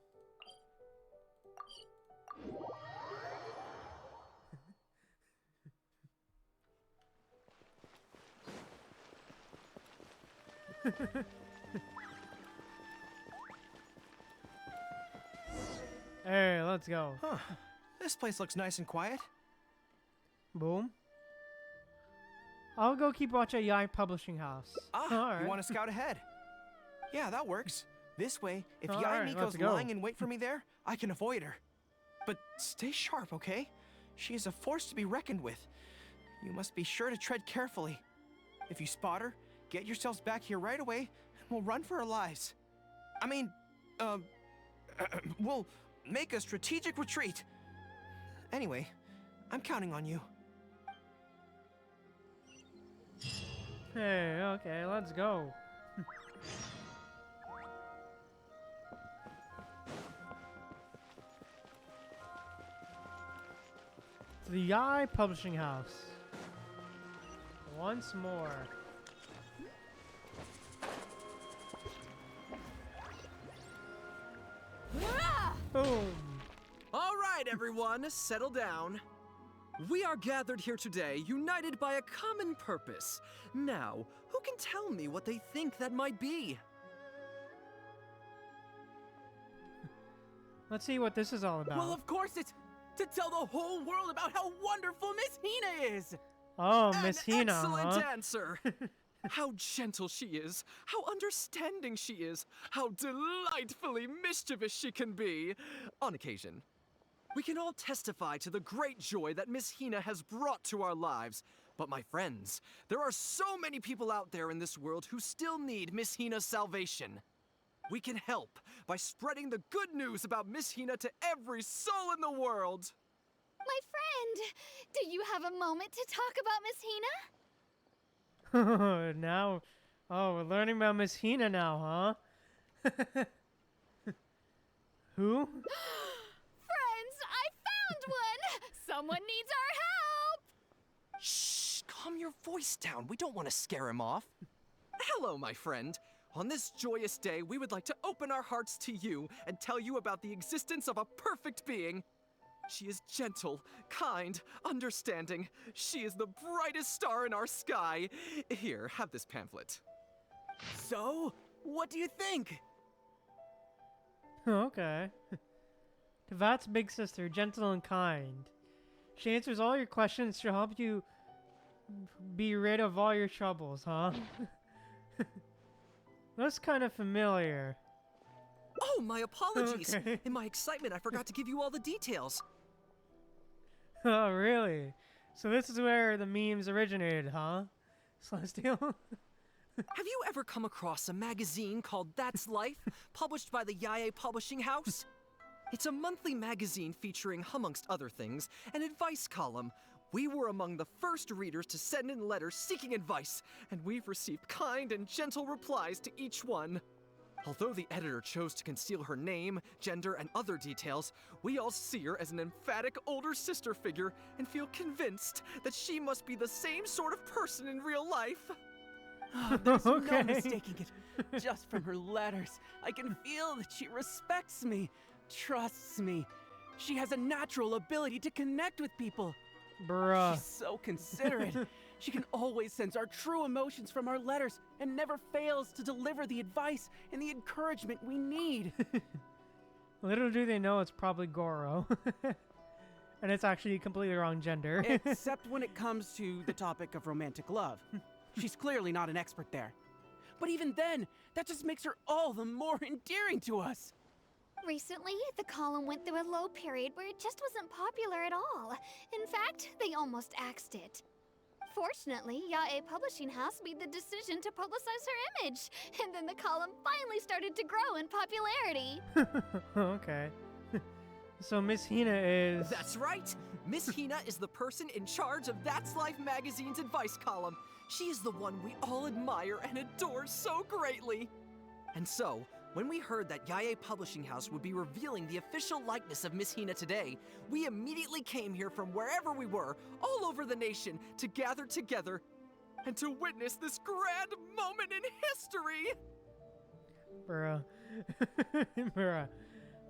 Hey, let's go. Huh. This place looks nice and quiet. Boom. I'll go keep watch at Yai Publishing House. You want to scout ahead? Yeah, that works. This way, if Yai Alright, Miko's let's go. lying in wait for me there, I can avoid her. But stay sharp, okay? She is a force to be reckoned with. You must be sure to tread carefully. If you spot her, get yourselves back here right away, and we'll run for our lives. I mean, we'll make a strategic retreat. Anyway, I'm counting on you. Hey, okay, let's go. To the Yai Publishing House. Once more. Boom. All right, everyone, settle down. We are gathered here today, united by a common purpose. Now, who can tell me what they think that might be? Let's see what this is all about. Well, of course it's to tell the whole world about how wonderful Miss Hina is! Oh, Miss Hina, Excellent huh? answer! How gentle she is, how understanding she is, how delightfully mischievous she can be, on occasion. We can all testify to the great joy that Miss Hina has brought to our lives. But my friends, there are so many people out there in this world who still need Miss Hina's salvation. We can help by spreading the good news about Miss Hina to every soul in the world. My friend, do you have a moment to talk about Miss Hina? Now, oh, we're learning about Miss Hina now, huh? Who? Friends, I found one! Someone needs our help! Shh, calm your voice down. We don't want to scare him off. Hello, my friend. On this joyous day, we would like to open our hearts to you and tell you about the existence of a perfect being. She is gentle, kind, understanding. She is the brightest star in our sky. Here, have this pamphlet. So, what do you think? Okay. Tevat's big sister, gentle and kind. She answers all your questions to help you be rid of all your troubles, huh? That's kind of familiar. Oh, my apologies. Okay. In my excitement, I forgot to give you all the details. Oh, really? So this is where the memes originated, huh? Celestial? Have you ever come across a magazine called That's Life, published by the Yae Publishing House? It's a monthly magazine featuring, amongst other things, an advice column. We were among the first readers to send in letters seeking advice, and we've received kind and gentle replies to each one. Although the editor chose to conceal her name, gender, and other details, we all see her as an emphatic older sister figure and feel convinced that she must be the same sort of person in real life. There's no mistaking it. Just from her letters, I can feel that she respects me, trusts me. She has a natural ability to connect with people. Bruh. She's so considerate. She can always sense our true emotions from our letters and never fails to deliver the advice and the encouragement we need. Little do they know it's probably Gorou. And it's actually completely wrong gender. Except when it comes to the topic of romantic love. She's clearly not an expert there. But even then, that just makes her all the more endearing to us. Recently, the column went through a low period where it just wasn't popular at all. In fact, they almost axed it. Fortunately, Yae Publishing House made the decision to publicize her image, and then the column finally started to grow in popularity. Okay. So Miss Hina is... That's right! Miss Hina is the person in charge of That's Life magazine's advice column. She is the one we all admire and adore so greatly. And so, when we heard that Yae Publishing House would be revealing the official likeness of Miss Hina today, we immediately came here from wherever we were, all over the nation, to gather together and to witness this grand moment in history! Bruh. Bruh.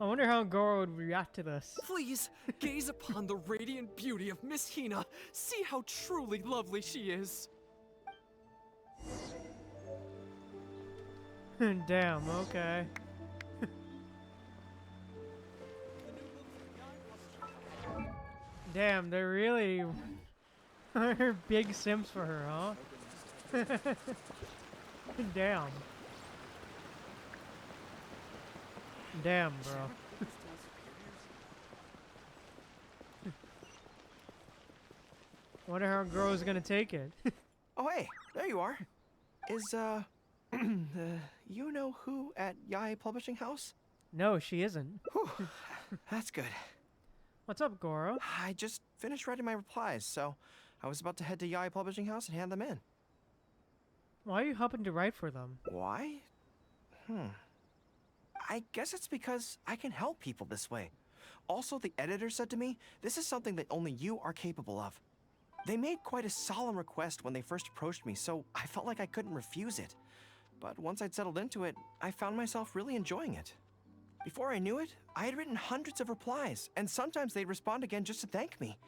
I wonder how Gorou would react to this. Please, gaze upon the radiant beauty of Miss Hina. See how truly lovely she is. Damn, okay. Damn, they're really are big simps for her, huh? Damn. Damn, bro. Wonder how Gorou's gonna take it. Oh, hey, there you are. Is, you know who at Yae Publishing House? No, she isn't. Whew, that's good. What's up, Gorou? I just finished writing my replies, so I was about to head to Yae Publishing House and hand them in. Why are you helping to write for them? Why? I guess it's because I can help people this way. Also, the editor said to me, this is something that only you are capable of. They made quite a solemn request when they first approached me, so I felt like I couldn't refuse it. But once I'd settled into it, I found myself really enjoying it. Before I knew it, I had written hundreds of replies, and sometimes they'd respond again just to thank me.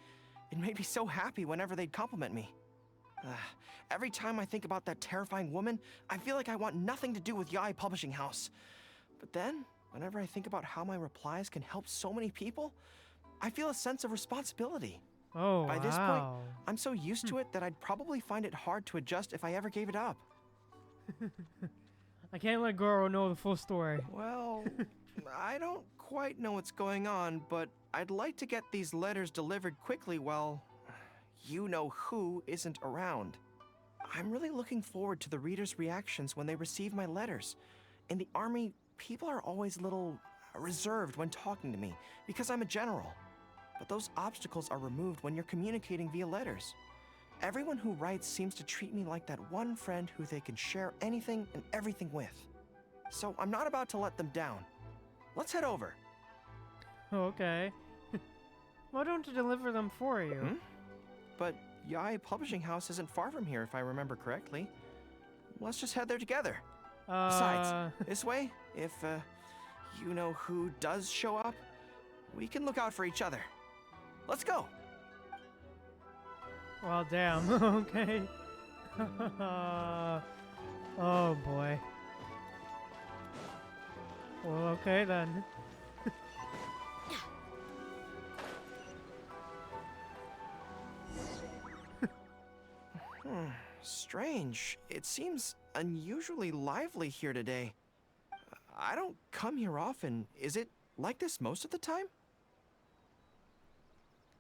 It made me so happy whenever they'd compliment me. Every time I think about that terrifying woman, I feel like I want nothing to do with Yae Publishing House. But then, whenever I think about how my replies can help so many people, I feel a sense of responsibility. Oh, By this point, I'm so used to it that I'd probably find it hard to adjust if I ever gave it up. I can't let Gorou know the full story. Well, I don't quite know what's going on, but I'd like to get these letters delivered quickly while you-know-who isn't around. I'm really looking forward to the readers' reactions when they receive my letters. In the army, people are always a little reserved when talking to me because I'm a general. But those obstacles are removed when you're communicating via letters. Everyone who writes seems to treat me like that one friend who they can share anything and everything with. So I'm not about to let them down. Let's head over. Okay. Why don't you deliver them for you? But Yae Publishing House isn't far from here, if I remember correctly. Let's just head there together. Besides, this way, if you-know-who does show up, we can look out for each other. Let's go! Well, damn. Okay. Oh, boy. Well, okay then. Strange. It seems unusually lively here today. I don't come here often. Is it like this most of the time?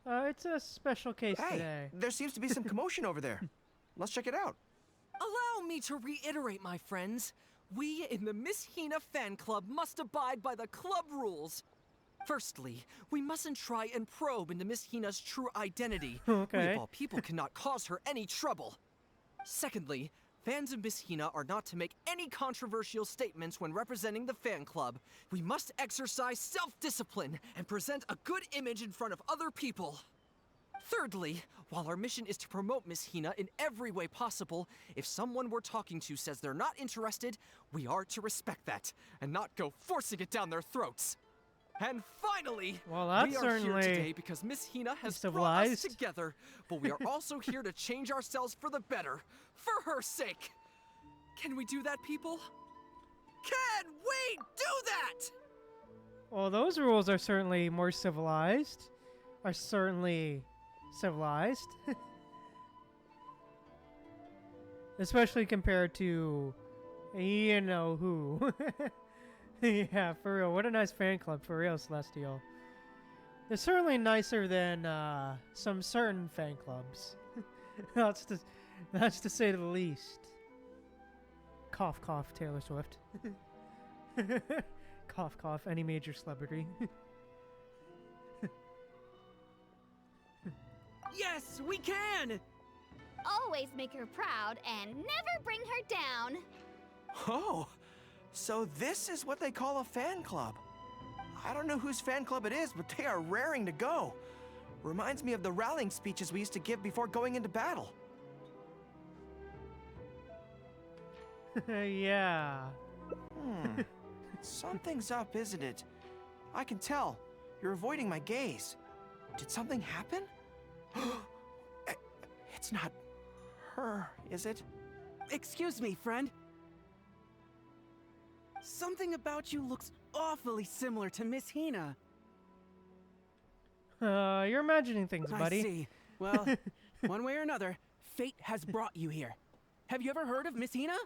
It's a special case Hey, today. there seems to be some commotion over there. Let's check it out. Allow me to reiterate, my friends. We in the Miss Hina fan club must abide by the club rules. Firstly, we mustn't try and probe into Miss Hina's true identity. Okay. We of all people cannot cause her any trouble. Secondly, fans of Miss Hina are not to make any controversial statements when representing the fan club. We must exercise self-discipline and present a good image in front of other people. Thirdly, while our mission is to promote Miss Hina in every way possible, if someone we're talking to says they're not interested, we are to respect that and not go forcing it down their throats. And finally, well, that's we are here today because Miss Hina has brought us together, but we are also here to change ourselves for the better, for her sake. Can we do that, people? Can we do that? Well, those rules are certainly more civilized. Are certainly civilized. Especially compared to you-know-who. Yeah, for real. What a nice fan club, for real, Celestial. They're certainly nicer than some certain fan clubs. That's to say the least. Cough, cough, Taylor Swift. Cough, cough, any major celebrity. Yes, we can! Always make her proud and never bring her down. Oh, so this is what they call a fan club. I don't know whose fan club it is, but they are raring to go. Reminds me of the rallying speeches we used to give before going into battle. Yeah. Something's up, isn't it? I can tell. You're avoiding my gaze. Did something happen? It's not her, is it? Excuse me, friend. Something about you looks awfully similar to Miss Hina. You're imagining things, buddy. I see. Well, one way or another, fate has brought you here. Have you ever heard of Miss Hina?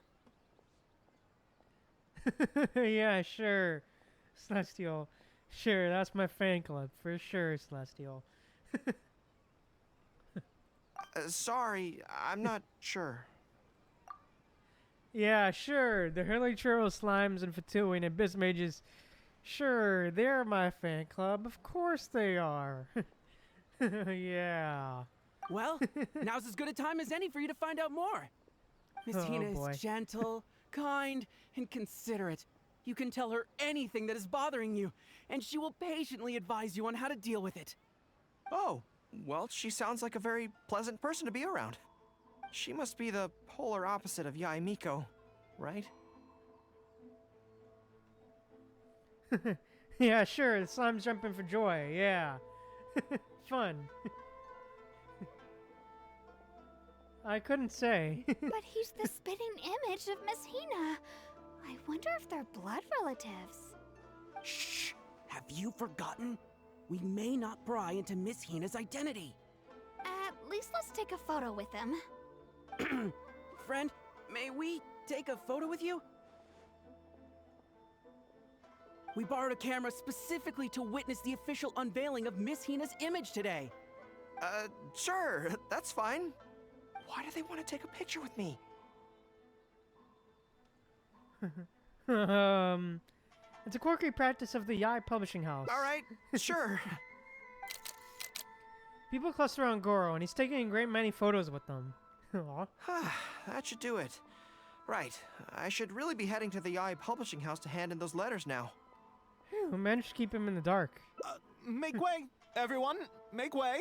Yeah, sure. Celestial. Sure, that's my fan club. For sure, Celestial. Sorry, I'm not sure. Yeah, sure. The Hurley Churro Slimes and Fatui and Abyss Mages. Sure, they're my fan club. Of course they are. Yeah. Well, now's as good a time as any for you to find out more. Miss Oh, Hina boy. is gentle, kind, and considerate. You can tell her anything that is bothering you, and she will patiently advise you on how to deal with it. Oh, well, she sounds like a very pleasant person to be around. She must be the polar opposite of Yae Miko, right? Yeah, sure. The slime's jumping for joy. Yeah. Fun. I couldn't say. But he's the spitting image of Miss Hina. I wonder if they're blood relatives. Shh! Have you forgotten? We may not pry into Miss Hina's identity. At least let's take a photo with him. Friend, may we take a photo with you? We borrowed a camera specifically to witness the official unveiling of Miss Hina's image today. Sure, that's fine. Why do they want to take a picture with me? It's a quirky practice of the Yae Publishing House. All right, sure. People cluster around Gorou, and he's taking a great many photos with them. Aw. That should do it. Right, I should really be heading to the Yae Publishing House to hand in those letters now. Who managed to keep him in the dark? Make way, everyone. Make way.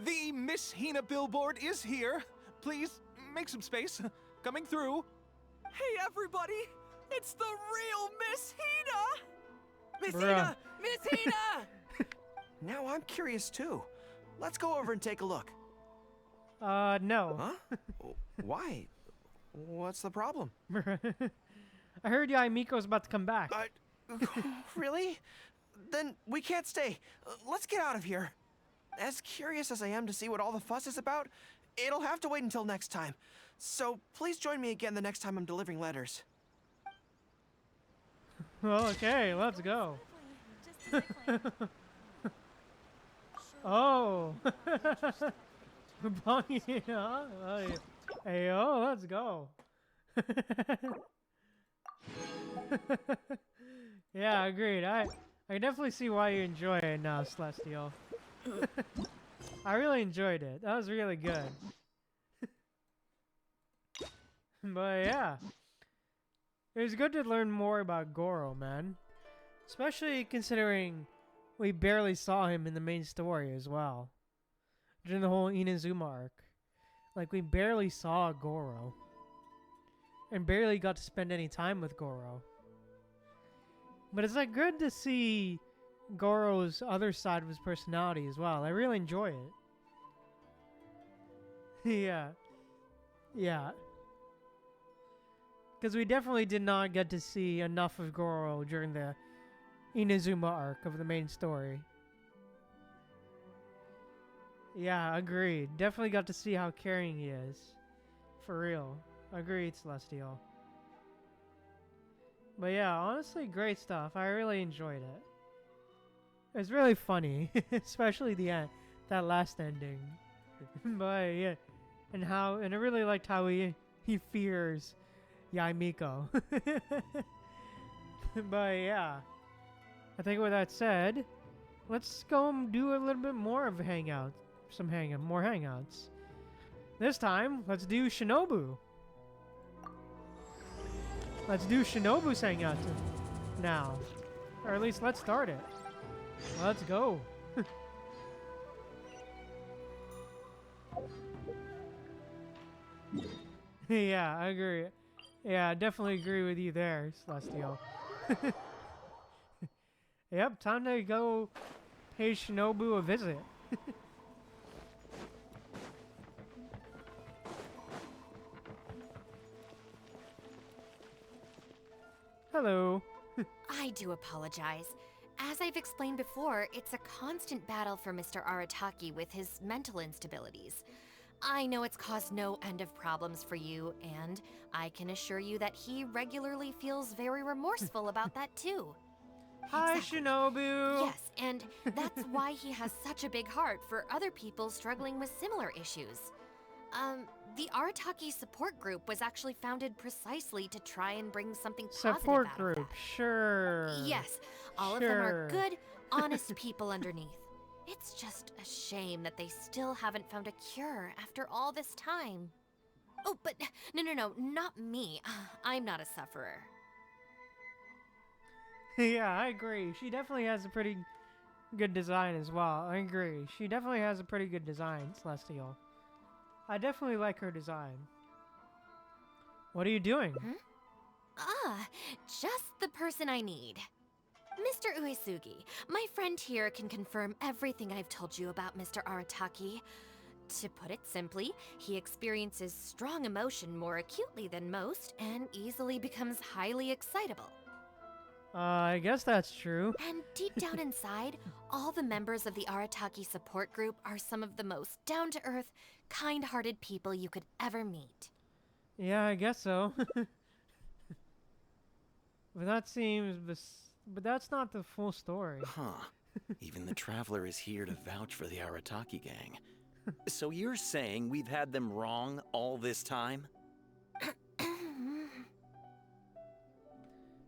The Miss Hina billboard is here. Please, make some space. Coming through. Hey, everybody! It's the real Miss Hina! Miss Bruh. Hina! Miss Hina! Now I'm curious too. Let's go over and take a look. No. Huh? Why? What's the problem? I heard Yae Miko's about to come back. Really? Then we can't stay. Let's get out of here. As curious as I am to see what all the fuss is about, it'll have to wait until next time. So please join me again the next time I'm delivering letters. Okay, let's go. Oh. Bongi, huh? Hey, oh, let's go. Yeah, agreed. I definitely see why you enjoy it now, Celestial. I really enjoyed it. That was really good. But yeah. It was good to learn more about Gorou, man. Especially considering we barely saw him in the main story as well. During the whole Inazuma arc. Like, we barely saw Gorou. And barely got to spend any time with Gorou. But it's like good to see Gorou's other side of his personality as well. I really enjoy it. Yeah. Yeah. Because we definitely did not get to see enough of Gorou during the Inazuma arc of the main story. Yeah, agreed. Definitely got to see how caring he is. For real. Agreed, Celestial. But yeah, honestly, great stuff. I really enjoyed it. It was really funny, especially the end, that last ending. But yeah, and I really liked how he fears Yae Miko. But yeah, I think with that said, let's go and do a little bit more of a hangout, more hangouts. This time, let's do Shinobu. Let's do Shinobu's hangout now, or at least let's start it. Let's go. Yeah, I agree. Yeah, I definitely agree with you there, Celestial. Yep, time to go pay Shinobu a visit. Hello. I do apologize. As I've explained before, it's a constant battle for Mr. Arataki with his mental instabilities. I know it's caused no end of problems for you, and I can assure you that he regularly feels very remorseful about that too. Hi, Shinobu! Yes, and that's why he has such a big heart for other people struggling with similar issues. The Arataki support group was actually founded precisely to try and bring something positive Support out of group, that. sure. Yes, all of them are good, honest people underneath. It's just a shame that they still haven't found a cure after all this time. Oh, but no, not me. I'm not a sufferer. Yeah, I agree. She definitely has a pretty good design as well. I agree. She definitely has a pretty good design, Celestial. I definitely like her design. What are you doing? Just the person I need. Mr. Uesugi, my friend here can confirm everything I've told you about Mr. Arataki. To put it simply, he experiences strong emotion more acutely than most and easily becomes highly excitable. I guess that's true. And deep down inside, all the members of the Arataki support group are some of the most down-to-earth, kind-hearted people you could ever meet. Yeah, I guess so. But that seems... But that's not the full story. Huh. Even the Traveler is here to vouch for the Arataki gang. So you're saying we've had them wrong all this time?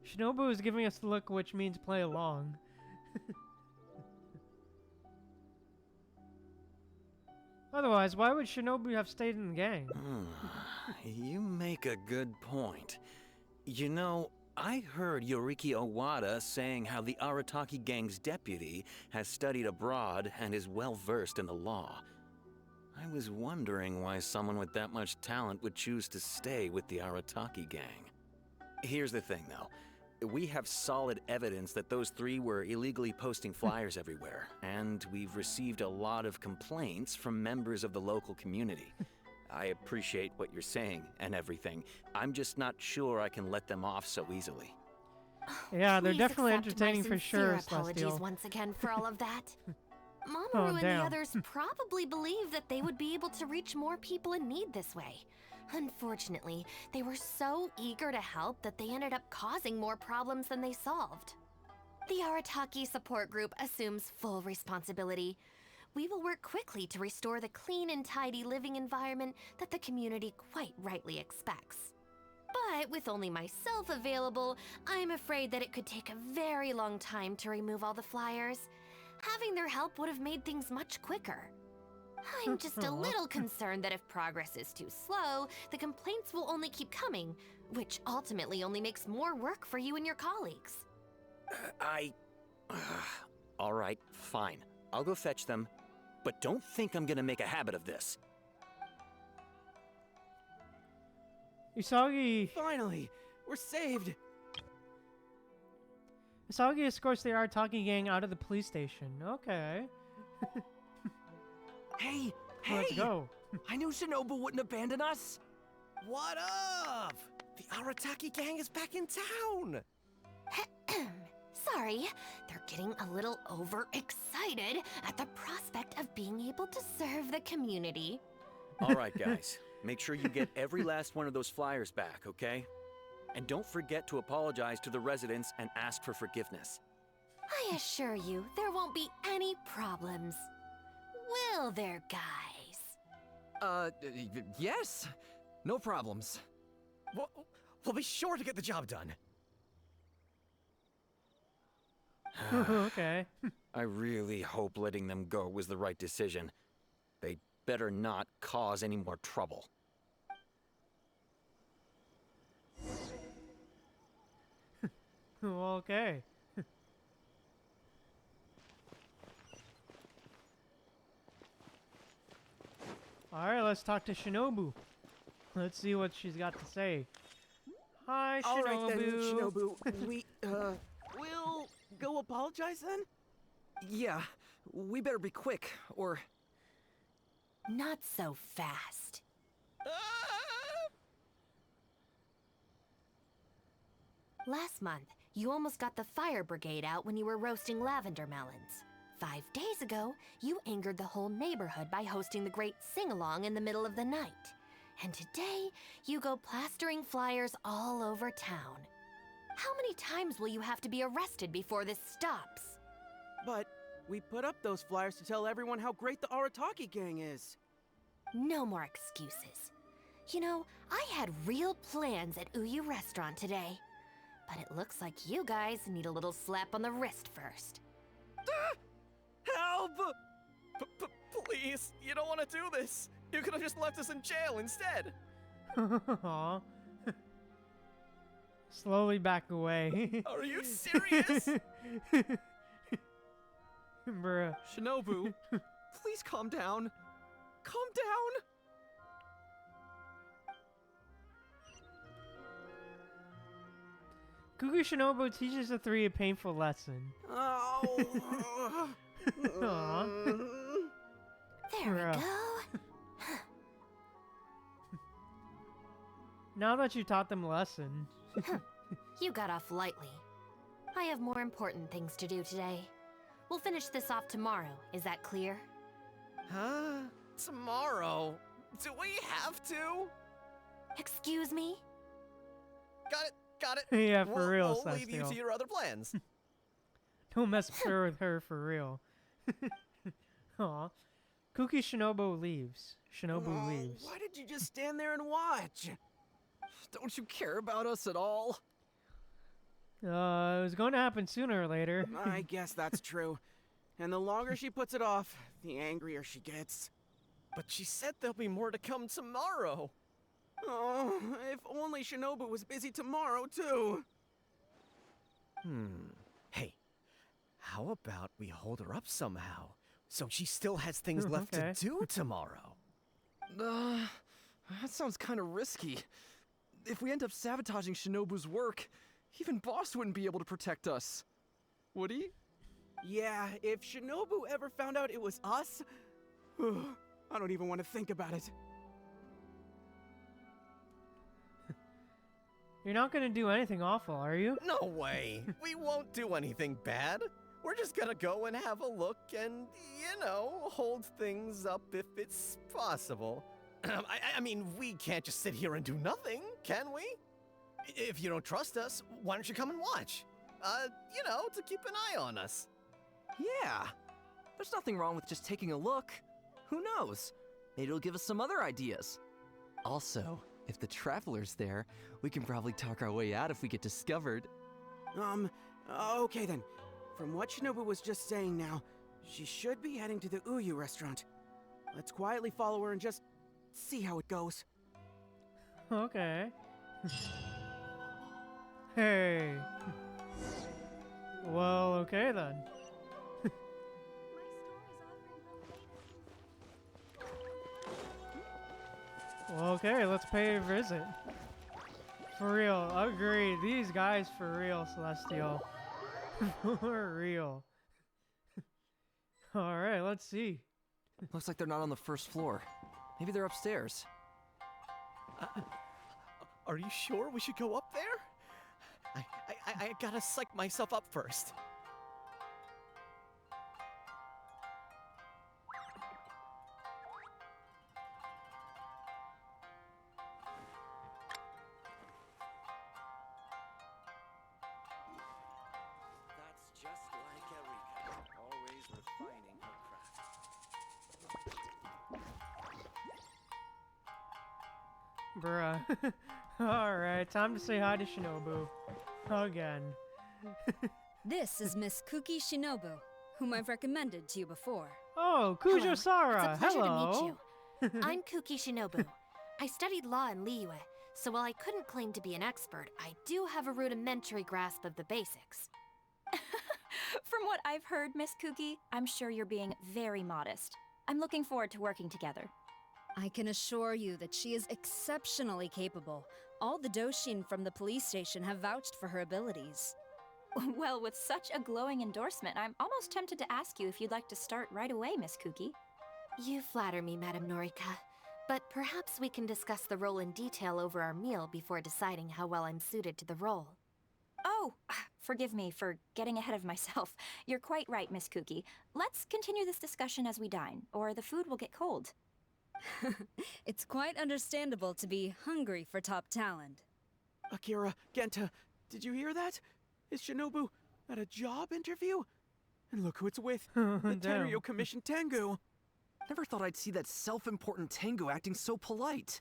Shinobu is giving us the look, which means play along. Otherwise, why would Shinobu have stayed in the gang? You make a good point. You know, I heard Yoriki Owada saying how the Arataki gang's deputy has studied abroad and is well-versed in the law. I was wondering why someone with that much talent would choose to stay with the Arataki gang. Here's the thing, though. We have solid evidence that those three were illegally posting flyers everywhere, and we've received a lot of complaints from members of the local community. I appreciate what you're saying and everything. I'm just not sure I can let them off so easily. Yeah, they're Please definitely accept my entertaining for sure, sincere apologies Celestial. once again for all of that. Mamoru Oh, and the damn. others probably believed that they would be able to reach more people in need this way. Unfortunately, they were so eager to help that they ended up causing more problems than they solved. The Arataki support group assumes full responsibility. We will work quickly to restore the clean and tidy living environment that the community quite rightly expects. But with only myself available, I'm afraid that it could take a very long time to remove all the flyers. Having their help would have made things much quicker. I'm just a little concerned that if progress is too slow, the complaints will only keep coming, which ultimately only makes more work for you and your colleagues. All right, fine. I'll go fetch them, but don't think I'm gonna make a habit of this. Usagi... Finally! We're saved! Usagi escorts the Arataki gang out of the police station. Okay. Hey! Let's go. I knew Shinobu wouldn't abandon us! What up? The Arataki gang is back in town! Sorry, they're getting a little overexcited at the prospect of being able to serve the community. All right, guys. Make sure you get every last one of those flyers back, okay? And don't forget to apologize to the residents and ask for forgiveness. I assure you, there won't be any problems. Will there, guys? Yes. No problems. We'll be sure to get the job done. Okay. I really hope letting them go was the right decision. They better not cause any more trouble. Okay. Alright, let's talk to Shinobu. Let's see what she's got to say. Hi, Shinobu. All right then, Shinobu. We'll go apologize then? Yeah, we better be quick, or... Not so fast. Last month, You almost got the fire brigade out when you were roasting lavender melons. 5 days ago, you angered the whole neighborhood by hosting the great sing-along in the middle of the night. And today, you go plastering flyers all over town. How many times will you have to be arrested before this stops? But we put up those flyers to tell everyone how great the Arataki gang is. No more excuses. You know, I had real plans at Uyu Restaurant today. But it looks like you guys need a little slap on the wrist first. Help! Please, you don't want to do this. You could have just left us in jail instead. Aw. Slowly back away. Are you serious? Bruh. Shinobu, please calm down. Calm down. Kuku Shinobu teaches the three a painful lesson. Oh. Aw. There we Bruh. go. Now that you taught them a lesson. You got off lightly. I have more important things to do today. We'll finish this off tomorrow. Is that clear? Huh? Tomorrow? Do we have to? Excuse me? Got it. Yeah, for real, We'll leave you to Celestial. your other plans. Don't mess with her for real. Aw. Kuki Shinobu leaves. Shinobu leaves. Why did you just stand there and watch? Don't you care about us at all? It was going to happen sooner or later. I guess that's true. And the longer she puts it off, the angrier she gets. But she said there'll be more to come tomorrow. Oh, if only Shinobu was busy tomorrow, too. Hey, how about we hold her up somehow, so she still has things left to do tomorrow? That sounds kind of risky. If we end up sabotaging Shinobu's work, even Boss wouldn't be able to protect us. Would he? Yeah, if Shinobu ever found out it was us, I don't even want to think about it. You're not going to do anything awful, are you? No way. We won't do anything bad. We're just gonna go and have a look and, you know, hold things up if it's possible. I mean, we can't just sit here and do nothing, can we? If you don't trust us, why don't you come and watch? You know, to keep an eye on us. Yeah. There's nothing wrong with just taking a look. Who knows? Maybe it'll give us some other ideas. Also, if the Traveler's there, we can probably talk our way out if we get discovered. Okay then. From what Shinobu was just saying now, she should be heading to the Uyu restaurant. Let's quietly follow her and just see how it goes. Okay. Hey. Well, okay then. Well, okay, let's pay a visit. For real, agree. These guys for real, Celestial. For real. Alright, let's see. Looks like they're not on the first floor. Maybe they're upstairs. Are you sure we should go up there? I gotta psych myself up first. That's just like Erika, always refining her craft. Bruh. Alright, time to say hi to Shinobu. Again. This is Miss Kuki Shinobu, whom I've recommended to you before. Oh, Kujo Sara! It's a pleasure Hello! to meet you. I'm Kuki Shinobu. I studied law in Liyue, so while I couldn't claim to be an expert, I do have a rudimentary grasp of the basics. From what I've heard, Miss Kuki, I'm sure you're being very modest. I'm looking forward to working together. I can assure you that she is exceptionally capable. All the Doshin from the police station have vouched for her abilities. Well, with such a glowing endorsement, I'm almost tempted to ask you if you'd like to start right away, Miss Kuki. You flatter me, Madame Norika. But perhaps we can discuss the role in detail over our meal before deciding how well I'm suited to the role. Oh, forgive me for getting ahead of myself. You're quite right, Miss Kuki. Let's continue this discussion as we dine, or the food will get cold. It's quite understandable to be hungry for top talent. Akira, Genta, did you hear that? Is Shinobu at a job interview? And look who it's with, the Damn. Tenryo Commission Tengu. Never thought I'd see that self-important Tengu acting so polite.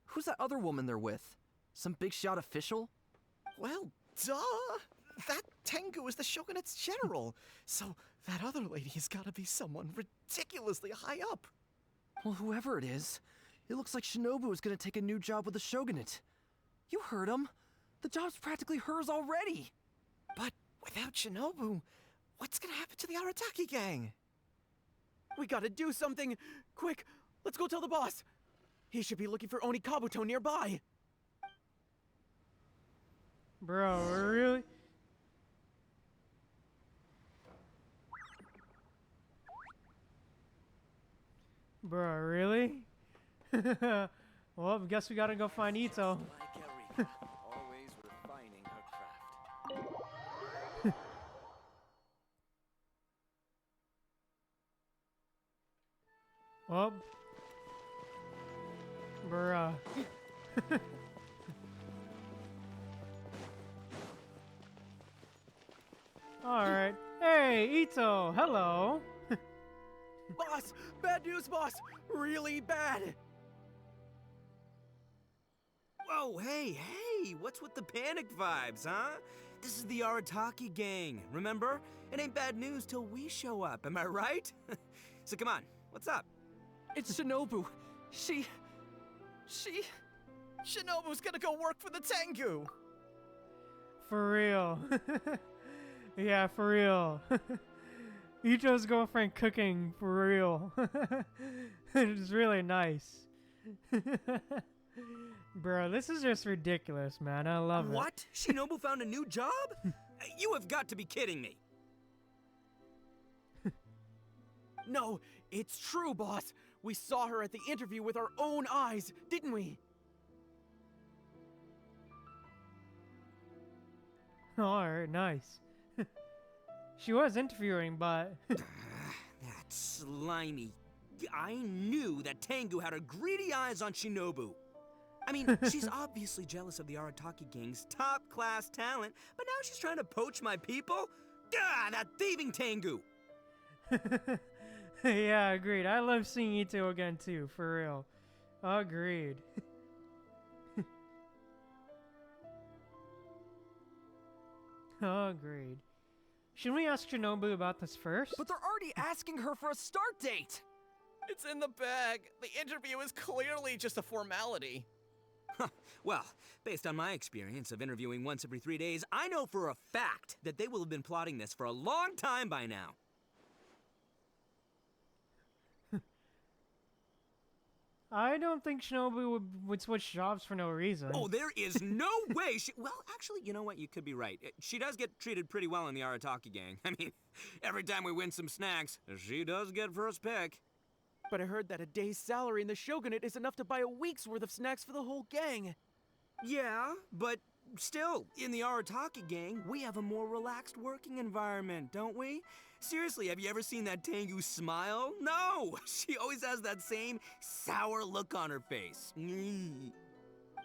Who's that other woman they're with? Some big shot official? Well, duh! That Tengu is the Shogunate's general, so that other lady has gotta be someone ridiculously high up. Well, whoever it is, it looks like Shinobu is gonna take a new job with the Shogunate. You heard him. The job's practically hers already. But without Shinobu, what's gonna happen to the Arataki gang? We gotta do something! Quick, let's go tell the boss! He should be looking for Oni Kabuto nearby! Bro, really? Bro, really? Well, I guess we gotta go find Ito. Always refining her craft. Well, bruh. Alright. Hey, Ito! Hello! Boss! Bad news, boss! Really bad! Whoa, hey! What's with the panic vibes, huh? This is the Arataki gang, remember? It ain't bad news till we show up, am I right? So come on, what's up? It's Shinobu. Shinobu's gonna go work for the Tengu! For real. Yeah, for real. Ito's girlfriend cooking for real. It's really nice. Bro, this is just ridiculous, man. I love it. What? Shinobu found a new job? You have got to be kidding me. No, it's true, boss. We saw her at the interview with our own eyes, didn't we? Alright, nice. She was interviewing, but... That slimy. I knew that Tengu had her greedy eyes on Shinobu. I mean, she's obviously jealous of the Arataki gang's top-class talent, but now she's trying to poach my people? Gah, that thieving Tengu! Yeah, agreed. I love seeing Ito again, too, for real. Agreed. Agreed. Shouldn't we ask Shinobu about this first? But they're already asking her for a start date! It's in the bag. The interview is clearly just a formality. Well, based on my experience of interviewing once every 3 days, I know for a fact that they will have been plotting this for a long time by now. I don't think Shinobu would switch jobs for no reason. Oh, there is no way she... Well, actually, you know what? You could be right. She does get treated pretty well in the Arataki gang. I mean, every time we win some snacks, she does get first pick. But I heard that a day's salary in the Shogunate is enough to buy a week's worth of snacks for the whole gang. Yeah, but still, in the Arataki gang, we have a more relaxed working environment, don't we? Seriously, have you ever seen that Tengu smile? No! She always has that same sour look on her face.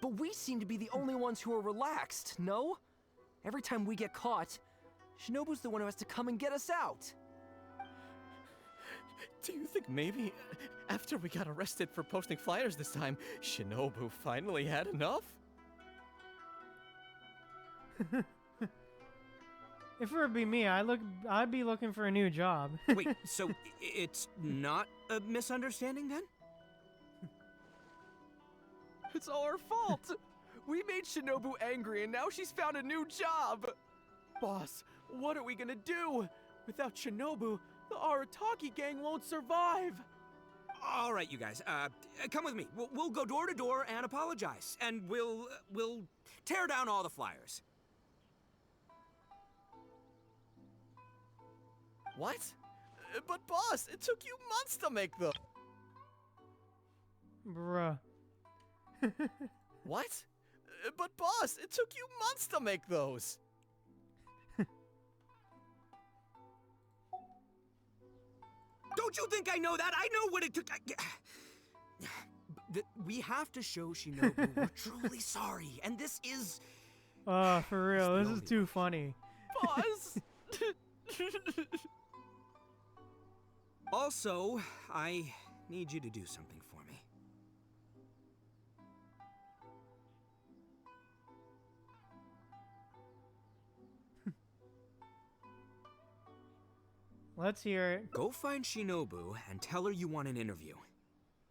But we seem to be the only ones who are relaxed, no? Every time we get caught, Shinobu's the one who has to come and get us out. Do you think maybe after we got arrested for posting flyers this time, Shinobu finally had enough? If it would be me, I'd be looking for a new job. Wait, so it's not a misunderstanding then? It's all our fault! We made Shinobu angry and now she's found a new job! Boss, what are we gonna do? Without Shinobu, the Arataki gang won't survive! All right, you guys, come with me. We'll go door to door and apologize. And we'll tear down all the flyers. What? But boss, it took you months to make them. Bruh. What? But boss, it took you months to make those. Don't you think I know that? I know what it took. We have to show Shinobu we're truly sorry, and this is... Oh, for real, this is too funny. Boss! Also, I need you to do something for me. Let's hear it. Go find Shinobu and tell her you want an interview.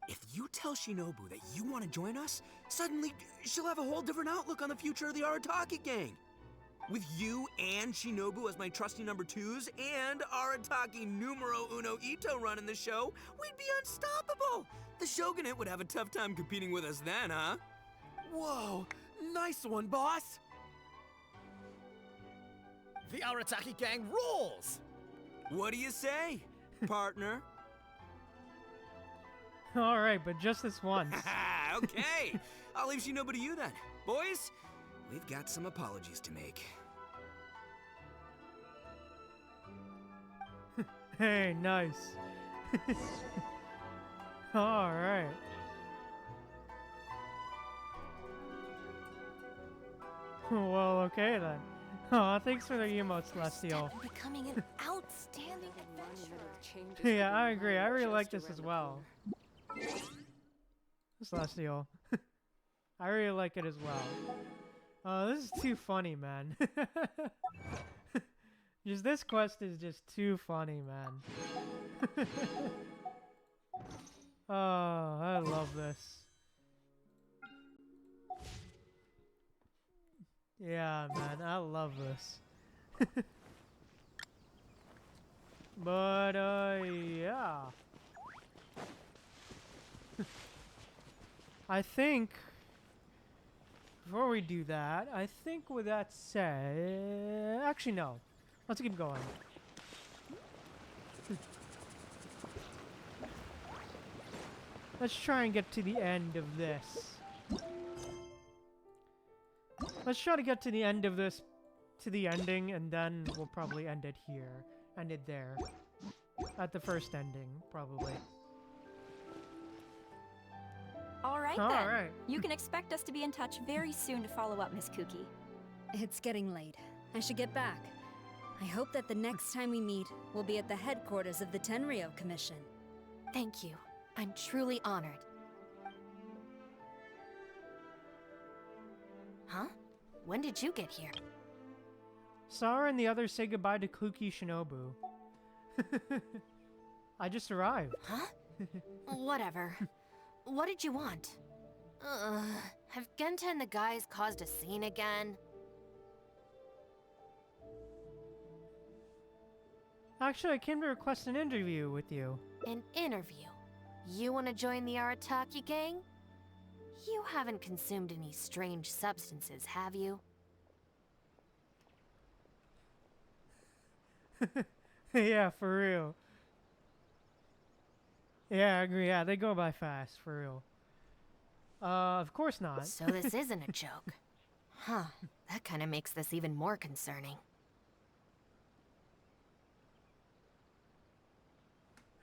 If you tell Shinobu that you want to join us, suddenly she'll have a whole different outlook on the future of the Arataki gang. With you and Shinobu as my trusty number twos and Arataki numero uno Ito running the show, we'd be unstoppable. The Shogunate would have a tough time competing with us then, huh? Whoa, nice one, boss! The Arataki gang rules! What do you say, partner? Alright, but just this once. Okay, I'll leave Shinobu to you then. Boys, we've got some apologies to make. Hey, nice. Alright. Well, okay then. Aw, thanks for the emotes, Celestial. Becoming an outstanding adventurer. Yeah, I agree. I really like this as well. Celestial. I really like it as well. This is too funny, man. Just this quest is just too funny, man. Oh, I love this. Yeah, man, I love this. But, yeah. I think, before we do that, I think with that said, actually no, let's keep going. Let's try and get to the end of this. Let's try to get to the end of this, to the ending, and then we'll probably end it here. End it there. At the first ending, probably. All right, All then. right. You can expect us to be in touch very soon to follow up, Miss Kuki. It's getting late. I should get back. I hope that the next time we meet, we'll be at the headquarters of the Tenryou Commission. Thank you. I'm truly honored. Huh? When did you get here? Sara and the others say goodbye to Kuki Shinobu. I just arrived. Huh? Whatever. What did you want? Have Genta and the guys caused a scene again? Actually, I came to request an interview with you. An interview? You want to join the Arataki gang? You haven't consumed any strange substances, have you? Yeah, for real. Yeah, I agree. Yeah, they go by fast, for real. Of course not. So this isn't a joke. Huh. That kind of makes this even more concerning.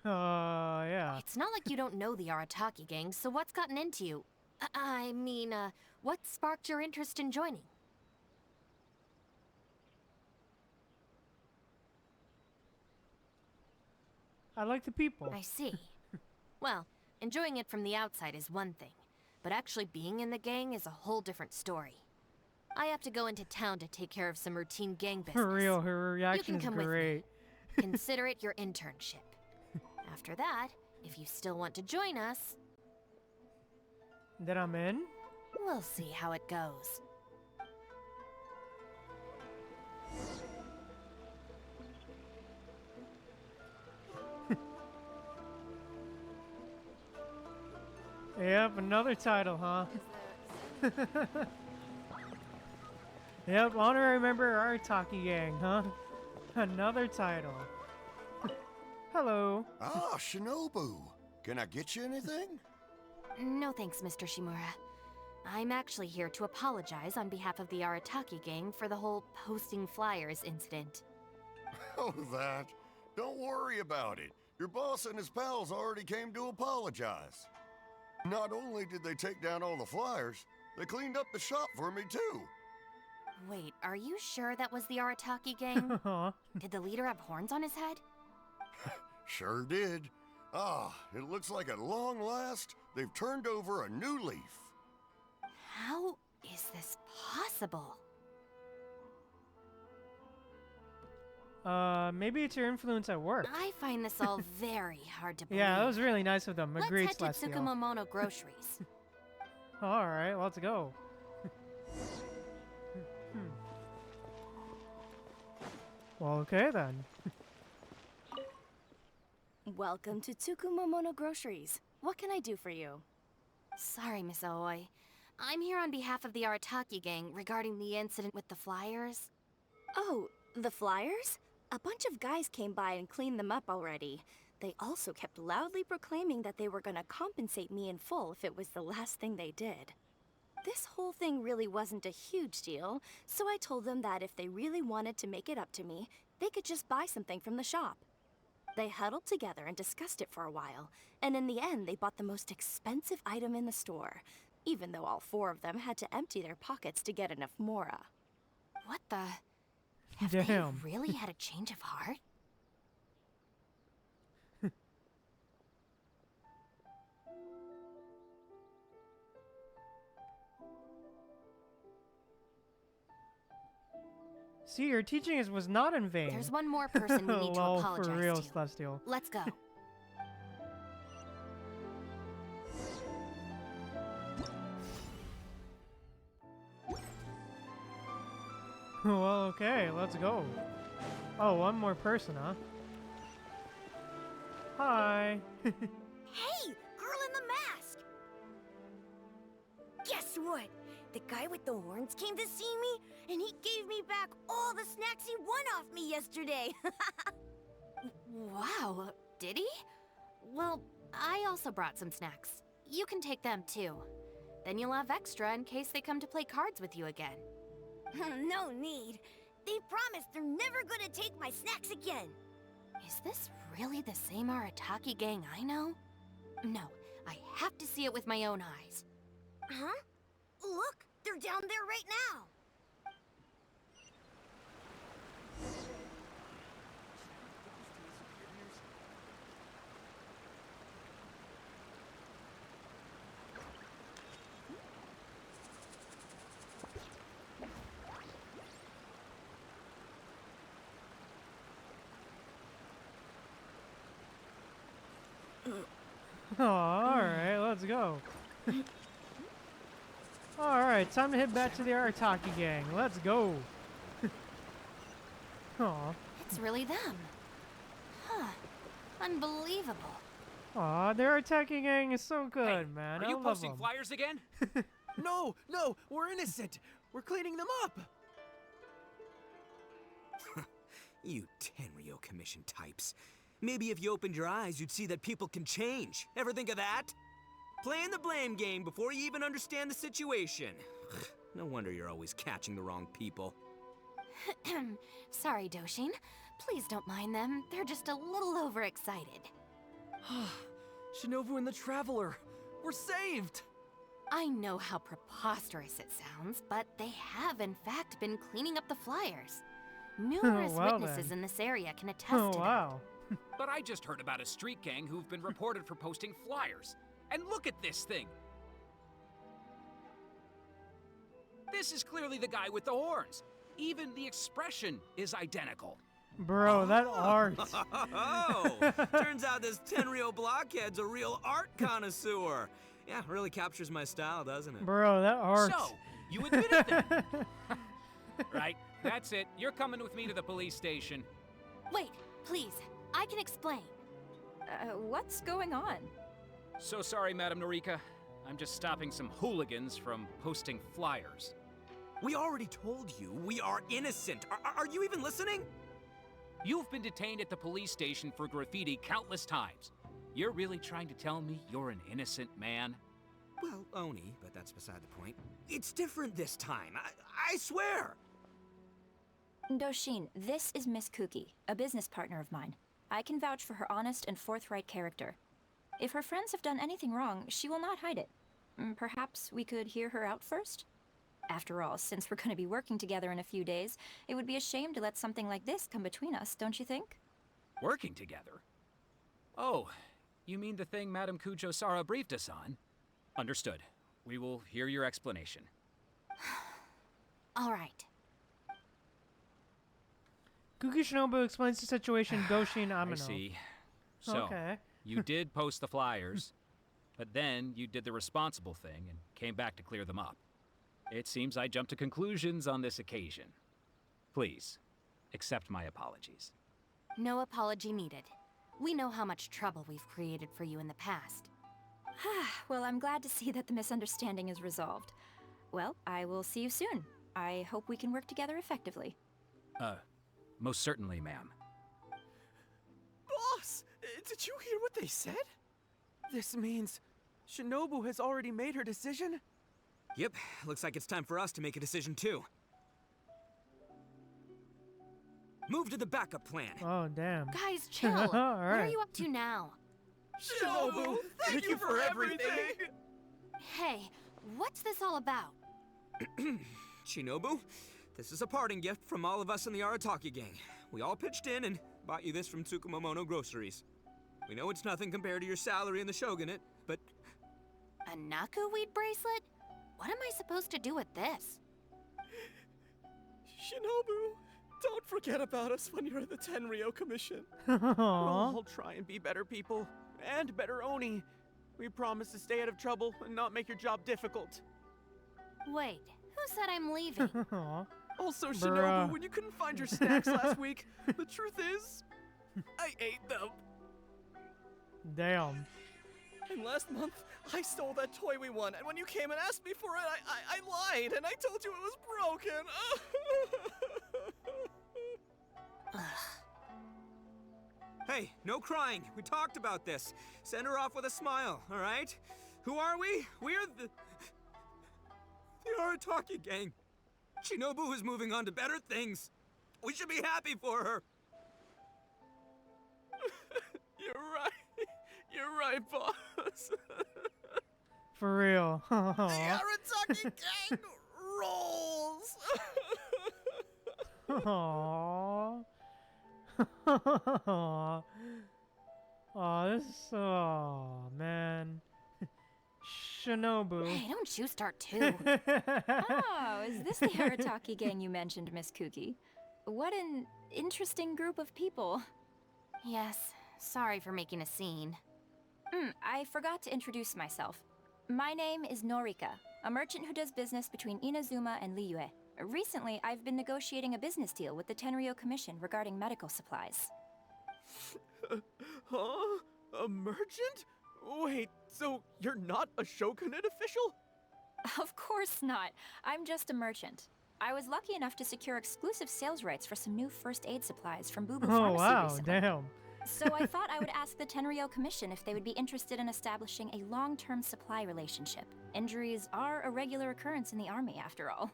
Yeah. It's not like you don't know the Arataki gang, so what's gotten into you? I mean, what sparked your interest in joining? I like the people. I see. Well, enjoying it from the outside is one thing, but actually being in the gang is a whole different story. I have to go into town to take care of some routine gang business. For real, her reaction is great. Consider it your internship. After that, if you still want to join us... Then I'm in? We'll see how it goes. Yep, another title, huh? Yep, honorary member Arataki gang, huh? Another title. Hello. Ah, Shinobu. Can I get you anything? No thanks, Mr. Shimura. I'm actually here to apologize on behalf of the Arataki gang for the whole posting flyers incident. Oh, that? Don't worry about it. Your boss and his pals already came to apologize. Not only did they take down all the flyers, they cleaned up the shop for me too. Wait, are you sure that was the Arataki gang? Did the leader have horns on his head? Sure did. Ah, it looks like at long last, they've turned over a new leaf. How is this possible? Maybe it's your influence at work. I find this all very hard to believe. Yeah, that was really nice of them. Agreed, Let's head to Celestial. Tsukumomono Groceries. Alright, let's go. Well, okay then. Welcome to Tsukumomono Groceries. What can I do for you? Sorry, Miss Aoi. I'm here on behalf of the Arataki gang regarding the incident with the flyers. Oh, the flyers? A bunch of guys came by and cleaned them up already. They also kept loudly proclaiming that they were gonna compensate me in full if it was the last thing they did. This whole thing really wasn't a huge deal, so I told them that if they really wanted to make it up to me, they could just buy something from the shop. They huddled together and discussed it for a while, and in the end they bought the most expensive item in the store, even though all 4 of them had to empty their pockets to get enough mora. What the? Have Damn. they really had a change of heart? See, your teaching was not in vain. There's one more person we need to Lol, apologize for real, to. Celestial. Let's go. Well, okay, let's go. Oh, one more person, huh? Hi. Hey, girl in the mask! Guess what? The guy with the horns came to see me, and he gave me back all the snacks he won off me yesterday. Wow, did he? Well, I also brought some snacks. You can take them too. Then you'll have extra in case they come to play cards with you again. No need. They promised they're never gonna take my snacks again. Is this really the same Arataki gang I know? No, I have to see it with my own eyes. Huh? Look, they're down there right now. Oh, alright, let's go. Alright, time to head back to the Arataki gang. Let's go. Aw. It's really them. Huh. Unbelievable. Aw, the Arataki gang is so good, man. Are I you love posting them. flyers again? No, we're innocent. We're cleaning them up. You Tenryo Commission types. Maybe if you opened your eyes, you'd see that people can change. Ever think of that? Playing the blame game before you even understand the situation. No wonder you're always catching the wrong people. Sorry, Doshin. Please don't mind them. They're just a little overexcited. Shinobu and the Traveler. We're saved! I know how preposterous it sounds, but they have in fact been cleaning up the flyers. Numerous Well witnesses then. in this area can attest to wow. But I just heard about a street gang who've been reported for posting flyers. And look at this thing! This is clearly the guy with the horns. Even the expression is identical. Bro, that art. Oh, turns out this Tenryo blockhead's a real art connoisseur. Yeah, really captures my style, doesn't it? Bro, that art. So, you admitted that. Right, that's it. You're coming with me to the police station. that. Wait, please. I can explain. What's going on? So sorry, Madam Norika. I'm just stopping some hooligans from posting flyers. We already told you we are innocent. Are you even listening? You've been detained at the police station for graffiti countless times. You're really trying to tell me you're an innocent man? Well, Oni, but that's beside the point. It's different this time. I swear. Doshin, this is Miss Kuki, a business partner of mine. I can vouch for her honest and forthright character. If her friends have done anything wrong, she will not hide it. Perhaps we could hear her out first? After all, since we're going to be working together in a few days, it would be a shame to let something like this come between us, don't you think? Working together? Oh, you mean the thing Madame Kujo-Sara briefed us on? Understood. We will hear your explanation. All right. Kuki Shinobu explains the situation to Doshi and Amino. I see. So, Okay. you did post the flyers, but then you did the responsible thing and came back to clear them up. It seems I jumped to conclusions on this occasion. Please, accept my apologies. No apology needed. We know how much trouble we've created for you in the past. Well, I'm glad to see that the misunderstanding is resolved. Well, I will see you soon. I hope we can work together effectively. Most certainly, ma'am. Boss, did you hear what they said? This means Shinobu has already made her decision? Yep, looks like it's time for us to make a decision too. Move to the backup plan. Oh, damn. Guys, chill. All What are right. you up to now? Shinobu, thank you for everything! Hey, what's this all about? Shinobu, this is a parting gift from all of us in the Arataki gang. We all pitched in and bought you this from Tsukumomono Groceries. We know it's nothing compared to your salary in the shogunate, but... A Naku weed bracelet? What am I supposed to do with this? Shinobu, don't forget about us when you're at the Tenryo Commission. We'll all try and be better people, and better Oni. We promise to stay out of trouble and not make your job difficult. Wait, who said I'm leaving? Also, Shinobu, when you couldn't find your snacks last week, the truth is, I ate them. Damn. And last month, I stole that toy we won, and when you came and asked me for it, I lied, and I told you it was broken. Hey, no crying. We talked about this. Send her off with a smile, all right? Who are we? We're the Arataki gang. Shinobu is moving on to better things. We should be happy for her. You're right. You're right, boss. For real. The Arataki gang rolls. Aww. Oh, this is so... man. Shinobu. Hey, don't you start too. Oh, is this the Arataki gang you mentioned, Miss Kuki? What an interesting group of people. Yes, sorry for making a scene. I forgot to introduce myself. My name is Norika, a merchant who does business between Inazuma and Liyue. Recently, I've been negotiating a business deal with the Tenryo Commission regarding medical supplies. Huh? A merchant? Wait, so you're not a shogunate official? Of course not. I'm just a merchant. I was lucky enough to secure exclusive sales rights for some new first aid supplies from Bubu Pharmacy wow, recently. damn. So I thought I would ask the Tenryo Commission if they would be interested in establishing a long-term supply relationship. Injuries are a regular occurrence in the army, after all.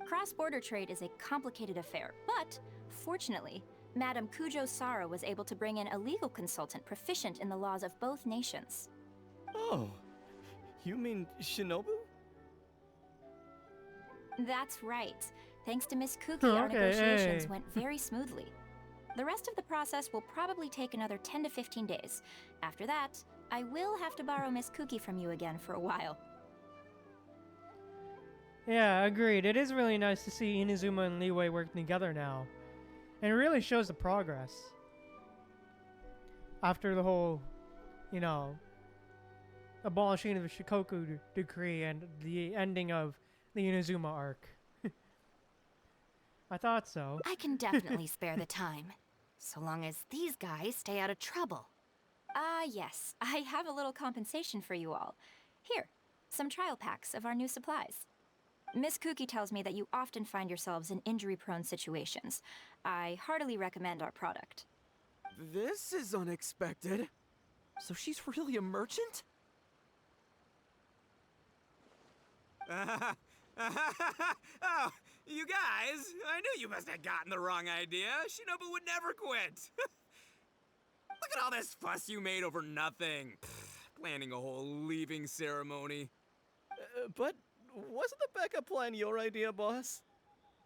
Cross-border trade is a complicated affair, but fortunately, Madame Kujo-Sara was able to bring in a legal consultant proficient in the laws of both nations. Oh, you mean Shinobu? That's right. Thanks to Miss Kuki, our negotiations went very smoothly. The rest of the process will probably take another 10 to 15 days. After that, I will have to borrow Miss Kuki from you again for a while. Yeah, agreed. It is really nice to see Inazuma and Liyue working together now. And it really shows the progress. After the whole, you know, abolishing of the Shikoku decree and the ending of the Inazuma arc. I thought so. I can definitely spare the time, so long as these guys stay out of trouble. Yes. I have a little compensation for you all. Here, some trial packs of our new supplies. Miss Kuki tells me that you often find yourselves in injury-prone situations. I heartily recommend our product. This is unexpected. So she's really a merchant? Oh, you guys, I knew you must have gotten the wrong idea. Shinobu would never quit. Look at all this fuss you made over nothing. Planning a whole leaving ceremony. But wasn't the backup plan your idea, boss?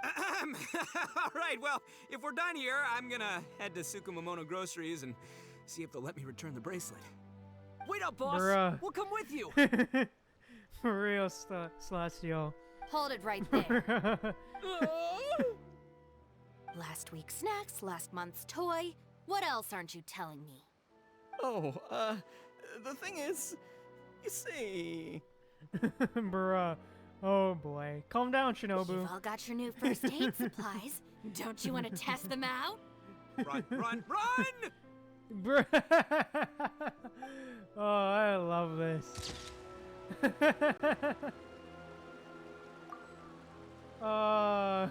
All right, well, if we're done here, I'm gonna head to Tsukumomono Groceries and see if they'll let me return the bracelet. Wait up, boss. Bruh. We'll come with you. For real, Celestial. Hold it right there. Last week's snacks, last month's toy. What else aren't you telling me? Oh, the thing is, you see... Bruh. Oh boy. Calm down, Shinobu. You've all got your new first aid supplies. Don't you want to test them out? Run, run, run! Bruh. Oh, I love this. Oh.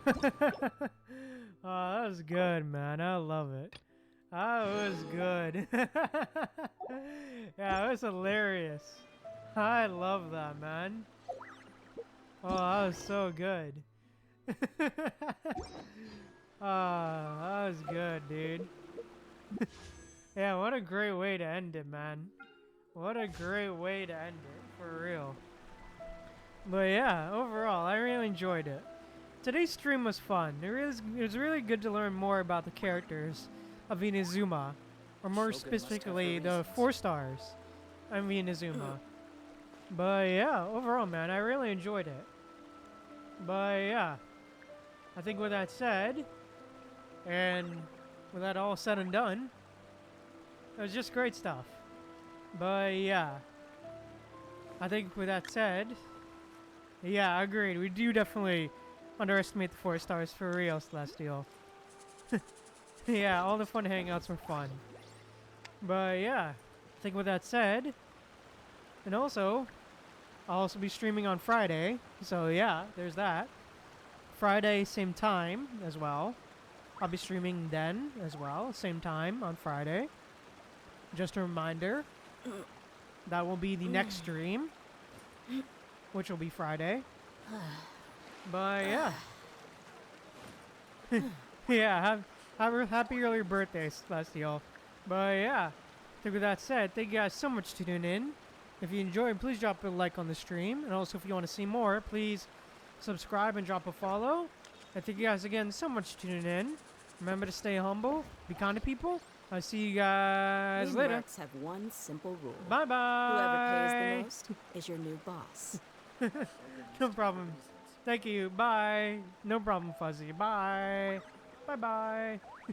Oh, that was good, man. I love it. That was good. Yeah, it was hilarious. I love that, man. Oh, that was so good. Oh, that was good, dude. Yeah, what a great way to end it, man. What a great way to end it, for real. But yeah, overall, I really enjoyed it. Today's stream was fun. It was really good to learn more about the characters of Inazuma, or more specifically, the 4 stars of Inazuma. But yeah, overall, man, I really enjoyed it. But yeah, I think with that said, and with that all said and done, it was just great stuff. But yeah, I think with that said, yeah, agreed. We do definitely underestimate the 4 stars for real, Celestial. Yeah, all the fun hangouts were fun. But yeah, I think with that said, and also, I'll also be streaming on Friday, so yeah, there's that. Friday, same time as well. I'll be streaming then as well, same time on Friday. Just a reminder, that will be the next stream, which will be Friday. But yeah. Yeah, have a happy early birthday, Celestial. But yeah, I think with that said, thank you guys so much for tuning in. If you enjoyed, please drop a like on the stream. And also, if you want to see more, please subscribe and drop a follow. And thank you guys again so much for tuning in. Remember to stay humble, be kind to people. I'll see you guys later. Marks have one simple rule. Bye-bye. Whoever pays the most is your new boss. No problem. Thank you. Bye. No problem, Fuzzy. Bye. Bye-bye.